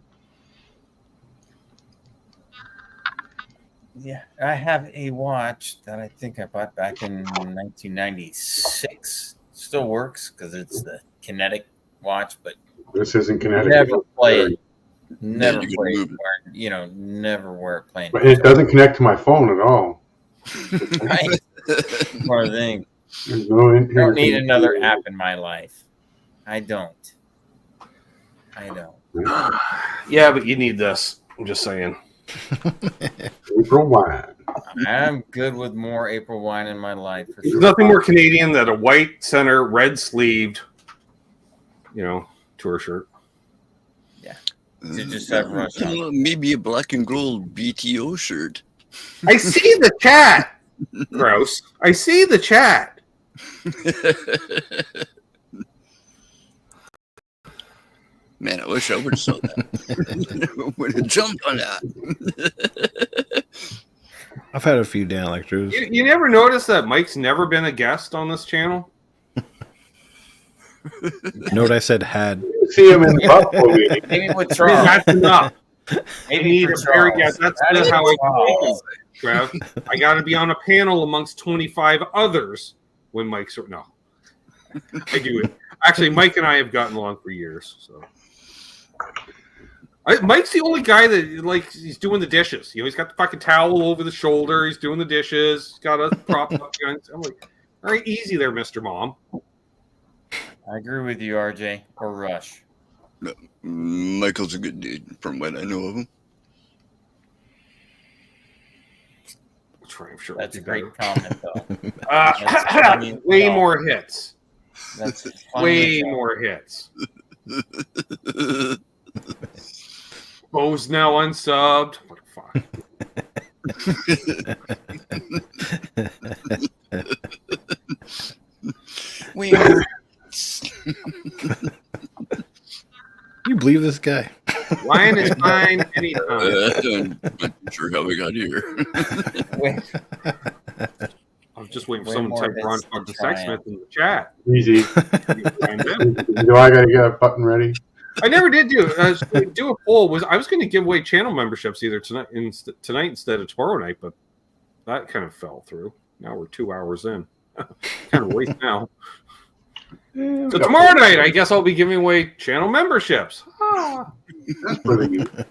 Yeah, I have a watch that I think I bought back in 1996. Still works because it's the kinetic watch, but This isn't Cnada. never play it. Never you can play move it. Never wear it playing. But it doesn't connect to my phone at all. Right? Poor thing. There's no I don't need another app in my life. I don't. Yeah, but you need this. I'm just saying. April wine. I'm good with more April wine in my life. For There's sure. nothing more Canadian than a white center, red sleeved, tour shirt. You just have Rush on. Maybe a black and gold BTO shirt. I see the chat. Gross. I see the chat. Man, I wish I would have saw that. Would have jumped on that. I've had a few Dan Electros. You never notice that Mike's never been a guest on this channel? You know what I said? Had. See him in the Buffalo meeting. Maybe with Charles. That's enough. Maybe Need for a very, yeah, Charles. that's That is how I Charles. think, Trev. I got to be on a panel amongst 25 others when Mike's. No, I do it. Actually, Mike and I have gotten along for years. So, Mike's the only guy that like he's doing the dishes. You know, he's got the fucking towel over the shoulder. He's doing the dishes. He's got a prop up. I'm like, all right, easy there, Mr. Mom. I agree with you, RJ or Rush. Michael's a good dude, from what I know of him. I'm sure That's a it'll be great comment, though. better. Way more hits. That's Way funny. more hits. Bo's now unsubbed. What the fuck? Wait, You believe this guy? Lion is fine anytime. I'm not sure how we got here. Wait, I'm just waiting for Way someone to more type Ron hits Fuck the than Sexsmith in the chat. Easy. I Do I gotta get a button ready? never did do a poll. I was going to give away channel memberships either tonight instead of tomorrow night, but that kind of fell through. Now we're 2 hours in. Kind of waste now. So tomorrow night, I guess I'll be giving away channel memberships. That's pretty good.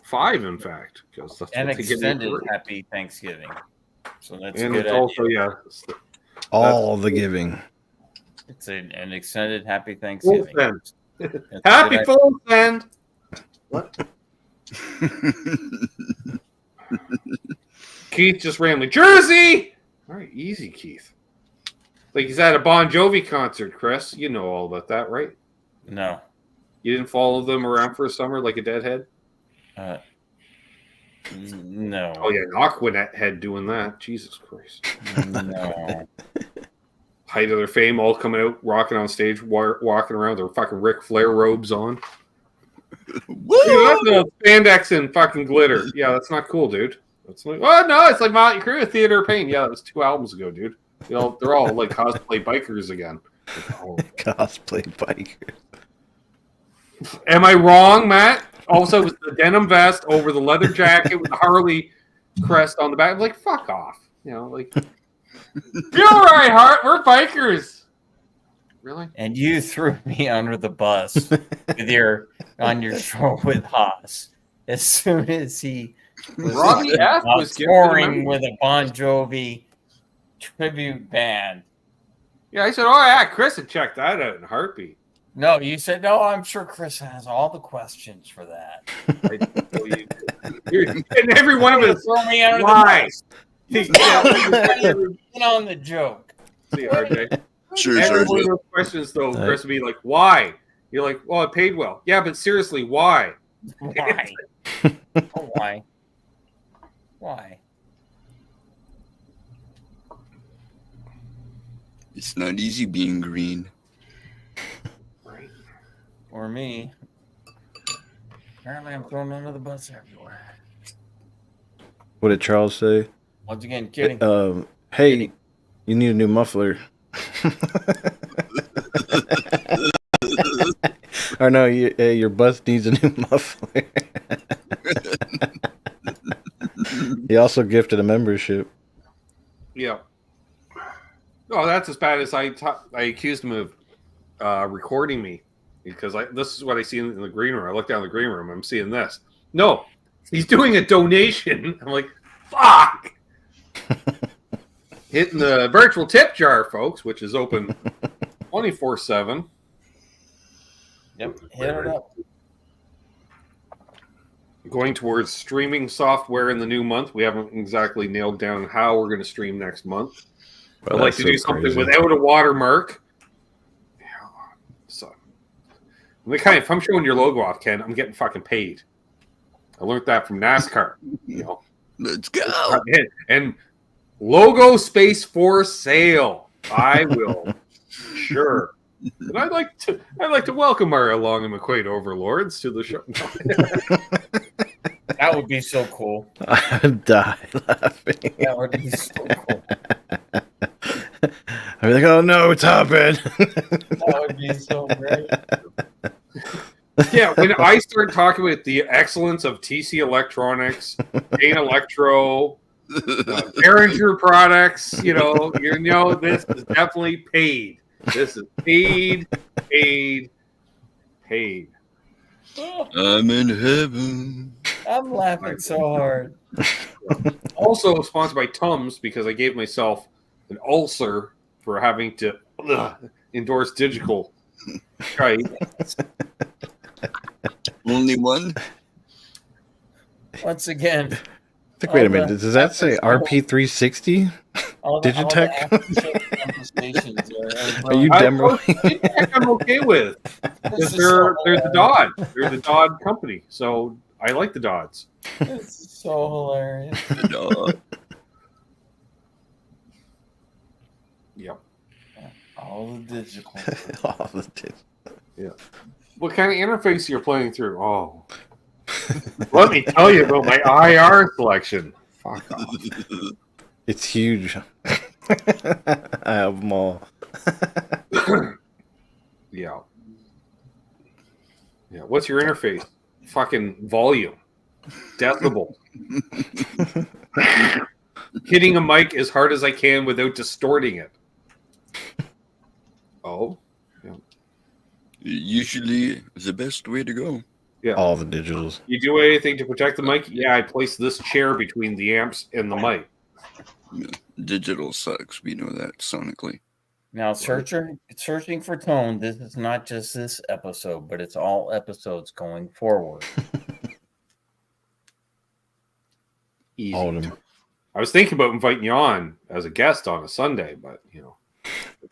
5, in fact, because that's and what they give me extended for it. Happy Thanksgiving. So that's a And good it's idea. also All the giving. It's an extended Happy full Thanksgiving. send. That's a Happy good full send. What? Keith just randomly Jersey. All right, easy, Keith. Like he's at a Bon Jovi concert, Chris. You know all about that, right? idea. No. You didn't follow them around for a summer like a deadhead? No. Oh yeah, an Aquanet head doing that. Jesus Christ. No. Height of their fame, all coming out, rocking on stage, walking around their fucking Ric Flair robes on. Woo! Dude, that's spandex and fucking glitter. Yeah, that's not cool, dude. That's like, oh no, it's like Motley Crue, Theater of Pain. Yeah, that was 2 albums ago, dude. You know, they're all like cosplay bikers again. Oh. Cosplay biker. Am I wrong, Matt? Also, it was the denim vest over the leather jacket with the Harley crest on the back. I'm like, fuck off. You know, like, you're all right, Hart. We're bikers. Really? And you threw me under the bus with on your show with Haas as soon as he was Robbie F. was gifted a touring member. with a Bon Jovi tribute band. Yeah, I said, oh yeah, Chris had checked that out in a heartbeat. No, you said no. I'm sure Chris has all the questions for that. And every one of us. Throw me under Why? the bus. In on the joke. See, RJ. Sure, Every sure. one of those questions, though, Chris would be like, why? You're like, well, I paid well. Yeah, but seriously, why? Why? Oh, why? Why? It's not easy being green. Right. Or me. Apparently, I'm thrown under the bus everywhere. What did Charles say? Once again, kidding. Hey, you need a new muffler. Or no, your bus needs a new muffler. He also gifted a membership. Yeah. Oh, that's as bad as I accused him of recording me because this is what I see in the green room. I look down the green room. I'm seeing this. No, he's doing a donation. I'm like, fuck. Hitting the virtual tip jar, folks, which is open 24/7. Yep, hit it up. Going towards streaming software in the new month. We haven't exactly nailed down how we're going to stream next month. Well, I'd like to that's do so something crazy. without a watermark. So, if I'm showing your logo off, Ken, I'm getting fucking paid. I learned that from NASCAR. You know, Let's go. and logo space for sale. I will, sure. And I'd like to welcome our Long and McQuaid overlords to the show. That would be so cool. I would die laughing. That would be so cool. I'd be like, oh no, it's happened. That would be so great. Yeah, when I start talking about the excellence of TC Electronics, Dane Electro, Behringer products, this is definitely paid. This is paid. I'm in heaven. I'm laughing so hard. Also sponsored by Tums because I gave myself an ulcer for having to endorse digital. Right. Only one? Once again, Wait a minute. Does that say RP360? Digitech? Conversations Are you demo? I'm okay with. Because they're the Dodd. They're the Dodd company. So I like the Dodds. This is so hilarious. No. Yep. All the digital. All the Yeah. What kind of interface you're playing through? Oh. Let me tell you about my IR selection. Fuck off. It's huge. I have them all. Yeah. Yeah. What's your interface? Fucking volume. Decibel. Hitting a mic as hard as I can without distorting it. Oh. Yeah. Usually the best way to go. Yeah. All the digitals. You do anything to protect the mic? Yeah, I placed this chair between the amps and the mic. Yeah. Digital sucks. We know that sonically. Now, searching for tone. This is not just this episode, but it's all episodes going forward. Easy. All of them. I was thinking about inviting you on as a guest on a Sunday, but the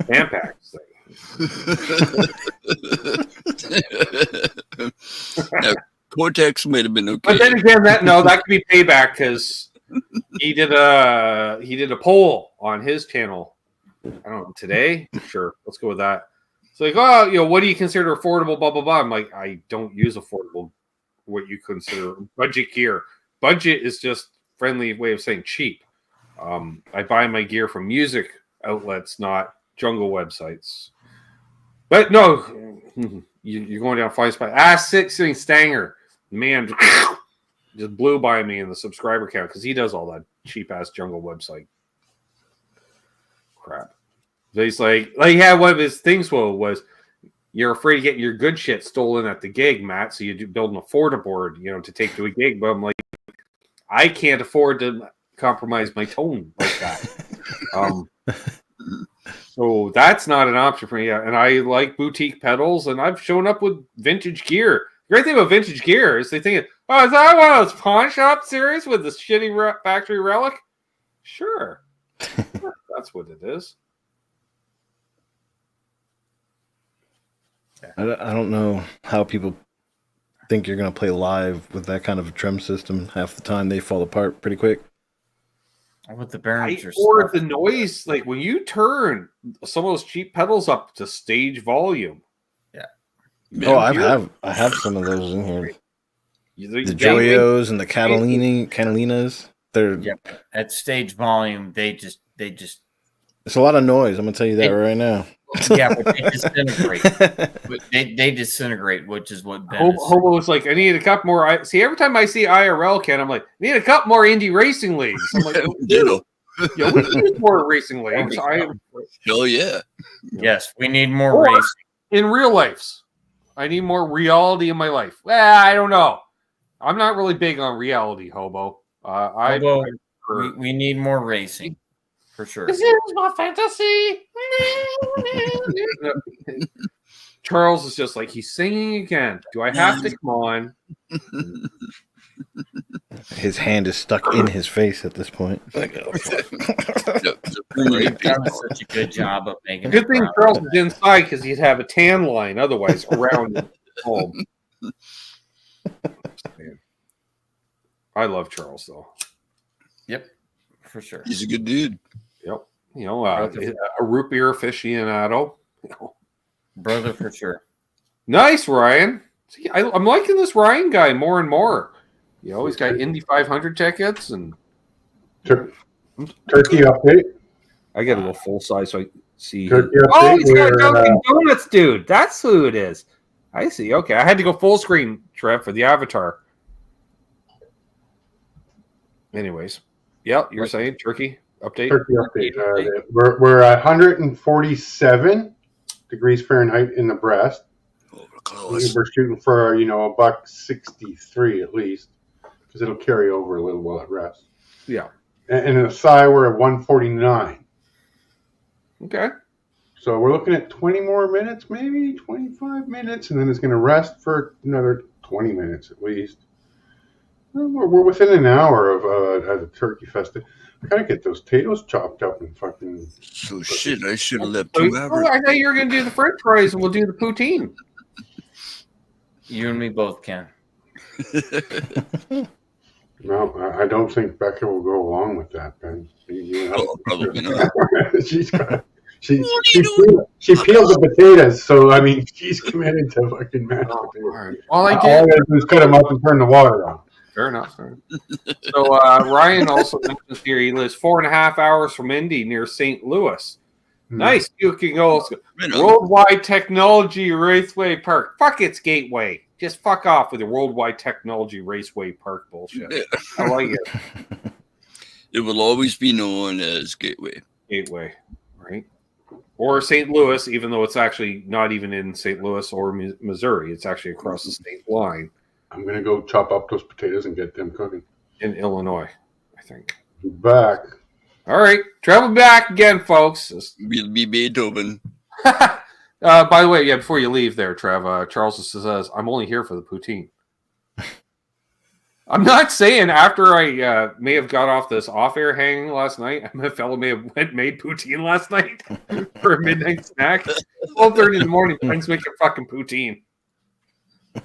Tampax thing. Now, Cortex might have been okay. But then again, that could be payback because he did a poll on his channel. I don't know, today. Sure, let's go with that. It's like, what do you consider affordable? Blah blah blah. I'm like, I don't use affordable. What you consider budget gear? Budget is just friendly way of saying cheap. I buy my gear from music outlets, not jungle websites. But no, you're going down fine spot. Sitting Stanger, man, just blew by me in the subscriber count because he does all that cheap ass jungle website crap. So he's like he had one of his things was you're afraid of getting your good shit stolen at the gig, Matt. So you build an afforda board, to take to a gig. But I'm like, I can't afford to compromise my tone like that. So that's not an option for me. And I like boutique pedals, and I've shown up with vintage gear. The great thing about vintage gear is they think, is that one of those pawn shop series with the shitty factory relic? Sure. That's what it is. I don't know how people think you're going to play live with that kind of a trim system. Half the time they fall apart pretty quick. With the Behringer or the noise, like when you turn some of those cheap pedals up to stage volume. Yeah. Oh, I have some of those in here. The Joyos and the Catalinas. They're at stage volume. They just. It's a lot of noise. I'm gonna tell you that right now. Yeah, but they disintegrate. they disintegrate, which is what Ben Hobo's like, I need a couple more. See, every time I see IRL, Ken, I'm like, I need a couple more indie racing leagues. I'm like, we need more racing leagues. Hell yeah. Yes, we need more racing. In real lives. I need more reality in my life. Well, I don't know. I'm not really big on reality, Hobo. We need more racing. For sure. This is my fantasy. Charles is just like, he's singing again. Do I have to come on? His hand is stuck in his face at this point. You've done such a good job of making Good thing Charles is inside because he'd have a tan line otherwise around his home. I love Charles, though. Yep, for sure. He's a good dude. Yep. A root beer aficionado. Brother for sure. Nice, Ryan. See, I'm liking this Ryan guy more and more. He's got Indy 500 tickets and Turkey update. I got a little full size, so See. Turkey Oh, update, he's got a we're, Dunkin' Donuts, dude. That's who it is. I see. Okay, I had to go full screen, Trev, for the avatar. Anyways, yeah, you're saying turkey update. Turkey update. We're at 147 degrees Fahrenheit in the breast. Oh, we're close. We're shooting for $163 at least, because it'll carry over a little while it rests. Yeah. And in the thigh, we're at 149. Okay. So we're looking at 20 more minutes, maybe 25 minutes, and then it's going to rest for another 20 minutes at least. We're within an hour of the turkey fest. I gotta get those potatoes chopped up and fucking. So shit, I should have left Oh, 2 hours. I thought you were going to do the French fries, and we'll do the poutine. You and me both, Ken. No, I don't think Becca will go along with that, Ben. Oh, probably not. She peeled the potatoes, so I mean she's committed to fucking mashed potatoes. All I All I did. gotta do is cut them up and turn the water on. Fair enough. So Ryan also mentions here he lives 4.5 hours from Indy near St. Louis. Nice. You can go Worldwide Technology Raceway Park. Fuck it's Gateway. Just fuck off with the Worldwide Technology Raceway Park bullshit. I like it. It will always be known as Gateway. Gateway, right? Or St. Louis, even though it's actually not even in St. Louis or Missouri. It's actually across the state line. I'm gonna go chop up those potatoes and get them cooking. In Illinois, I think. Be back. All right. Travel back again, folks. We'll be Beethoven. By the way, yeah, before you leave there, Trev, Charles says, I'm only here for the poutine. I'm not saying after I may have got off this off-air hanging last night, a fellow may have made poutine last night for a midnight snack. 12:30 in the morning, friends making fucking poutine.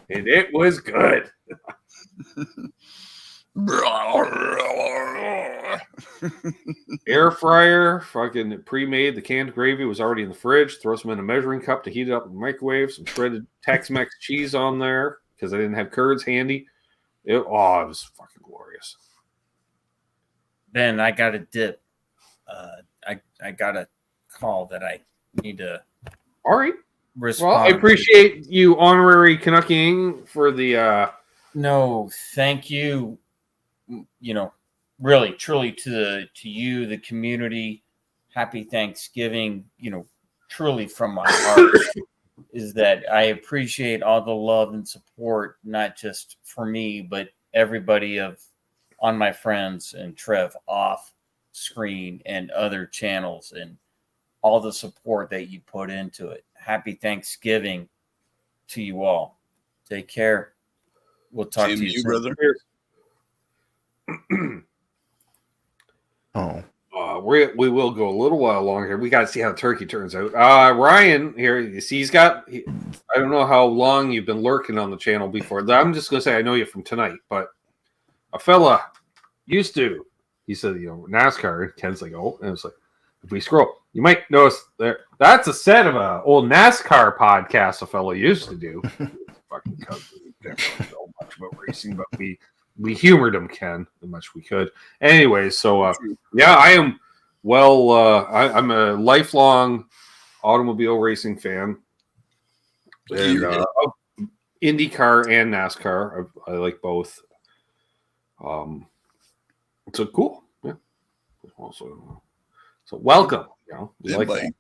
And it was good. Air fryer, fucking pre-made. The canned gravy was already in the fridge. Throw some in a measuring cup to heat it up in the microwave. Some shredded Tex-Mex cheese on there because I didn't have curds handy. It was fucking glorious. Ben, I got a dip. I got a call that I need to. All right. Respond. Well, I appreciate you honorary Canucking for the. No, thank you. You know, really, truly to you, the community. Happy Thanksgiving. You know, truly from my heart. Is that I appreciate all the love and support, not just for me, but everybody on my friends and Trev off screen and other channels and all the support that you put into it. Happy Thanksgiving to you all. Take care. We'll talk to you soon. Brother. Oh. We will go a little while longer. We got to see how the turkey turns out. Ryan here, you see, I don't know how long you've been lurking on the channel before. I'm just going to say I know you from tonight, but a fella used to, he said, NASCAR. And Ken's like, oh, and it's like, if we scroll, you might notice there. That's a set of a old NASCAR podcast a fella used to do. Fucking cousin, we definitely know much about racing, but we humored him, Ken, as much we could. Anyways, so yeah, I am. Well, I'm a lifelong automobile racing fan, and IndyCar and NASCAR. I like both. So cool. Yeah. Also, so welcome. We like that.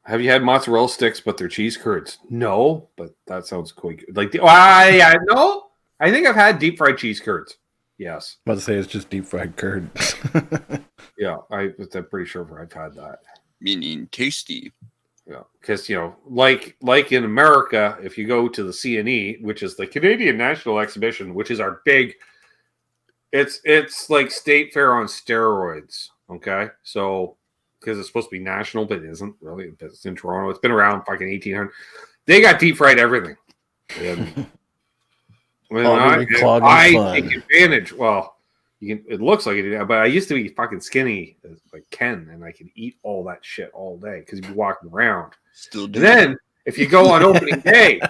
Have you had mozzarella sticks, but they're cheese curds? No, but that sounds quite good. Like no. I think I've had deep fried cheese curds. Yes. I was about to say it's just deep fried curd. Yeah, I'm pretty sure I've had that. Meaning tasty. Yeah, because like in America, if you go to the CNE, which is the Canadian National Exhibition, which is our big, it's like State Fair on steroids. Okay, so because it's supposed to be national, but it isn't really. It's in Toronto. It's been around fucking 1800. They got deep fried everything. And, I take advantage. Well, it looks like it, but I used to be fucking skinny like Ken, and I could eat all that shit all day because you'd be walking around. Still do. And then if you go on opening day,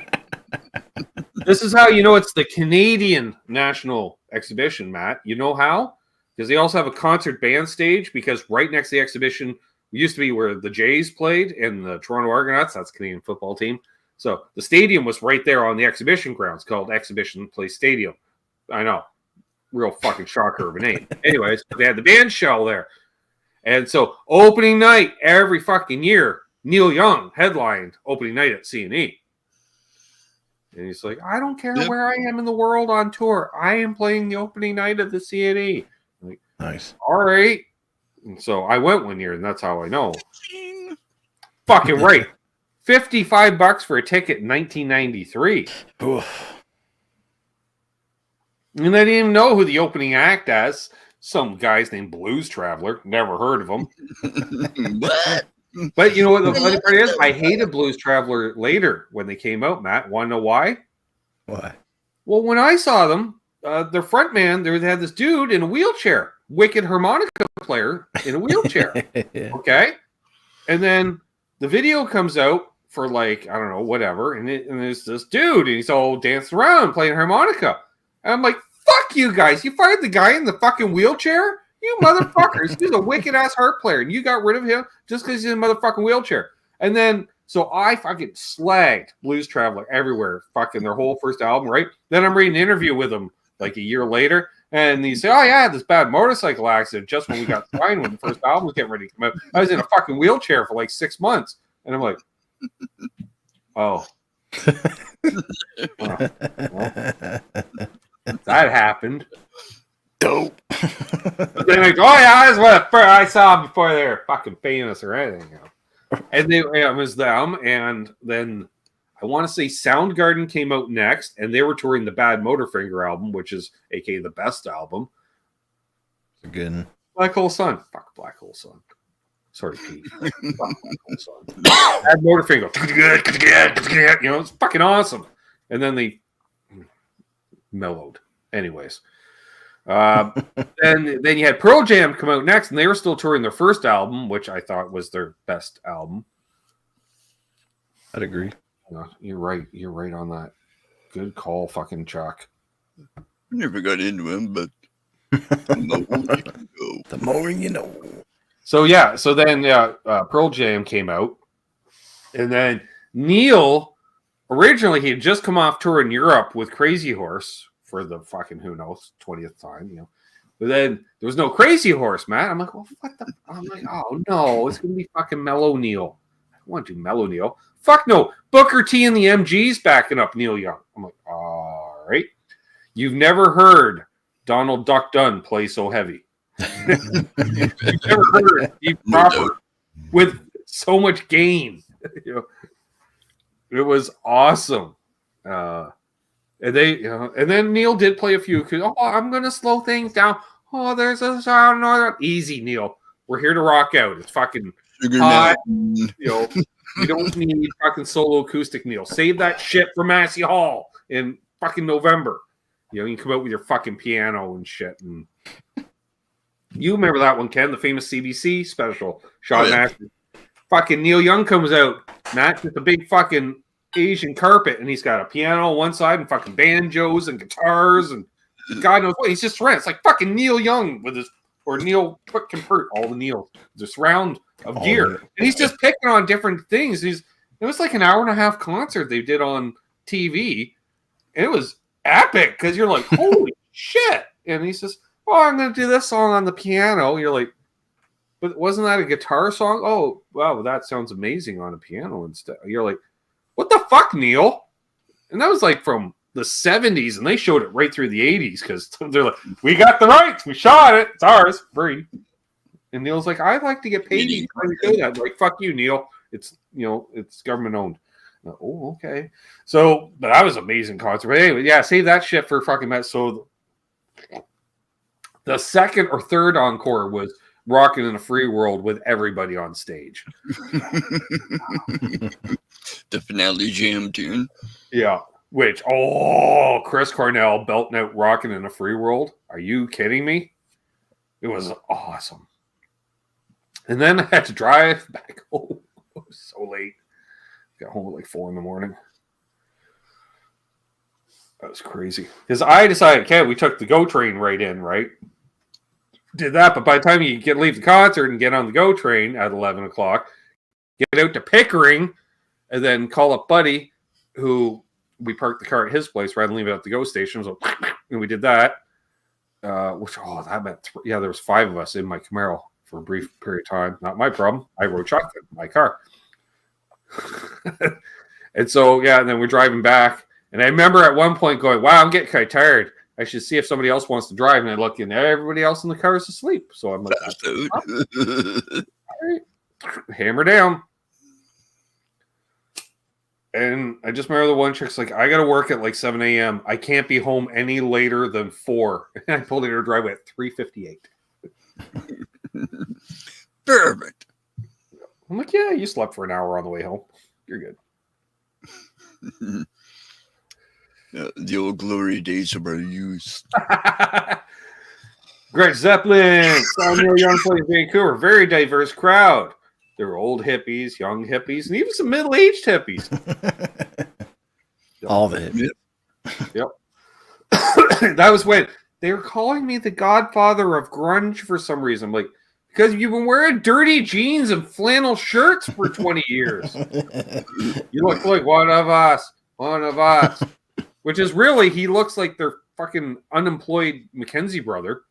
this is how you know it's the Canadian National Exhibition, Matt. You know how? Because they also have a concert band stage, because right next to the exhibition used to be where the Jays played and the Toronto Argonauts. That's a Canadian football team. So the stadium was right there on the exhibition grounds called Exhibition Place Stadium. I know. Real fucking shocker of a name. Anyways, they had the band shell there. And so opening night every fucking year, Neil Young headlined opening night at CNE. And he's like, I don't care where I am in the world on tour. I am playing the opening night of the CNE. Like, Nice. all right. And so I went one year, and that's how I know. Fucking right. $55 for a ticket in 1993. Oof. And I didn't even know who the opening act as. Some guys named Blues Traveler. Never heard of them. What? But you know what the funny part is? I hated Blues Traveler later when they came out, Matt. Want to know why? Why? Well, when I saw them, their front man, they had this dude in a wheelchair. Wicked harmonica player in a wheelchair. Yeah. Okay? And then the video comes out for like, I don't know, whatever. And there's this dude, and he's all dancing around playing harmonica. And I'm like, fuck you guys. You fired the guy in the fucking wheelchair? You motherfuckers. He's a wicked-ass harp player, and you got rid of him just because he's in a motherfucking wheelchair. And then, so I fucking slagged Blues Traveler everywhere, fucking their whole first album, right? Then I'm reading an interview with him like a year later, and he said, oh, yeah, I had this bad motorcycle accident just when we got signed when the first album was getting ready to come out. I was in a fucking wheelchair for like 6 months. And I'm like, oh. Well, that happened. Dope. But then like, oh yeah, that's what I saw before they were fucking famous or anything. And it was them, and then I want to say Soundgarden came out next, and they were touring the Bad Motorfinger album, which is aka the best album. Good. Black Hole Sun. Fuck Black Hole Sun. Sorry, Pete. Fuck Black Hole Sun. Bad Motorfinger. You know, it's fucking awesome. And then they mellowed. Anyways. Then you had Pearl Jam come out next, and they were still touring their first album, which I thought was their best album. I'd agree. You're right. You're right on that. Good call, fucking Chuck. Never got into him, but the more you know. So yeah, so then Pearl Jam came out, and then Neil originally he had just come off tour in Europe with Crazy Horse for the fucking who knows 20th time, you know. But then there was no Crazy Horse, Matt. I'm like, well, what the? I'm like, oh no, it's gonna be fucking Mellow Neil. I don't want to do Mellow Neil. Fuck no, Booker T and the MGs backing up Neil Young. I'm like, all right. You've never heard Donald Duck Dunn play so heavy. You've never heard Deep Proper with so much gain. You know, it was awesome. And they, you know, and then Neil did play a few. Oh, I'm gonna slow things down. Oh, there's a sound. Easy, Neil. We're here to rock out. It's fucking hot. You know, you don't need fucking solo acoustic, Neil. Save that shit for Massey Hall in fucking November. You know, you can come out with your fucking piano and shit. And you remember that one, Ken, the famous CBC special. Sean Ashley. Fucking Neil Young comes out, Matt, with a big fucking Asian carpet, and he's got a piano on one side and fucking banjos and guitars and God knows what. He's just surrounded. It's like fucking Neil Young with his, or Neil Pert, all the Neils, this round of gear. And he's just picking on different things. It was like an hour and a half concert they did on TV, and it was epic because you're like, holy shit. And he says, oh, I'm going to do this song on the piano. You're like, but wasn't that a guitar song? Oh, wow, that sounds amazing on a piano instead. You're like, what the fuck, Neil? And that was like from the 70s, and they showed it right through the 80s because they're like, we got the rights, we shot it, it's ours, free. And Neil's like, I'd like to get paid each time you do that. Like, fuck you, Neil. It's, you know, it's government owned. Like, oh, okay. So, but that was an amazing concert. But anyway, yeah, save that shit for fucking Matt. So the second or third encore was Rockin' in a Free World with everybody on stage. The finale jam tune. Yeah. Which, Chris Cornell belting out Rockin' in a Free World. Are you kidding me? It was awesome. And then I had to drive back home. It was so late. Got home at like 4 a.m. That was crazy. Because I decided, we took the GO train right in, right? did that. But by the time you leave the concert and get on the GO train at 11 o'clock, get out to Pickering, and then call up Buddy, who we parked the car at his place rather than leave it at the GO station. So, and we did that. That meant there was 5 of us in my Camaro for a brief period of time. Not my problem. I rode shotgun in my car. And so, and then we're driving back. And I remember at one point going, wow, I'm getting kind of tired. I should see if somebody else wants to drive. And I look and everybody else in the car is asleep. So I'm like, all right, hammer down. And I just remember the one chick's like, I got to work at like 7 a.m. I can't be home any later than 4. And I pulled in her driveway at 3:58. Perfect. I'm like, yeah, you slept for an hour on the way home. You're good. The old glory days of our youth. Greg Zeppelin, Samuel Young plays Vancouver. Very diverse crowd. There were old hippies, young hippies, and even some middle-aged hippies. All the hippies. Yep. That was when they were calling me the godfather of grunge for some reason. I'm like, because you've been wearing dirty jeans and flannel shirts for 20 years. You look like one of us. One of us. Which is really, he looks like their fucking unemployed Mackenzie brother.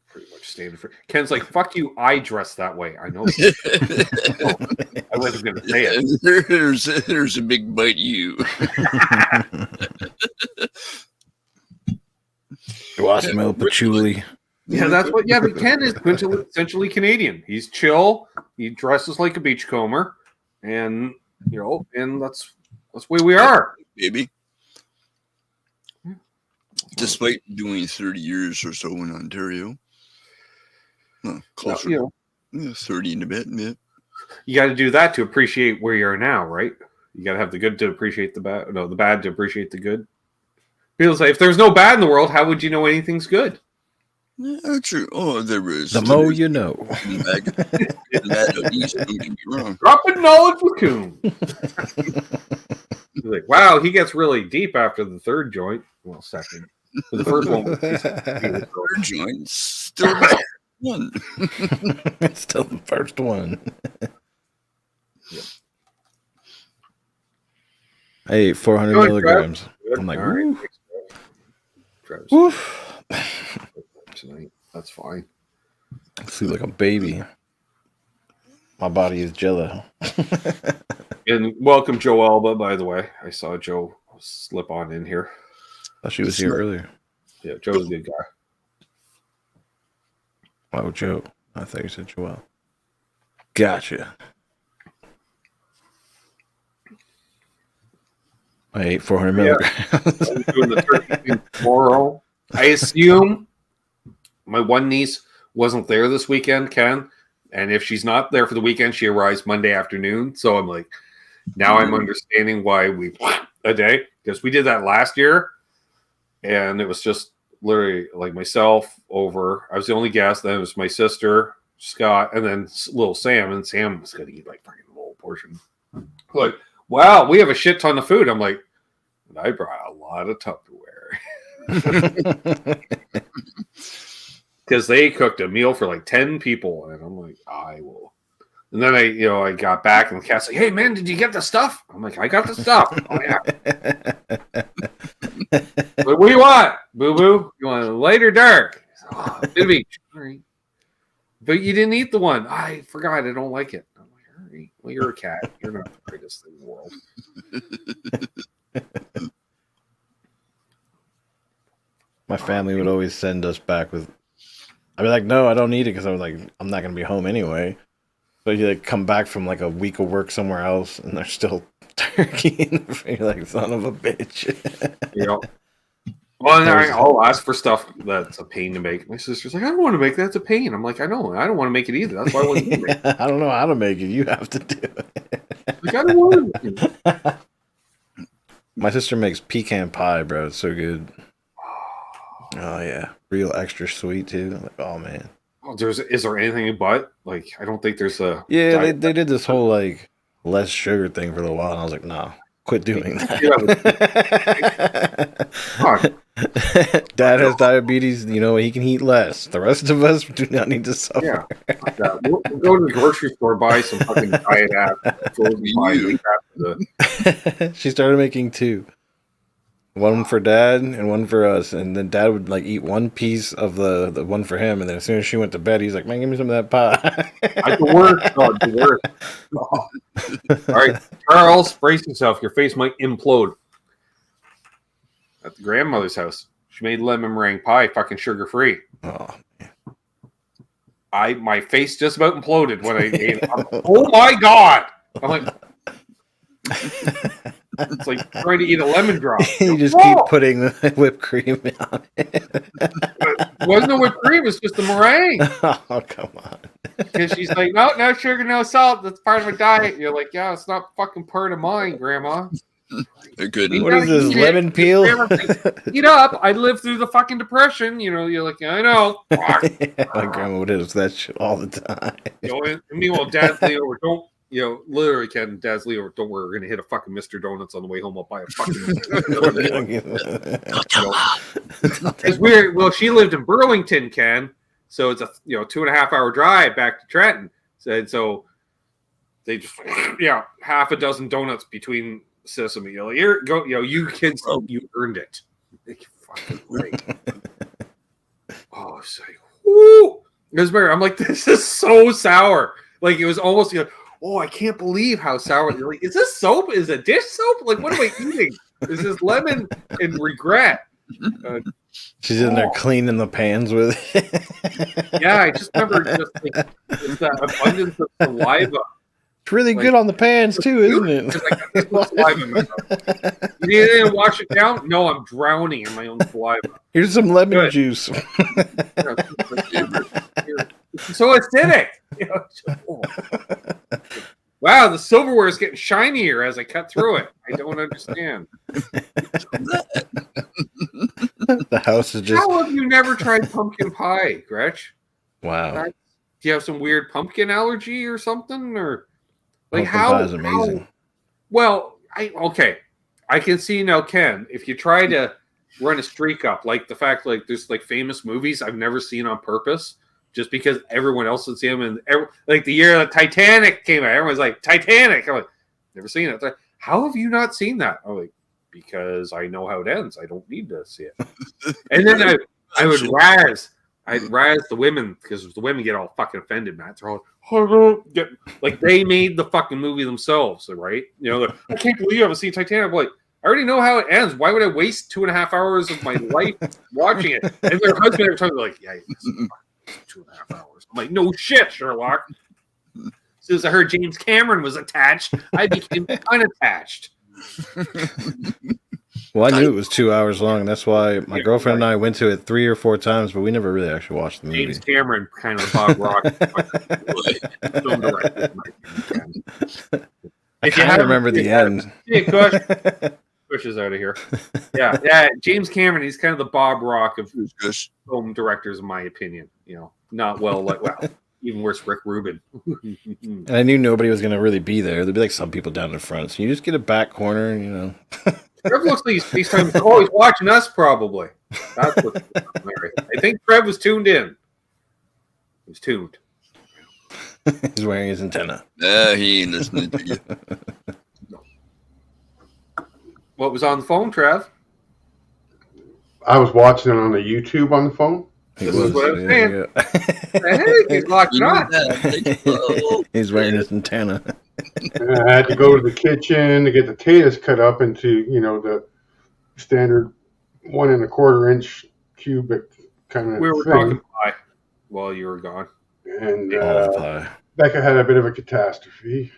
Pretty much standing for Ken's like, fuck you, I dress that way. I know. I wasn't going to say it. There's a big bite you. Do I smell patchouli? Yeah, that's what. Yeah, but Ken is essentially Canadian. He's chill. He dresses like a beachcomber, and and that's the way we are, baby. Despite doing 30 years or so in Ontario, closer, 30 in a bit. Yeah. You got to do that to appreciate where you are now, right? You got to have the good to appreciate the bad. No, the bad to appreciate the good. People say, if there's no bad in the world, how would you know anything's good? Yeah, true. Oh, there is. The more you know. Don't get me wrong. Dropping knowledge with Coombs. Like, wow, he gets really deep after the third joint. Well, second. But the first one was third joint, still the one. Still the first one. Yeah. I ate 400 milligrams. I'm like, right. woof. Tonight. That's fine. I sleep like a baby. My body is jello. And welcome, Joe Alba, by the way. I saw Joe slip on in here. Thought she was here earlier. Yeah, Joe's a good guy. Oh, Joe. I thought you said Joel. Gotcha. I ate 400 milligrams. I'm doing the turkey thing tomorrow. I assume my one niece wasn't there this weekend, Ken. And if she's not there for the weekend, she arrives Monday afternoon. So I'm like, now I'm understanding why we a day. Because we did that last year. And it was just literally like myself over. I was the only guest. Then it was my sister, Scott, and then little Sam. And Sam was going to eat like fucking a little portion. Like, wow, we have a shit ton of food. I'm like, I brought a lot of Tupperware. Because they cooked a meal for like 10 people. And I'm like, I will. And then I got back and the cat's like, hey, man, did you get the stuff? I'm like, I got the stuff. Oh, yeah. What do you want, boo-boo? You want light or dark? Oh, beach. All right. But you didn't eat the one. I forgot. I don't like it. I'm like, all right. Well, you're a cat. You're not the greatest thing in the world. My family would always send us back with. I'd be like, no, I don't need it because I was like, I'm not gonna be home anyway. So you like come back from like a week of work somewhere else, and there's still turkey in the face. Like, son of a bitch. Yeah. Well, I'll ask for stuff that's a pain to make. My sister's like, I don't want to make that. It's a pain. I'm like, I know. I don't want to make it either. That's why I want to make it. I don't know how to make it. You have to do it. Like, I don't want to. My sister makes pecan pie, bro. It's so good. Oh yeah, real extra sweet too. Like, oh man. Oh, is there anything but like? I don't think there's a. Yeah, they did this whole like less sugar thing for a little while, and I was like, nah, quit doing that. Dad has diabetes. You know, he can eat less. The rest of us do not need to suffer. Yeah. Like that. We'll go to the grocery store, buy some fucking diet app, frozen pie, She started making 2. One for Dad and one for us. And then Dad would like eat one piece of the one for him. And then as soon as she went to bed, he's like, man, give me some of that pie. I can work. Oh, it work. Oh. All right, Charles, brace yourself. Your face might implode. At the grandmother's house, she made lemon meringue pie, fucking sugar free. Oh, my face just about imploded when I ate it. Oh my god! I'm like, it's like trying to eat a lemon drop. You just keep putting the whipped cream on it. It wasn't no whipped cream, it was just the meringue. Oh, come on. Because she's like, no sugar, no salt. That's part of a diet. You're like, yeah, it's not fucking part of mine, Grandma. Good. What is this, lemon peel? Eat up. I lived through the fucking depression. You know, you're like, I know. Yeah, my grandma would hit us that shit all the time. You know, and meanwhile, Dad's Leo, don't, you know, literally, Ken, Dad's Leo, don't worry, we're going to hit a fucking Mr. Donuts on the way home. I'll buy a fucking It's weird. Well, she lived in Burlington, Ken, so it's a 2.5 hour drive back to Trenton. So they just, half a dozen donuts between Sesame. You're like, here, go, you kids, you earned it. Fucking great. Oh, it's like, whoo! I'm like, this is so sour. Like, it was almost oh, I can't believe how sour. You're like, is this soap? Is it dish soap? Like, what am I eating? Is this lemon and regret? She's in there cleaning the pans with it. Yeah, I just remember just like, it's that abundance of saliva. It's really good on the pans too, isn't it? You didn't wash it down? No, I'm drowning in my own saliva. Here's some lemon juice. It's so acidic. Wow, the silverware is getting shinier as I cut through it. I don't understand. The house is just. How have you never tried pumpkin pie, Gretch? Wow. Do you have some weird pumpkin allergy or something, or like pumpkin pie is amazing. I can see now, Ken. If you try to run a streak up, like the fact, like there's like famous movies I've never seen on purpose, just because everyone else would see them, and like the year the Titanic came out, everyone's like Titanic. I'm like, never seen it. Like, how have you not seen that? I'm like, because I know how it ends. I don't need to see it. And then I would I'd razz the women because the women get all fucking offended, man. They're all like they made the fucking movie themselves, right? You know, I can't believe you haven't seen Titanic. I'm like, I already know how it ends. Why would I waste 2.5 hours of my life watching it? And their husband every time they're like, yeah, 2.5 hours. I'm like, no shit, Sherlock. As soon as I heard James Cameron was attached, I became unattached. Well, I knew it was 2 hours long, and that's why my girlfriend and I went to it 3 or 4 times, but we never really actually watched the movie. James Cameron, kind of Bob Rock. I can't remember the end. Hey, Kush is out of here. Yeah, James Cameron, he's kind of the Bob Rock of film directors, in my opinion. You know, not well, even worse, Rick Rubin. And I knew nobody was going to really be there. There'd be like some people down in front, so you just get a back corner, and, you know. Trev looks like he's he's watching us probably. That's what I think Trev was tuned in. He was tuned. He's wearing his antenna. He ain't listening to you. What was on the phone, Trev? I was watching it on the YouTube on the phone. This is what I'm saying. Hey, he's locked on. He's wearing his antenna. And I had to go to the kitchen to get the potatoes cut up into, the standard 1 1/4 inch cubic kind of We were thing. talking pie while you were gone. And Becca had a bit of a catastrophe.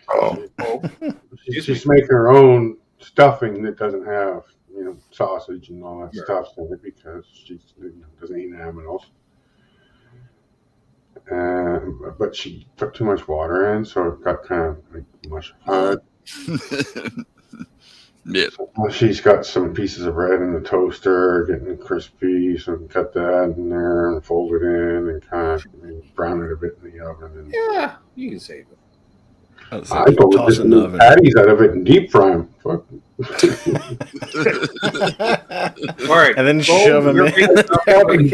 She's making her own stuffing that doesn't have, sausage and all that stuff in it because she doesn't eat animals. But she put too much water in, so it got kind of like mushified. Yeah. So she's got some pieces of bread in the toaster, getting crispy, so cut that in there and fold it in and kind of brown it a bit in the oven. And Yeah, you can save it. I was I like, go toss with it in the just oven. patties out of it and deep fry them. Fuck. All right, And then Bo, shove 'em you're in. making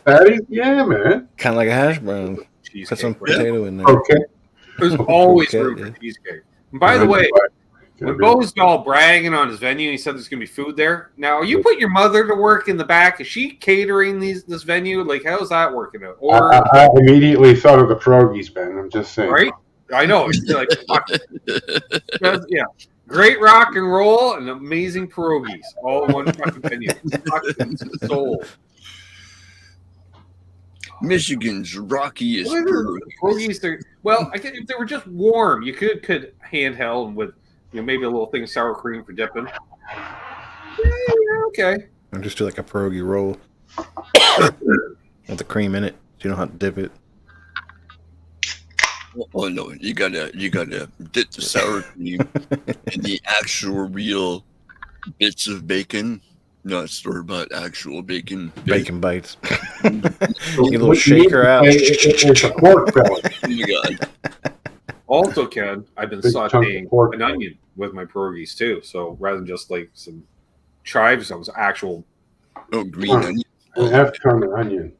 Patties? Yeah, man. Kind of like a hash brown. cheesecake, Put some right? potato in there. Okay. There's always Okay, room for yeah. cheesecake. And by the way, when Bo, Bo's all bragging on his venue, he said there's gonna be food there. Now, are you putting your mother to work in the back? Is she catering this venue? Like, how's that working out? Or I immediately thought of the pierogies, Ben. I'm just saying. right? I know. It's like, fuck. Yeah. Great rock and roll and amazing pierogies. All in one fucking venue. Fucking soul. Michigan's rockiest brewery. Pierogies, well, I guess if they were just warm, you could handheld with maybe a little thing of sour cream for dipping. Yeah, okay. Or just do like a pierogi roll with the cream in it. So you don't have to dip it. Oh no, you gotta dip the sour cream in the actual real bits of bacon, not store-bought actual bacon. Bacon bites. So Get a little what you shaker need out. It's a pork belly. Oh my god. Also, Ken, I've been Big chunk sauteing of pork. an onion with my pierogies too. So rather than just like some chives, it was actual. Oh, green onion. An half ton of onion.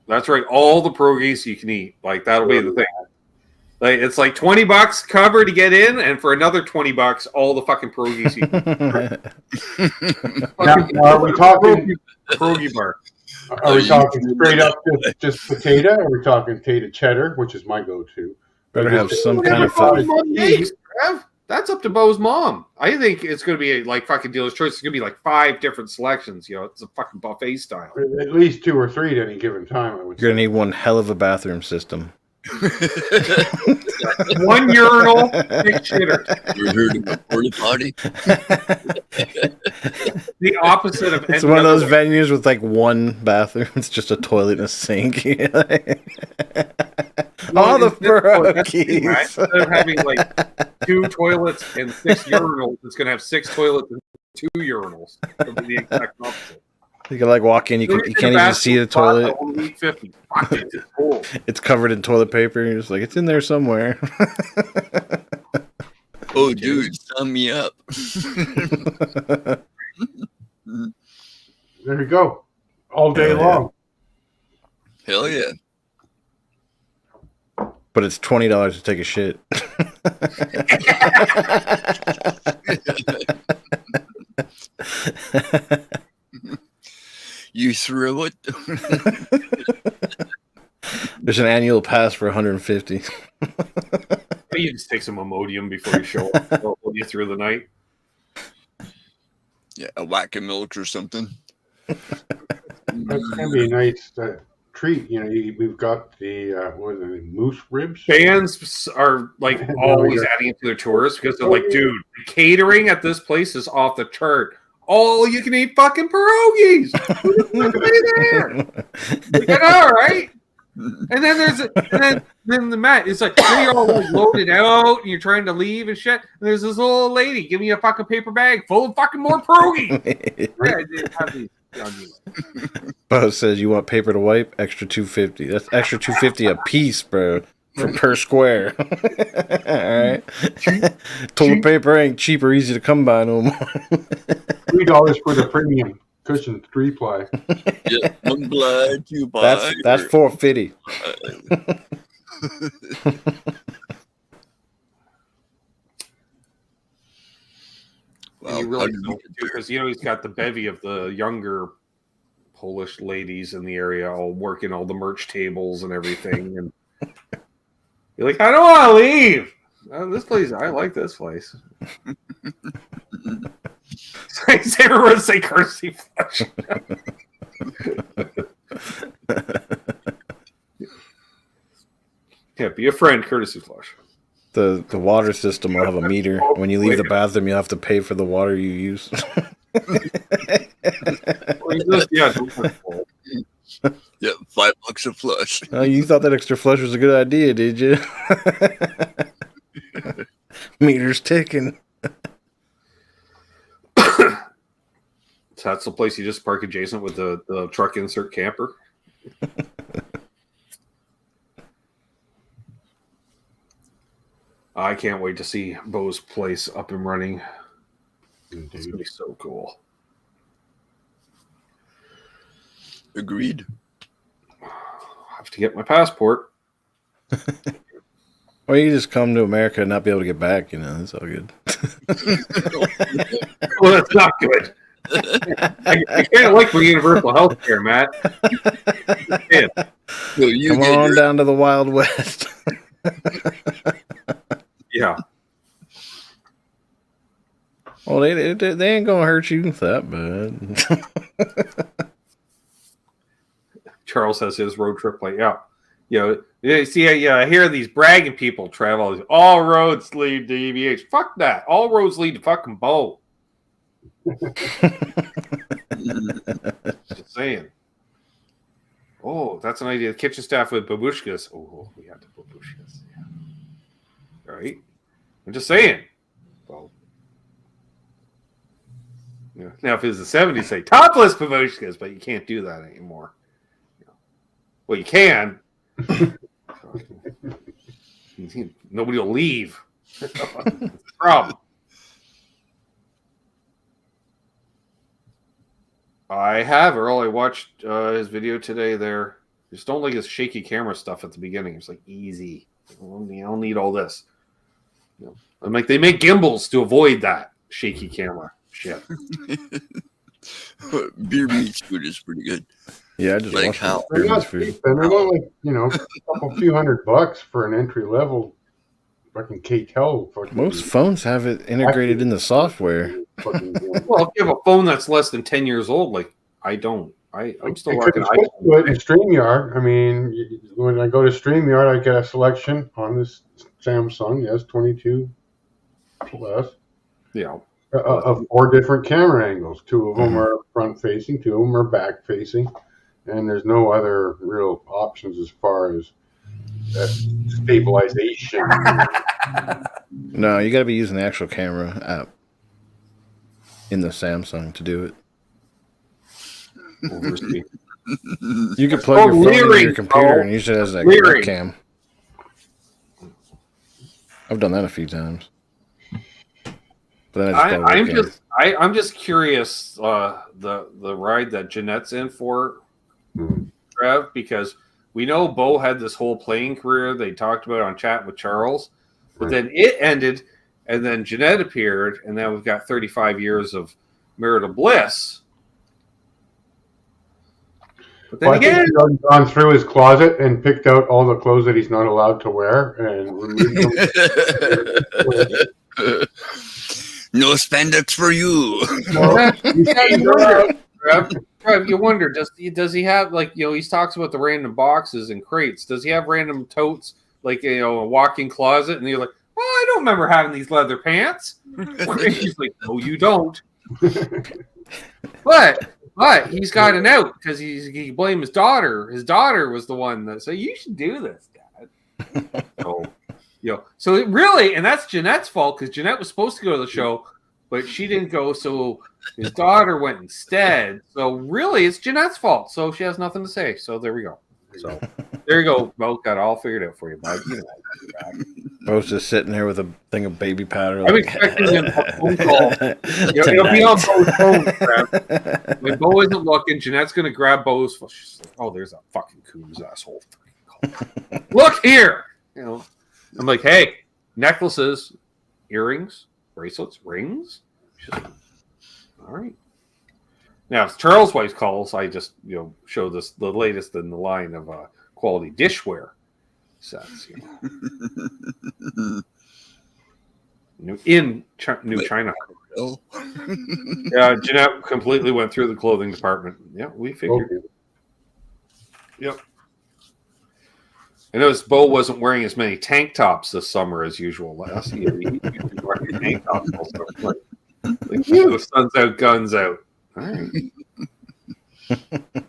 That's right. All the pierogies you can eat. Like that'll be the thing. Like it's like $20 cover to get in, and for another $20, all the fucking pierogies you can. Now, are we talking? Pierogi bar? Are we talking straight up just potato? Or are we talking potato cheddar, which is my go-to? Better have some kind of Whatever fun. mom makes, Trev. That's up to Bo's mom. I think it's going to be like fucking dealer's choice. It's going to be like 5 different selections. It's a fucking buffet style. At least 2 or 3 at any given time. I would You're say. gonna need one hell of a bathroom system. 1 urinal, 6 shitters. You heard of a porta potty? The opposite of It's any one of those other- venues with like one bathroom. It's just a toilet and a sink. All the That's the thing, right? pierogies. Instead of having like 2 toilets and 6 urinals, it's going to have 6 toilets and 2 urinals. It'll be the exact opposite. You can like walk in, you can't even see the toilet. Only 50. Fuck it, it's cool. It's covered in toilet paper. You're just like, it's in there somewhere. Oh, dude, sign me up. There you go. All day Hell yeah. long. Hell yeah. But it's $20 to take a shit. You threw it. There's an annual pass for $150. You just take some Imodium before you show up. They'll hold you through the night. Yeah, a whack-a-milk or something. That's gonna be a nice treat. We've got the what are they, moose ribs. Bands are like always adding it to their tours because they're like, dude, the catering at this place is off the chart. All you can eat fucking pierogies. Who the fuck are they there? Like, all right. And then then the mat. It's like when you're all like loaded out and you're trying to leave and shit. And there's this little lady giving you a fucking paper bag full of fucking more pierogies. Yeah, I did have these on you. Bo says you want paper to wipe, extra $250. That's extra $250 a piece, bro, per square. All right. Toilet paper ain't cheap or easy to come by no more. $3 for the premium cushion 3-ply. Yeah, I'm glad you buy. That's $450. Wow, You really don't, because he's got the bevy of the younger Polish ladies in the area all working all the merch tables and everything, and you're like, I don't want to leave. This place, I like this place. Everyone say courtesy flush. Yeah, be a friend, courtesy flush. The water system will have a meter. When you leave the bathroom, you have to pay for the water you use. Yeah, Yeah, $5 a flush. Oh, you thought that extra flush was a good idea, did you? Meter's ticking. so that's the place you just park adjacent with the truck insert camper. I can't wait to see Bo's place up and running. It's Indeed. gonna be so cool. Agreed. I have to get my passport. Or you just come to America and not be able to get back, you know, it's all good. Well, that's not good. I can't like my universal health care, Matt. Yeah. So you Come get on your- down to the Wild West. Yeah. Well, they ain't gonna hurt you that bad. Charles has his road trip like, yeah. You know, see, I hear these bragging people travel. All roads lead to EVH. Fuck that. All roads lead to fucking Bo. Just saying. Oh, that's an idea. Kitchen staff with babushkas. Oh, we have the babushkas. Yeah. All right. I'm just saying. Well, yeah. Now, if it was the 70s, say topless babushkas, but you can't do that anymore. Well, you can. Nobody will leave. That's the problem. I have, Earl. I watched his video today there. Just don't like his shaky camera stuff at the beginning. It's like easy. I don't need all this. You know, I'm like, they make gimbals to avoid that shaky camera shit. Beer meats food is pretty good. Yeah, I just Like watched how- They're not food. cheap, and they're not like, you know, a few $100 for an entry level fucking KTEL. Fucking, Most phones have it integrated in the software. fucking Well, if you have a phone that's less than 10 years old, like I don't. I'm still I working. couldn't switch to it in StreamYard. I mean, when I go to StreamYard, I get a selection on this Samsung S22 Plus Yeah. of 4 different camera angles. 2 of them are front facing, 2 of them are back facing, and there's no other real options as far as stabilization. No, you got to be using the actual camera app in the Samsung to do it. Oversee. You could plug your phone into your leering, computer bro. and use it as a Leering. webcam. I've done that a few times. But then I just call it webcam. I'm just curious the ride that Jeanette's in for, Trev, because we know Bo had this whole playing career they talked about on Chat with Charles, but then it ended, and then Jeanette appeared, and now we've got 35 years of marital bliss. But then Well, I think again, he's already gone through his closet and picked out all the clothes that he's not allowed to wear and removed them. No spandex for you. Trev, you wonder, does he have, like, you know, he talks about the random boxes and crates. Does he have random totes, like, you know, a walk-in closet? And you're like, oh, I don't remember having these leather pants. He's like, no, you don't. But he's got an out because he blamed his daughter. His daughter was the one that said, you should do this, Dad. So, you know, so it really, and that's Jeanette's fault because Jeanette was supposed to go to the show, but she didn't go, so his daughter went instead. So really, it's Jeanette's fault. So she has nothing to say. So there we go. So there you go. Bo got it all figured out for you, bud. You know, Bo's just sitting there with a thing of baby powder. I'm expecting a phone call. It'll be on Bo's phone, Trev. When Bo isn't looking, Jeanette's going to grab Bo's phone. She's like, oh, there's that fucking Coombs asshole. Look here. You know, I'm like, hey, necklaces, earrings, bracelets, rings. She's like, all right. Now, if Charles' wife calls, I just, you know, show this the latest in the line of quality dishware sets. You know. In New China. Oh. Yeah, Jeanette completely went through the clothing department. Yeah, we figured. Okay. Yep. I noticed Bo wasn't wearing as many tank tops this summer as usual. Last year, he was wearing tank tops all summer. Like, the sun's out, guns out. All right.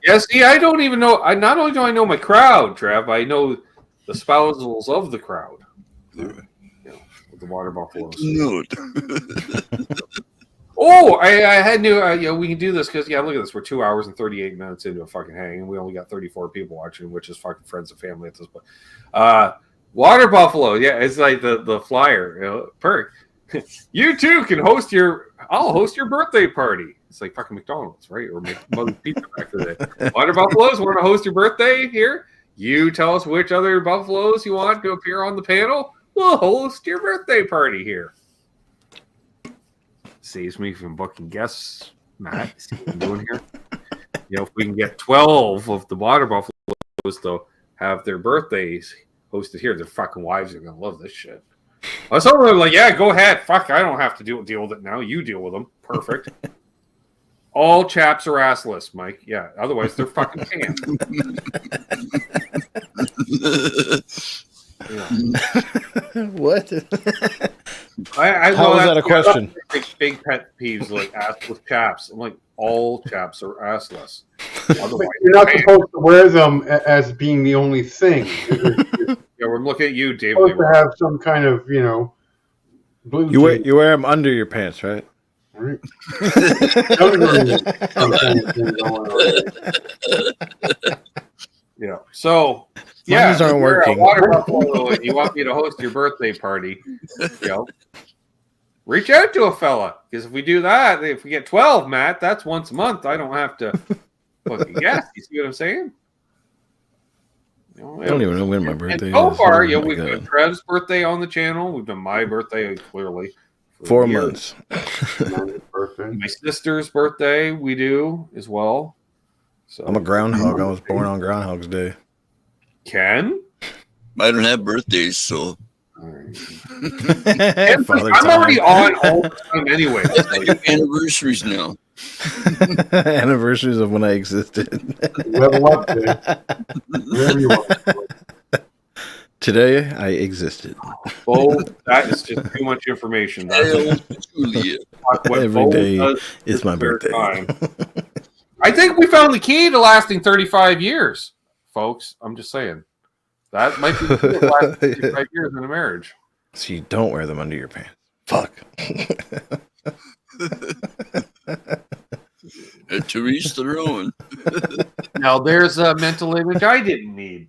Yeah, see, I don't even know. Not only do I know my crowd, Trev, I know the spousals of the crowd. You know, with the water buffaloes. No. Oh, I had new. You know, we can do this because look at this. We're 2 hours and 38 minutes into a fucking hang, and we only got 34 people watching, which is fucking friends and family at this point. Water buffalo, yeah, it's like the flyer, you know, perk. You too can host I'll host your birthday party. It's like fucking McDonald's, right? Or Mother's Pizza back in the day. Water buffaloes want to host your birthday here? You tell us which other buffaloes you want to appear on the panel. We'll host your birthday party here. Saves me from booking guests, Matt. See what I'm doing here? You know, if we can get 12 of the water buffaloes to have their birthdays hosted here, their fucking wives are gonna love this shit. I was over like, yeah, go ahead. Fuck, I don't have to deal with it now. You deal with them. Perfect. All chaps are assless, Mike. Yeah, otherwise they're fucking pants. What? I How is that a question? Big pet peeves like assless chaps. I'm like, all chaps are assless. Otherwise, You're not supposed to wear them as being the only thing. Yeah, we're looking at you, David. You're supposed to have some kind of, blue. You wear them under your pants, right? Right. Yeah. So, Mines aren't you're working. a water buffalo and you want me to host your birthday party, reach out to a fella. Because if we do that, if we get 12, Matt, that's once a month. I don't have to fucking guess. You see what I'm saying? I don't even know when my birthday is. So far, Oh my we've God. got Trev's birthday on the channel. We've done my birthday, clearly. 4 months. My sister's birthday, we do as well. So I'm a groundhog. I was born on Groundhog's Day. Ken? I don't have birthdays, so. All right. Father I'm time. already on all the time anyway. I do anniversaries now. Anniversaries of when I existed. Level up, Dave. Wherever you want. Today, I existed. Bo, that is just too much information. That's Hail to Juliet. what Every Bo day does is my spare birthday. time. I think we found the key to lasting 35 years, folks. I'm just saying. That might be the key to lasting 35 years in a marriage. So you don't wear them under your pants. Fuck. To each their own. Now, there's a mental image I didn't need.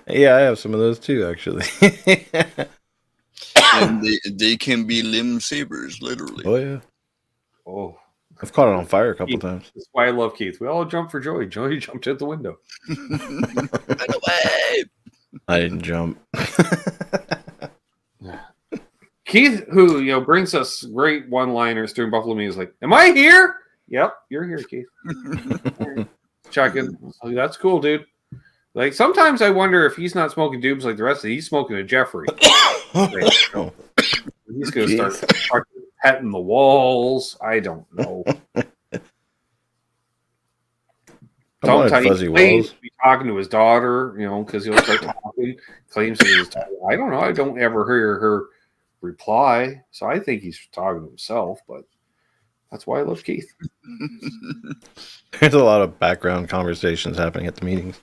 Yeah, I have some of those too, actually. And they can be limb sabers, literally. Oh, yeah. Oh, I've caught it on fire a couple times. that's why I love Keith. We all jumped for joy. Joy jumped out the window. Right away. I didn't jump. Keith, who brings us great one-liners during Buffalo Meet, is like, "Am I here?" Yep, you're here, Keith. Checking. Oh, that's cool, dude. Like sometimes I wonder if he's not smoking dubs like the rest of it. He's smoking a Jeffrey. He's gonna start petting the walls. I don't know. I wanted fuzzy walls. Be talking to his daughter, because he'll start talking. Claims that he's talking. I don't know. I don't ever hear her reply, so I think he's talking to himself. But that's why I love Keith. There's a lot of background conversations happening at the meetings.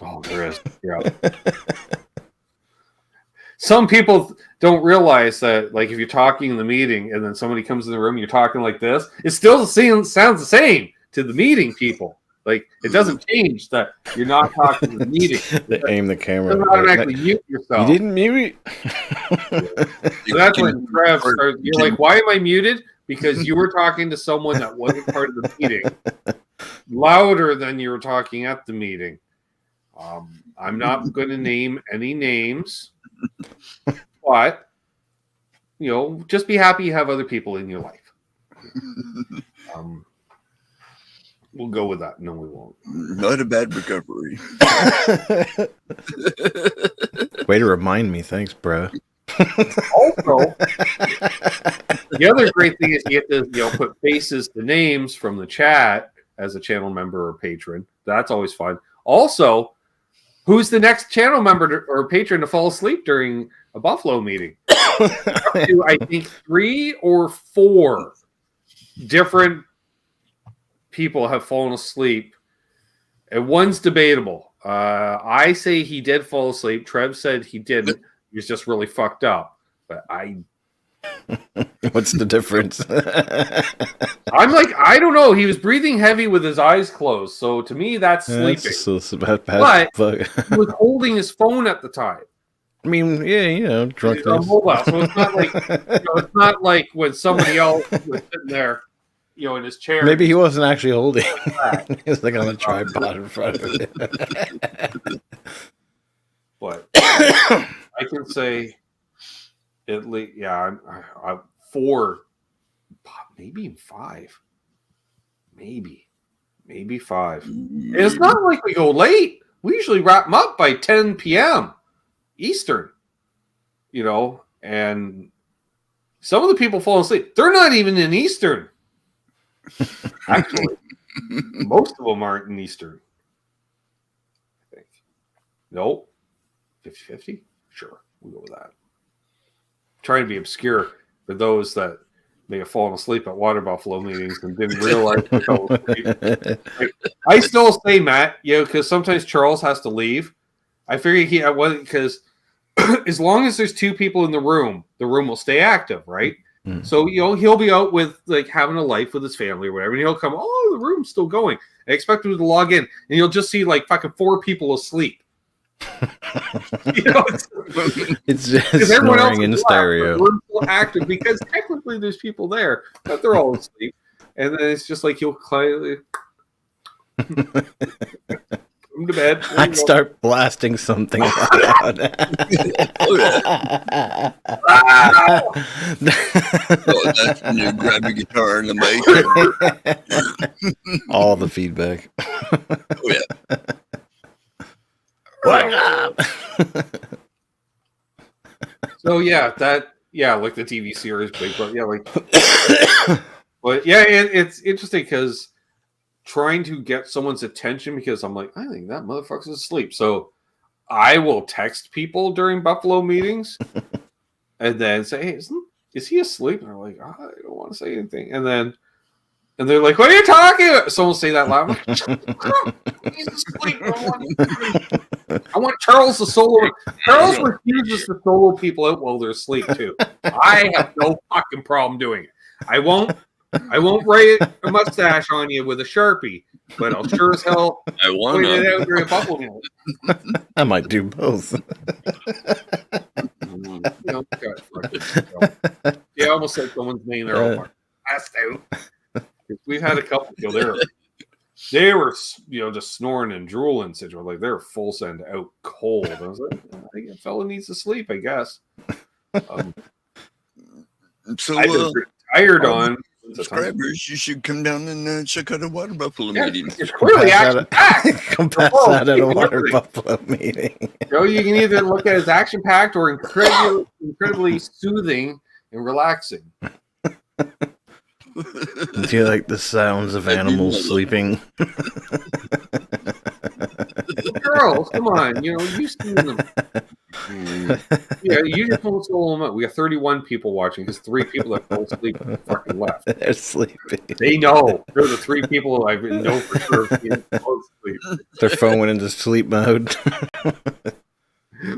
Oh, there is. Yeah. Some people don't realize that, like, if you're talking in the meeting and then somebody comes in the room, you're talking like this, it still sounds the same to the meeting people. Like, it doesn't change that you're not talking to the meeting. They aim the camera. You automatically mute yourself. You didn't mute? So that's when Trev starts. You're like, why am I muted? Because you were talking to someone that wasn't part of the meeting, louder than you were talking at the meeting. I'm not going to name any names, but just be happy you have other people in your life. We'll go with that. No, we won't. Not a bad recovery. Way to remind me. Thanks, bro. Also, the other great thing is you get to put faces to names from the chat as a channel member or patron. That's always fun. Also, who's the next channel member or patron to fall asleep during a Buffalo meeting? Up to, I think 3 or 4 different people have fallen asleep, and one's debatable. I say he did fall asleep. Trev said he didn't. He was just really fucked up. But I What's the difference? I'm like, I don't know. He was breathing heavy with his eyes closed. So to me, that's sleeping. But he was holding his phone at the time. I mean, yeah, drunkenness. So it's not like it's not like when somebody else was sitting there, in his chair. Maybe he wasn't actually holding. He was like on a tripod in front of it. But I can say at least, I 4, maybe even 5, maybe 5. And it's not like we go late. We usually wrap them up by 10 p.m. Eastern, and some of the people fall asleep. They're not even in Eastern. Actually, most of them aren't in Eastern. I think. Nope. 50-50? Sure. We'll go with that. Trying to be obscure for those that may have fallen asleep at water buffalo meetings and didn't realize. I still say, Matt, because sometimes Charles has to leave. I figure because as long as there's 2 people in the room will stay active, right? Mm. So he'll be out with like having a life with his family or whatever, and he'll come. Oh, the room's still going. I expect him to log in, and you'll just see like fucking 4 people asleep. It's just snoring in stereo. We're still active because technically there's people there, but they're all asleep, and then it's just like you'll quietly. Come to bed. I'd start blasting something loud. That's when you grab your guitar and the mic. All the feedback. Oh, yeah. Wake up! So like the TV series, but it's interesting because trying to get someone's attention because I'm like, I think that motherfucker's asleep. So I will text people during Buffalo meetings and then say, hey, is he asleep? And they're like, I don't want to say anything. And they're like, what are you talking about? Someone will say that loud. I'm like, shut up. He's asleep. I want Charles to solo. Charles refuses to solo people out while they're asleep too. I have no fucking problem doing it. I won't write a mustache on you with a Sharpie, but I'll sure as hell point it out during a Buffalo meeting. I might do both. I almost said someone's name there. All passed out. We've had a couple. They were just snoring and drooling. Like they were full send out cold. I was like, I think a fellow needs to sleep, I guess. So I've been tired on. Subscribers, you should come down and check out a water buffalo meeting. It's clearly action packed. Come pass out at a water buffalo meeting. You can either look at it as action packed or incredibly soothing and relaxing. Do you like the sounds of animals sleeping? Girls, come on, you've seen them. You just won't solo them up. We got 31 people watching because 3 people that don't sleep fucking left. They're sleeping. They know. They're the 3 people I know for sure don't sleep. Their phone went into sleep mode.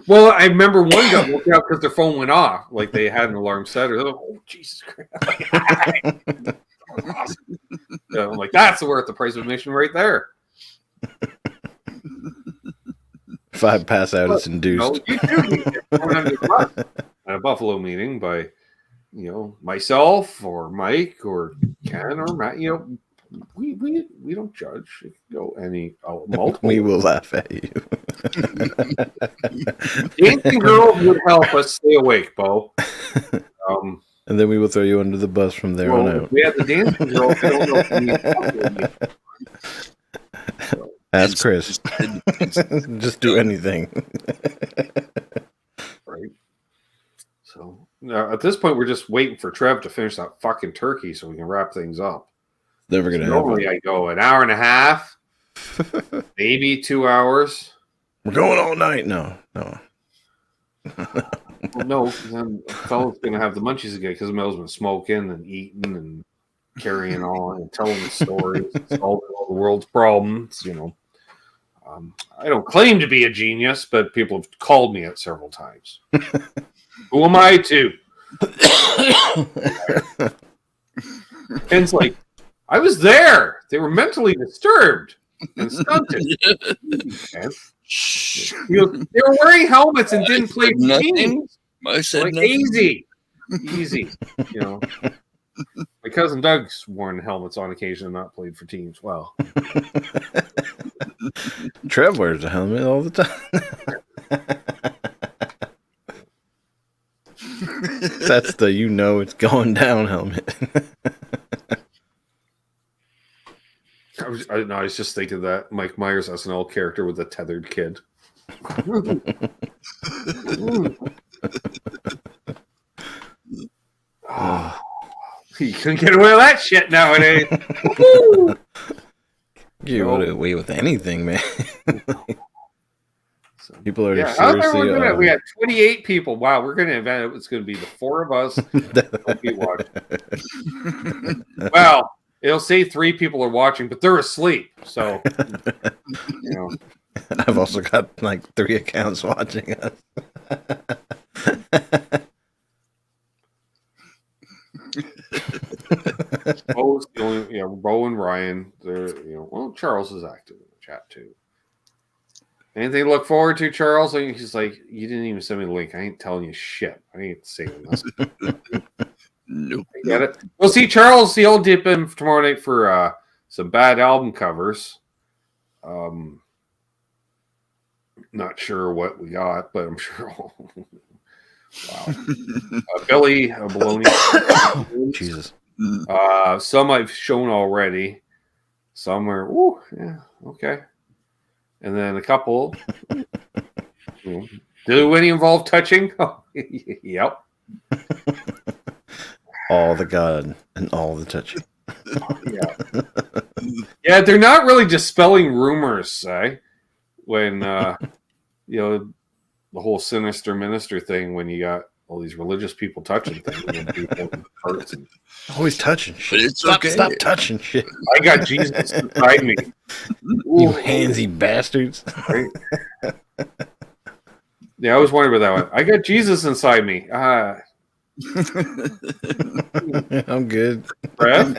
Well, I remember one got woke up because their phone went off. Like they had an alarm set. Or they're like, oh, Jesus Christ. Awesome. I'm like, that's worth the price of admission right there. 5 pass out is induced. You do get $400 at a Buffalo meeting by, myself or Mike or Ken or Matt. We don't judge. It can go multiple. We will laugh at you. Dancing girls would help us stay awake, Bo. And then we will throw you under the bus from there on out. We have the dancing girls. We don't know if we need Ask Chris. Just do anything. Right. So at this point, we're just waiting for Trev to finish that fucking turkey so we can wrap things up. Never gonna happen. Normally, I go an hour and a half, maybe 2 hours. We're going all night. No. Well, no, then a fella's gonna have the munchies again because Mel's been smoking and eating and carrying on and telling the stories, solving all the world's problems. I don't claim to be a genius, but people have called me it several times. Who am I to? And it's like, I was there. They were mentally disturbed and stunted. They were wearing helmets and didn't play games. I said like, nothing. Easy. You know, my cousin Doug's worn helmets on occasion and not played for teams. Well, Trev wears a helmet all the time. That's the it's going down helmet. I was just thinking that Mike Myers SNL character with the tethered kid. Oh, you couldn't get away with that shit nowadays. Get away with anything, man. People are seriously. We had 28 people. Wow, we're going to event it. It's going to be the four of us. Well, it'll say 3 people are watching, but they're asleep. So, you know. I've also got like 3 accounts watching us. Bo and Ryan. They're Charles is active in the chat too. Anything to look forward to, Charles? He's like, you didn't even send me the link. I ain't telling you shit. I ain't saying this. Nope. I get it. We'll see Charles. He'll dip in tomorrow night for some bad album covers. Not sure what we got, but I'm sure. Wow. Billy Baloney. Jesus. Some I've shown already. Some are, okay. And then a couple. Do any involve touching? Yep. All the God and all the touching. Yeah, they're not really dispelling rumors, when the whole sinister minister thing, when you got all these religious people touching things and people hurts and always touching shit. But it's Stop touching shit. I got Jesus inside me. You handsy bastards. Right? Yeah, I was wondering about that one. I got Jesus inside me. I'm good. Brad?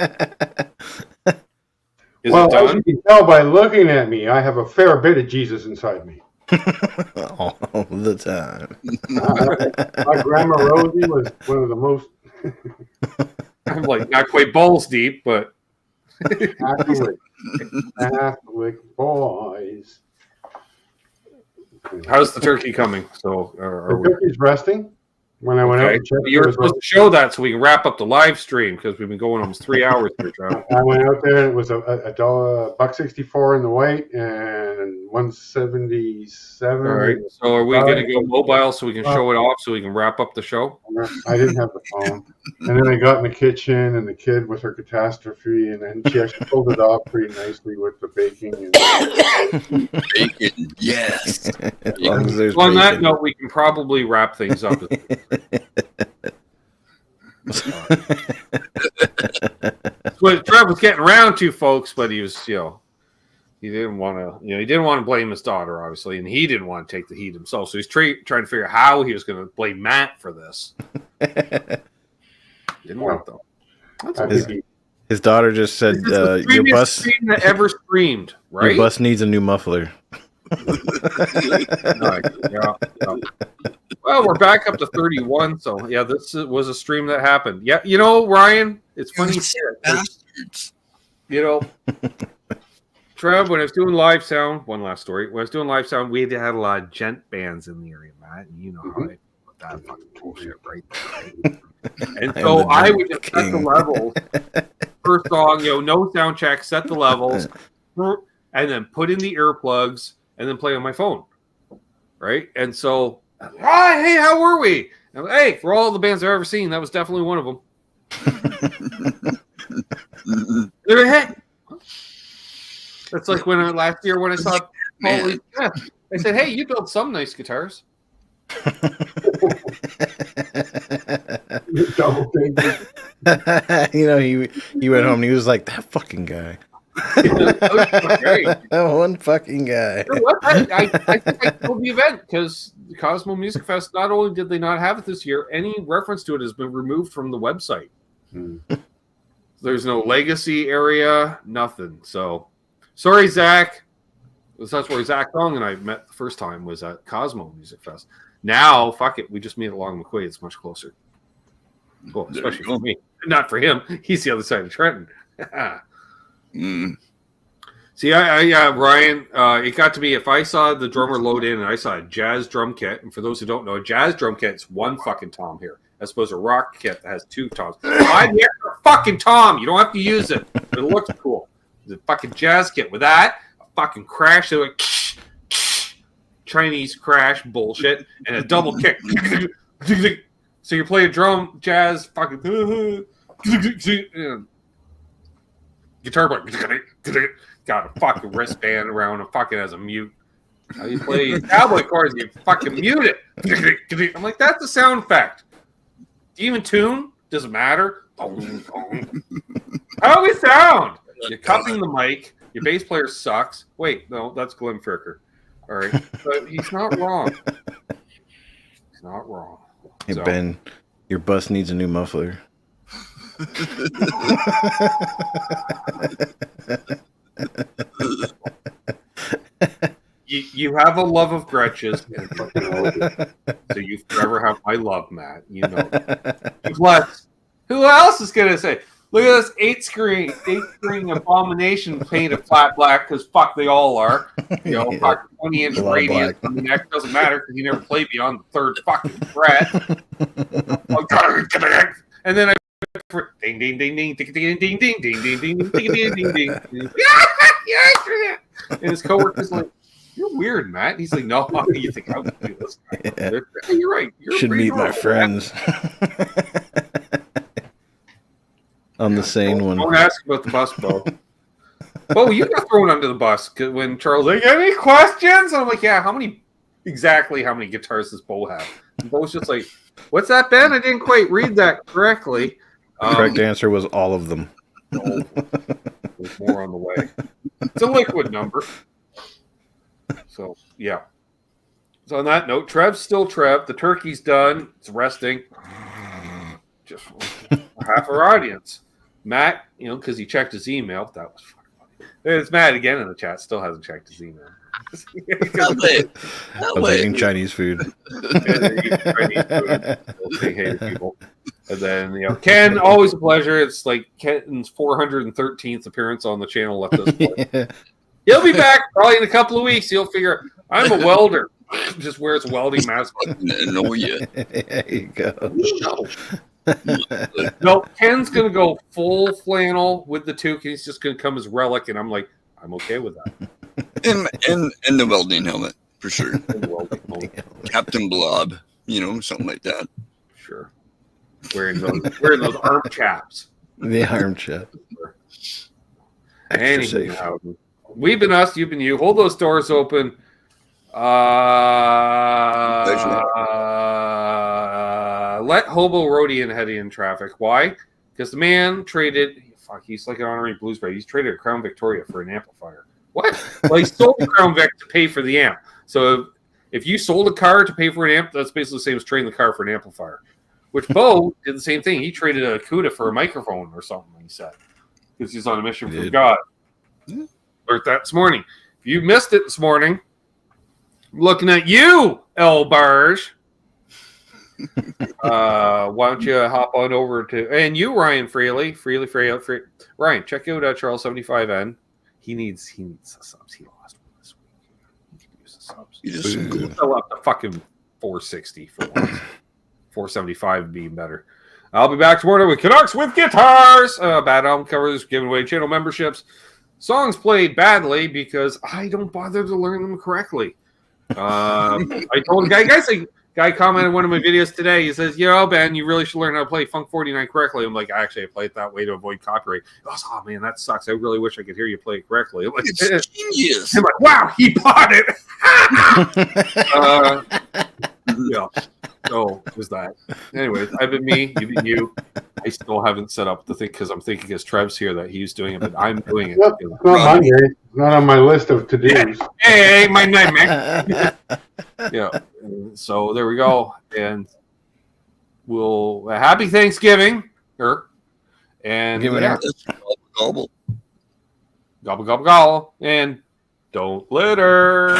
Is Well, it as done? you can tell by looking at me, I have a fair bit of Jesus inside me. All the time. My grandma Rosie was one of the most I'm like not quite balls deep, but Catholic boys. how's the turkey coming? So are The turkey's resting. When I went out okay. and checked, You were it was supposed to show that so we can wrap up the live stream because we've been going almost 3 hours here, Trav. I went out there and it was a $1.64 in the white and 177. All right. So are we going to go mobile so we can show it off so we can wrap up the show? I didn't have the phone. And then I got in the kitchen and the kid with her catastrophe, and then she actually pulled it off pretty nicely with the baking. And Bacon, yes. As long as there's On that bacon. note, we can probably wrap things up. That's what Trev was getting around to, folks, but he was, he didn't want to, he didn't want to blame his daughter, obviously, and he didn't want to take the heat himself. So he's trying to figure out how he was going to blame Matt for this. Didn't work though. That's okay. His daughter just said, This is the "Your streamiest bus, stream that ever streamed, right?" your bus needs a new muffler." Nice. Yeah. Well, we're back up to 31, so yeah, this was a stream that happened. Yeah, Ryan, it's funny you say that. Trev, when I was doing live sound, one last story. When I was doing live sound, we had a lot of gent bands in the area, Matt, and you know how I put that fucking bullshit right there. Right? And so I would just set the levels. First song, no sound check, set the levels, and then put in the earplugs, and then play on my phone. Right? And so, hey, how were we? And, hey, for all the bands I've ever seen, that was definitely one of them. They're like, hey. That's like last year when I saw Paul Lee Smith. I said, hey, you build some nice guitars. double thinking. he went home and he was like, that fucking guy. That one fucking guy. You know what? I think I killed the event because the Cosmo Music Fest, not only did they not have it this year, any reference to it has been removed from the website. There's no legacy area, nothing. So, sorry, Zach. That's where Zach Dong and I met the first time was at Cosmo Music Fest. Now, fuck it, we just meet along McQuaid. It's much closer. Well, especially for me. Not for him. He's the other side of Trenton. See, Ryan, it got to me if I saw the drummer load in and I saw a jazz drum kit, and for those who don't know, a jazz drum kit is one fucking tom here, as opposed to a rock kit that has two toms. I'm here for a fucking tom. You don't have to use it. But it looks cool. The fucking jazz kit with that, a fucking crash, so like Chinese crash bullshit, and a double kick. So you play a drum, jazz, fucking guitar player. Got a fucking wristband around and fucking has a mute. How you play cowboy chords, you fucking mute it. I'm like, that's a sound effect. Do you even tune? Doesn't matter. How do we sound? You're cupping the mic. Your bass player sucks. Wait, no, that's Glenn Fricker. All right. But he's not wrong. He's not wrong. Hey, Ben, your bus needs a new muffler. You have a love of Gretches, so you forever have my love, Matt. You know. Plus, who else is gonna say? Look at this 8-string abomination painted flat black because fuck they all are. You know, 20-inch radius. I mean, that doesn't matter because you never play beyond the third fucking fret. And then I ding ding ding ding ding ding ding ding ding ding ding ding ding ding. And his coworker's like, "You're weird, Matt." He's like, "No, you think I would do this?" Yeah, you're right. You should meet my friends. I'm the sane one. Don't ask about the bus, Bo. Bo, you got thrown under the bus when Charles was like, "Any questions?" And I'm like, "Yeah, how many guitars does Bo have?" And Bo's just like, "What's that, Ben? I didn't quite read that correctly." The correct answer was all of them. No, there's more on the way. It's a liquid number. So, yeah. So on that note, Trev's still Trev. The turkey's done. It's resting. Just half our audience. Matt, because he checked his email. That was fucking funny. There's Matt again in the chat. Still hasn't checked his email. I'm eating Chinese food. People. And then, Ken, always a pleasure. It's like Ken's 413th appearance on the channel at this point. Yeah. He'll be back probably in a couple of weeks. He'll figure I'm a welder. Just wears a welding mask. No, yeah. There you go. No, Ken's going to go full flannel with the toque. He's just going to come as Relic, and I'm like, I'm okay with that. And the welding helmet, for sure. Captain Blob, something like that. Sure. Wearing those arm chaps. The arm chap. Anyhow, we've been us, you've been you. Hold those doors open. Let Hobo Rodian head in traffic. Why? Because the man traded. He's like an honorary blues player. He's traded a Crown Victoria for an amplifier. What? Well, he sold the Crown Vic to pay for the amp. So if you sold a car to pay for an amp, that's basically the same as trading the car for an amplifier. Which Bo did the same thing. He traded a CUDA for a microphone or something, he said. Because he's on a mission from God. Learned that this morning. If you missed it this morning, I'm looking at you, El Barge. Why don't you hop on over to... And you, Ryan Fraley. Ryan, check out Charles 75N. He needs the subs. He lost one this week. He can use the subs. He'll fill up to fucking 460 for once. 475 would be better. I'll be back tomorrow with Canucks with Guitars. Bad album covers, giving away channel memberships. Songs played badly because I don't bother to learn them correctly. I told a guy commented on one of my videos today. He says, Ben, you really should learn how to play Funk 49 correctly. I'm like, actually, I play it that way to avoid copyright. He goes, oh, man, that sucks. I really wish I could hear you play it correctly. I'm like, it's genius. I'm like, wow, he bought it. Yeah. So it was that. Anyways, I've been me, you've been you. I still haven't set up the thing because I'm thinking as Trev's here that he's doing it, but I'm doing it. It's not on my list of to-dos. Hey, my name, man. Yeah. So there we go. And we'll happy Thanksgiving. And Give it yeah, up. Gobble. gobble, gobble, gobble. And don't litter.